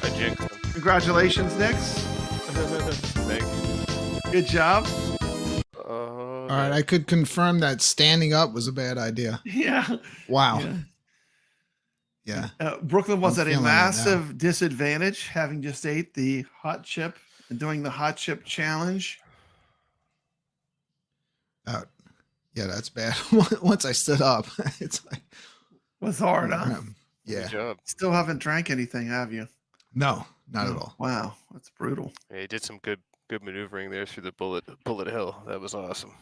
I jinxed him. Congratulations, Nix. Thank you. Good job. All right, I could confirm that standing up was a bad idea. Yeah. Wow. Yeah. Brooklyn was at a massive disadvantage, having just ate the hot chip and doing the hot chip challenge. Yeah, that's bad. Once I stood up, it's like was hard, huh? Yeah. Good job. Still haven't drank anything, have you? No, not at all. Wow, that's brutal. Yeah, he did some good maneuvering there through the bullet hill. That was awesome.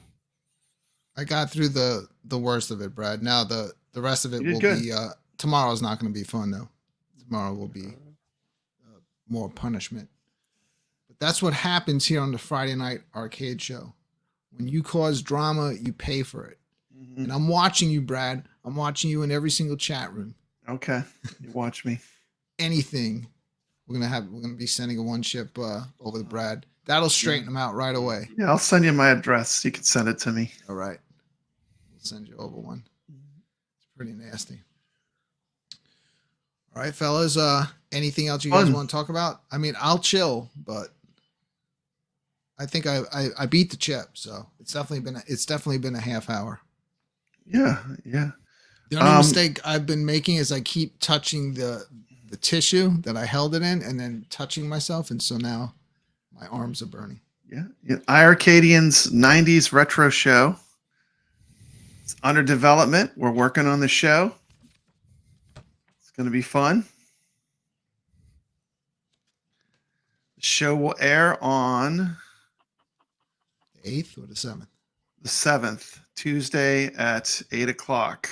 I got through the worst of it, Brad. Now the rest of it You did will good. be tomorrow's not going to be fun though. Tomorrow will be more punishment. But that's what happens here on the Friday night arcade show. When you cause drama, you pay for it. Mhm. And I'm watching you, Brad. I'm watching you in every single chat room. Okay, you watch me. Anything, we're gonna be sending a one chip over to Brad. That'll straighten them out right away. Yeah, I'll send you my address. You can send it to me. All right, we'll send you over one. It's pretty nasty. All right, fellas. Anything else you guys want to talk about? I mean, I'll chill, but I think I beat the chip, so it's definitely been a half hour. Yeah. The only mistake I've been making is I keep touching the tissue that I held it in, and then touching myself, and so now my arms are burning. Yeah. iiRcadians 90s retro show. It's under development. We're working on the show. It's going to be fun. The show will air on The 8th or the 7th? the 7th, Tuesday at 8 o'clock.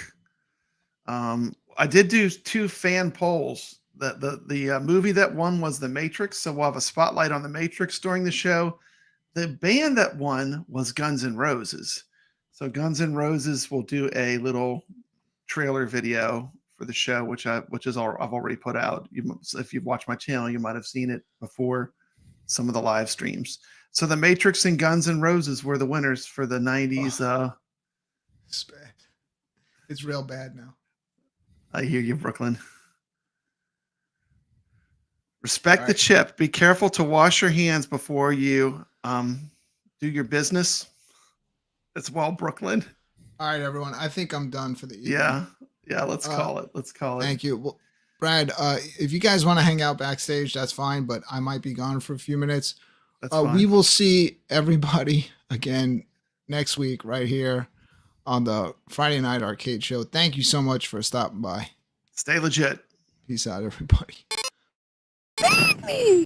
I did do 2 fan polls. The movie that won was The Matrix, so we'll have a spotlight on The Matrix during the show. The band that won was Guns N' Roses. So Guns N' Roses will do a little trailer video for the show, I've already put out. If you've watched my channel, you might have seen it before some of the live streams. So The Matrix and Guns N' Roses were the winners for the 90s. It's bad. It's real bad now. I hear you, Brooklyn. Respect the chip. Be careful to wash your hands before you do your business as well, Brooklyn. All right, everyone. I think I'm done for the evening. Yeah. Let's call it. Thank you. Well, Brad, if you guys want to hang out backstage, that's fine, but I might be gone for a few minutes. That's fine. We will see everybody again next week right here on the Friday Night Arcade Show. Thank you so much for stopping by. Stay legit. Peace out, everybody. Me.